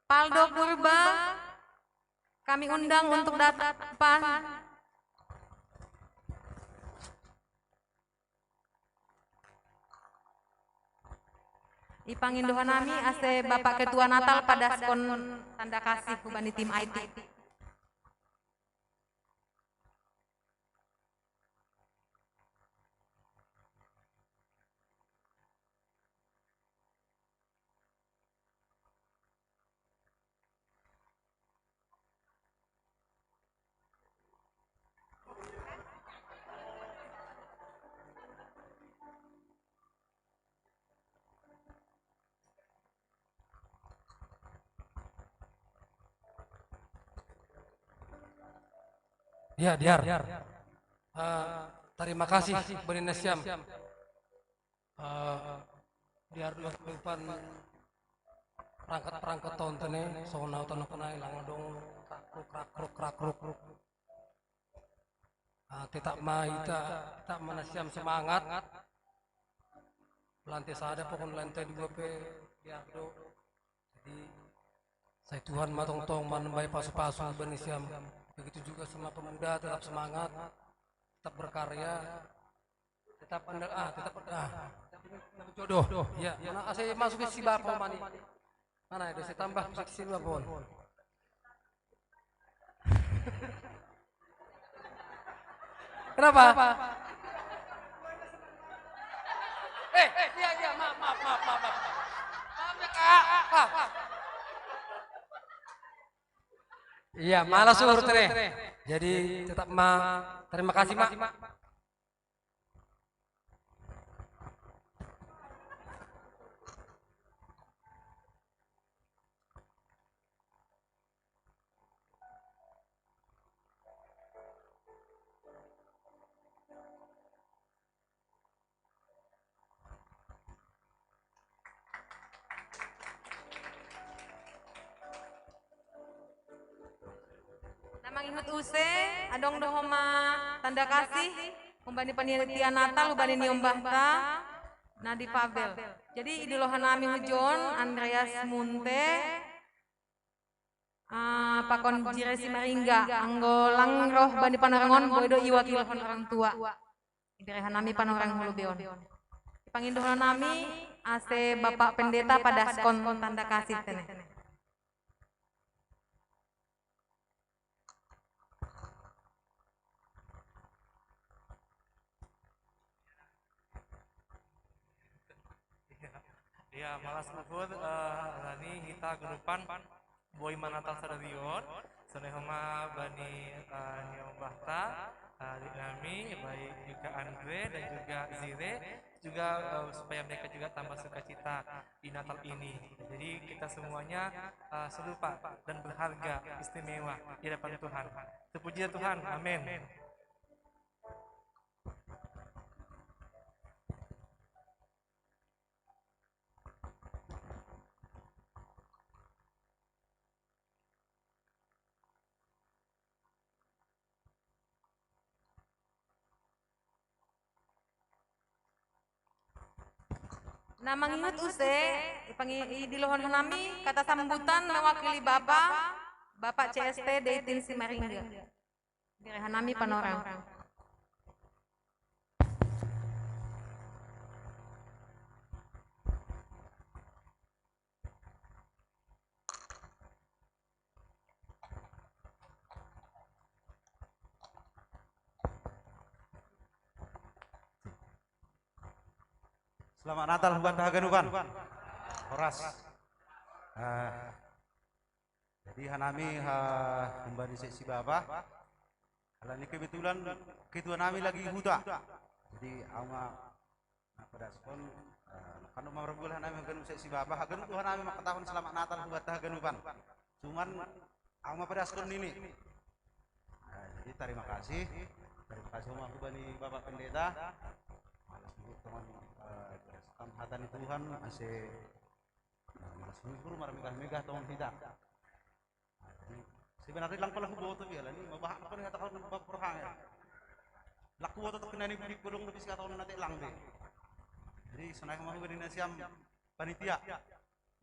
Paldo Purba, kami undang untuk datang depan. Ipangin doa nami ase Bapak Ketua Natal pada skon tanda kasih kubani tim IT. Ya, Diar. Terima kasih Bani Nasyam. Diar lupan perangkat tahun tene sona utana kenai lang dong krakruk. Tetap tak Nasyam semangat. Lantai sada pokon lantai 2 pe Diar do. Jadi saya Tuhan matong-tong manembay pasu-pasu Bani Nasyam. Begitu juga sama pemuda tetap semangat, tetap berkarya, tetap jodoh. Ya, mana saya masuk ke si bapak mani. Mana ada saya tambah bisa si bapak. Kenapa? Iya, maaf. Maaf ya Kak. Iya, malas suruh tere. Jadi tetap terima kasih Mak. Manginut use, adong dohoma tanda kasih, umbani panitia Natal, ubani niom bahta, Nadi Pavel. Jadi idilohan nami hujon, Andreas Munte, Pakon Jiresi Maringga, anggo langroh bani panarangon, bodo iwakil orang tua. Ibere hanami panorang hulu beon. Pangindohan nami ase Bapak Pendeta pada skon tanda kasih tene. Ya, malas luhur lani kita genupan boy manatal sadarion sonehoma bani Nyong Bahta adik kami baik juga Andre dan juga Zire juga supaya mereka juga tambah sukacita di Natal ini. Jadi kita semuanya serupa dan berharga istimewa di hadapan Tuhan. Terpuji Tuhan, amin. Nah mangingat use, dilohon nami kata sambutan mewakili Bapak CST Deitin Simaringga. Birehan nami panorang. Selamat Natal buat Haganupan. Horas. Jadi hanami kembali seksi Bapak. Kalau ini kebetulan ketua nami lagi huta. Jadi ama pada skon kan nomor bulan nami Haganu seksi Bapak. Haganu Tuhan nami maka tahun selamat Natal buat Haganupan. Cuman ama pada skon ini. Jadi terima kasih. Terima kasih sama bani Bapak Pendeta. Teman hatan Tuhan ase sungguh megah tahun tidak. Sebenarnya lang pala kubo to biala ni mabahak ko ni tahun ng perhang. Laku to kinani budi kulong lebih tahun nanti lang deh. Jadi sanay ko mga na siyam panitia.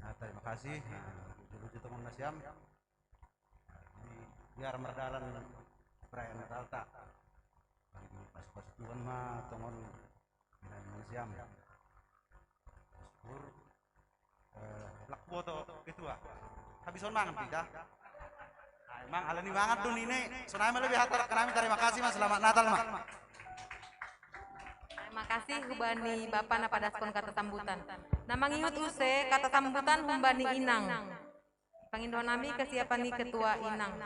Nah, terima kasih. Lucu teman nasiam. Biar merdalan perayaan Natal tak. Pas Tuhan mah teman nasiam. Lakbo to ketua. Habis mangan tidak? Emang alani banget tuh ini. Sonai lebih hatar ke kami. Terima kasih Mas. Selamat Natal Mas. Terima kasih hubani Bapak na pada skon kata sambutan. Nah mangingat use kata sambutan humbani Inang. Pangindohan nami kesiapan ni ketua Inang.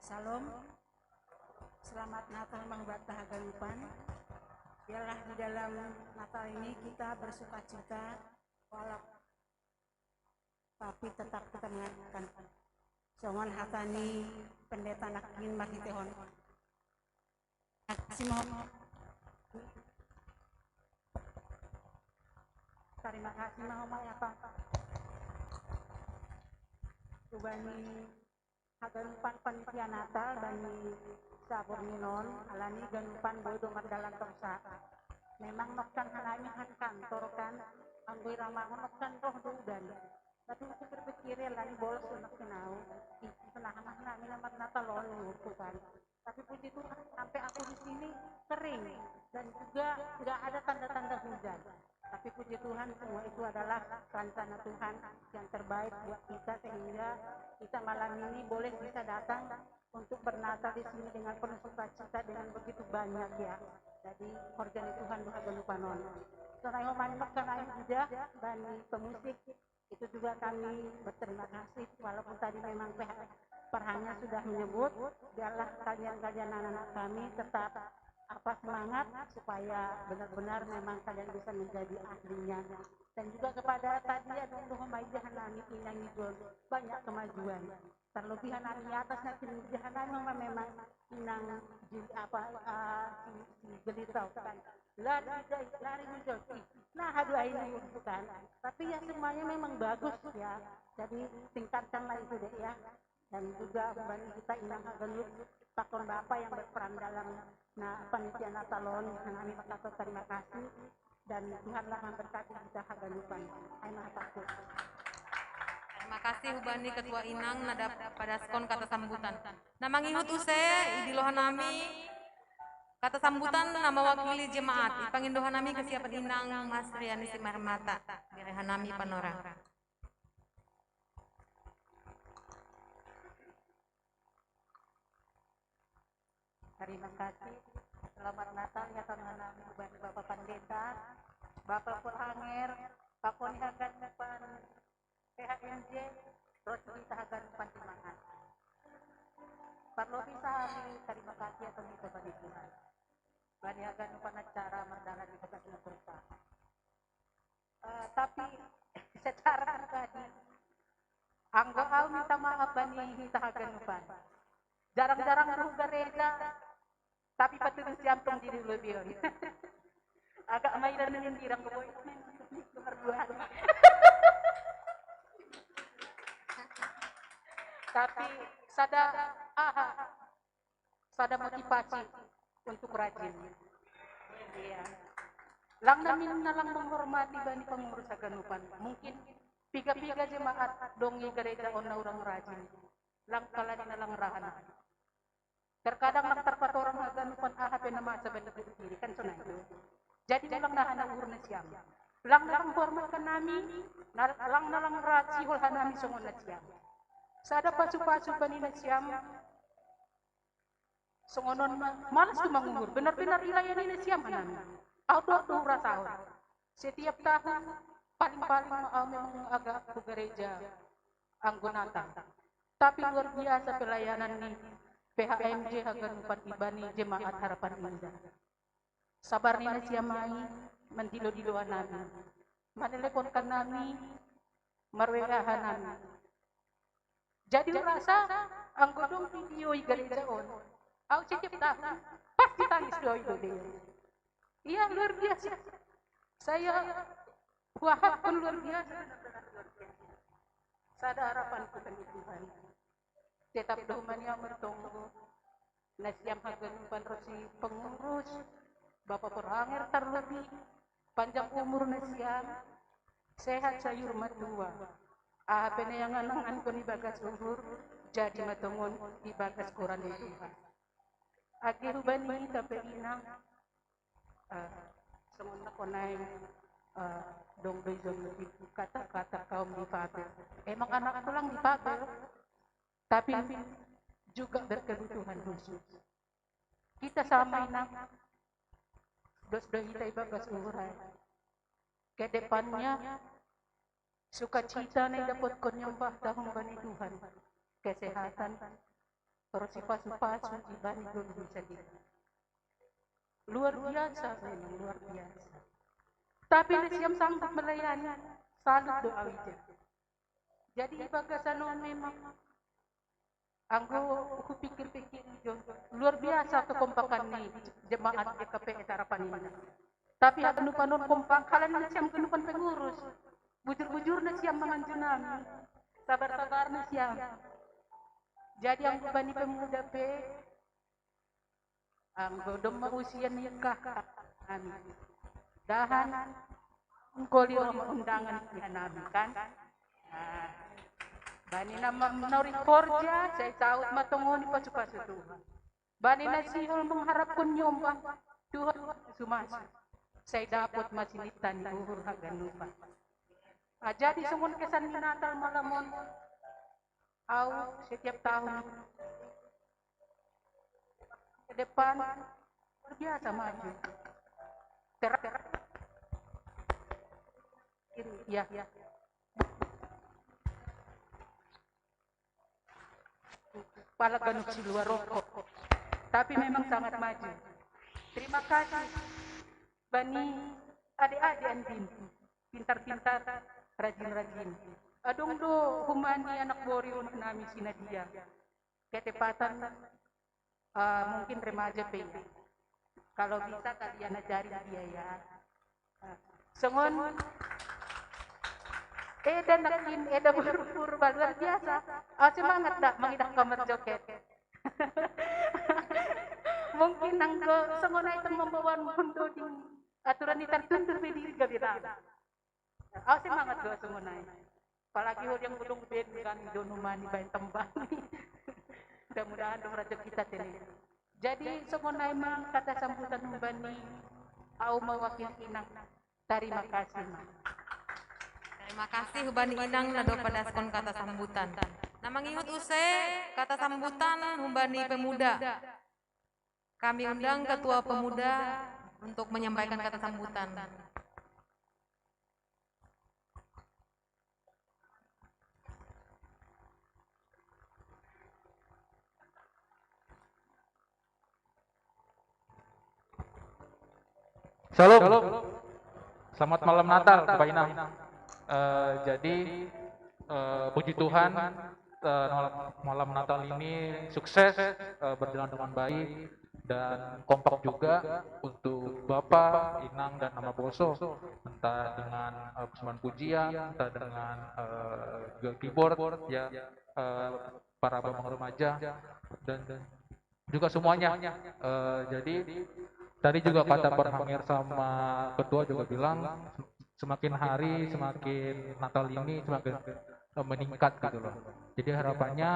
Salam, selamat Natal Mangbata Haganupan. Biarlah di dalam Natal ini kita bersuka cita, tapi tetap kita mengingatkan Songon hatani pendeta nakin makitehon. Terima kasih mahomay apa. Tubani Haganupan panitia Natal bani sabor ninon alani ganupan bodo mardalan tongsa. Memang nokkan hanami han kantor kan anggoy ramangon nokkan roh dudan. Tapi pikir-pikir lani bolos unak sinau. Penahanan namin naman Natalon kan. Tapi puji Tuhan sampai aku di sini kering dan juga tidak ada tanda-tanda hujan. Tapi puji Tuhan semua itu adalah rencana Tuhan yang terbaik buat kita sehingga kita malam ini boleh bisa datang untuk bernatal di sini dengan penuh sukacita dengan begitu banyak ya. Jadi horjani Tuhan Haganupanon. Soalnya manok karena juga dan pemusik itu juga kami berterima kasih walaupun tadi memang perhanya sudah menyebut biarlah kalian anak-anak kami tetap semangat supaya benar-benar memang kalian bisa menjadi ahlinya dan juga kepada tadi ada Muhammadiyah nami penyanyi banyak kemajuan terlebih anak di atasnya penyanyi memang inang gelitau kan lari menjauh nah aduh ini bukan tapi ya semuanya memang bagus ya jadi tingkatkanlah itu deh ya dan juga kembali kita inang Haganup Pakon Bapak yang berperan dalam panitia Natalon kami berkata terima kasih dan Tuhanlah memberkati kita haganupan. Ay maha takut. Terima kasih Hubani Ketua Inang nada pada skon kata sambutan. Nama ngihut use idilohanami kata sambutan nama wakili jemaat. Ipangin dohanami kesiapan Inang Mas Riani Simarmata. Birehanami Panorang. Terima kasih. Selamat Natal ya teman-teman Hubani Bapak Pendeta, Bapak Pulhanger, Pak Koni Haganupan, PHMJ, Rosli Haganupan Semangat. Parlobi sahami, terima kasih atas itu bagi Tuhan. Bani Haganupan acara merdala di bekas Nusantara. Tapi secara pribadi, anggota minta maaf Bani Hita Haganupan. Jarang-jarang ke gereja, tapi patut jantung diri lebih. Agak mainan dengan dirang ke boy, berdua. Tapi sada motivasi untuk rajin. Iya. Lang namin na lang menghormati bani pengurus Haganupan. Mungkin piga-piga jemaat dongi gereja ona orang rajin. Lang kala na lang rahan. Terkadang lang terpat orang Haganupan ahap nama sabani diri kan sunay itu. Jadi ulang nahan uhur na siyam. Lang nalang hormatkan nami, lang nalang raji hol hanami sungon na siyam. Sada pasu-pasu bani na siyam. Sungonon malas tu menguhur. Benar-benar ilayani na siyam hanami. Auto tahun. Setiap tahun paling-paling memang agak ke gereja Anggonata. Tapi luar biasa pelayanan nih PHMJ Haganupan Ibani Jemaat Harapan Indah. Sabar nina siamai mendilo-diloan nami. Meneleponkan nami, marwegahan nami. Jadi rasa anggodong video gereja on. Aku setiap tahun pasti tangis doa itu dia. Iya luar biasa. Saya wahab pun luar biasa. Sada harapanku bagi Tuhan. Tetap dohmanya bertunggu. Nasiam Haganupan Rosi pengurus. Bapak Purhanger terlebih. Panjang umur nasiam. Sehat sayur matua. Apa yang anang ko ni bagas umur. Jadi matungon di bagas Quran itu. Agi hubani tapi inang. Semua konai dongdoy kata-kata kaum difabel. Emang anak tulang difabel, tapi juga berkebutuhan khusus. Kita sama inang, dos-doi kita ibagas urai. Ke depannya, sukacita na dapat ko nyembah tahun bani Tuhan. Kesehatan, terus pasu-pasu ibani belum bisa diri. Luar biasa memang, luar biasa. Tapi siam sanggup melayani, salut doa wija. Jadi bagasan memang, aku pikir-pikir luar biasa kekompakan nih jemaat EKP Harapan Indah. Tapi Haganupan non kompak, kalian siam kenupan pengurus. Bujur-bujur na siam menganjunan, sabar-sabar na siam. Jadi ang bani pemuda ang godong mausia nikah kami. Dahan ngkoli undangan namin kan. Bani na menori korja, saya saut matungon ni pasu-pasu Tuhan. Bani na sihol mengharap kun nyombang Tuhan sumas. Saya dapat masinitan ni uhur Haganupan. Jadi sungun kesan ni Natal malamon. Setiap tahun ke depan biasa maju. Ya. Pala ganuk si luar rokok. Tapi memang sangat maju. Terima kasih Bani adik-adik Andin. Pintar-pintar, rajin-rajin. Adong do humani anak boriun nami sinadia. Ketepatan mungkin remaja pe. Kalau bisa kalian ajari dia ya. Sengon dan nakin buru-buru luar biasa. Semangat dah mengidah kamar joget. Mungkin nang sengon itu membawa mundo di aturan di tertentu di gabira. Aw semangat doa semunay. Apalagi yang belum ben kan donumani bain tembani. Mudah-mudahan dong rezeki kita tini. Jadi semunay mang kata sambutan humbani au mewakili inang. Terima kasih mang. Terima kasih Hubani Inang nado pada skon kata sambutan. Nah mangihut use kata sambutan Hubani Pemuda. Kami undang Ketua Pemuda untuk menyampaikan kata sambutan. Shalom. Selamat malam Natal, Bapak Inang. Jadi puji Tuhan malam Natal ini sukses, berjalan dengan baik dan kompak juga untuk Bapak, Inang dan Nama Boso, entah dengan persembahan pujian, entah dengan keyboard, ya para abang remaja dan juga semuanya. Jadi tadi juga kata Perhamir sama Ketua juga bilang semakin hari semakin Natal ini semakin meningkat gitu loh. Jadi harapannya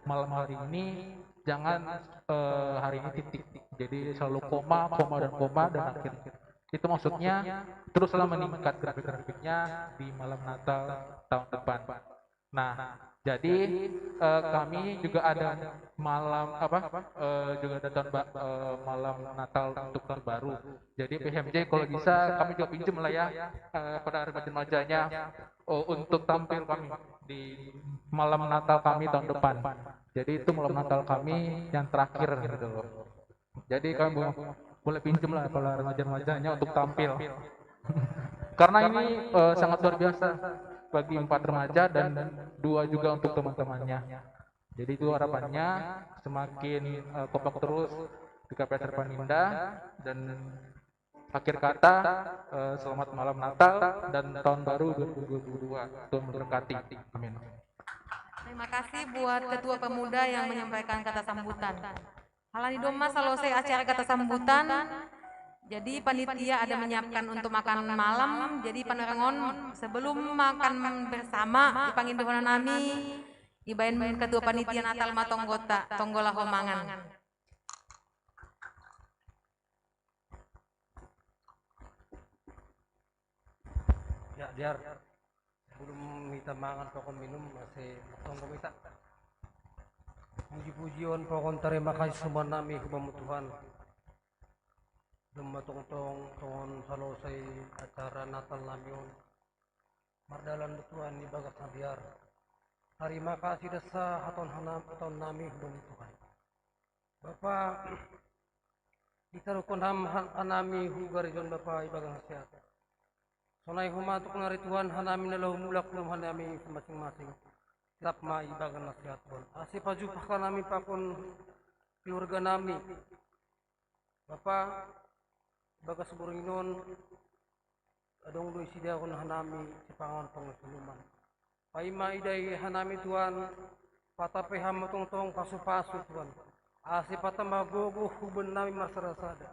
malam hari ini jangan hari ini titik. Jadi selalu koma dan akhir. Itu maksudnya teruslah meningkat grafik-grafiknya di malam Natal tahun depan. Nah, jadi kami juga ada malam juga ada malam Natal untuk tahun baru. Jadi PHMJ kalau bisa kami juga pinjam lah ya pada remaja-remajanya untuk tampil kami di malam Natal kami tahun depan. Jadi itu malam Natal kami yang terakhir gitu loh. Jadi kami boleh pinjam lah para remaja-remajanya untuk tampil. Karena ini sangat luar biasa bagi 4 remaja dan 2 juga untuk teman-temannya. Jadi itu harapannya semakin kompak terus di KPS Harapan Indah dan akhir kata selamat malam Natal dan tahun baru 2022. Tuhan memberkati. Amin. Terima kasih buat Ketua Pemuda yang menyampaikan kata sambutan. Halani doma selesai acara kata sambutan. Jadi panitia ada menyiapkan untuk makan malam. Jadi panerangon sebelum makan bersama dipanggil doa nami ibain Ketua Panitia Natal Matonggota Tonggola Homangan. Ya, Jar. Sebelum kita makan pokon minum masih tonggo kita. Puji-pujian pokon terima kasih semua nami kepada Tuhan. Lumatong-tong ton selesai acara Natal namion. Mardalan Tuhan di bagas nabiar. Terima kasih desa aton nami kepada Tuhan. Bapak kita rukun hanami hugarijon Bapak ibagang sehat. Sonai humatuk nari Tuhan hanami nalau mulak belum hanami masing-masing. Siap ma ibagang nasihat pun. Asih pajupah nami pakun keluarga nami. Bapak bagas buringon adong do isidia kun hanami sipangan pangasuluman. Paima idai hanami Tuhan patape hamatong-tong pasu-pasu Tuhan. Asih patamagogo huben nami marsarasada.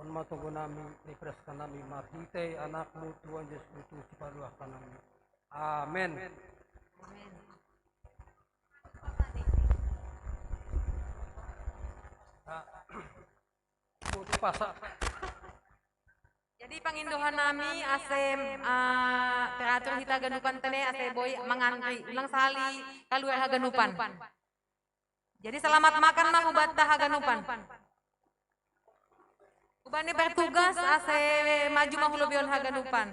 On matunggo nami ipreskan nami marhite anakmu Tuhan Yesus Kristus sipaluahkan nami. Amin. Amin. Jadi panginduhan nami asem teratur kita ganupan tene ase boy mangantri ulang sali kaluar haganupan. Jadi selamat makan mah ubat haganupan. Ubani bertugas ase maju mah hulubion haganupan.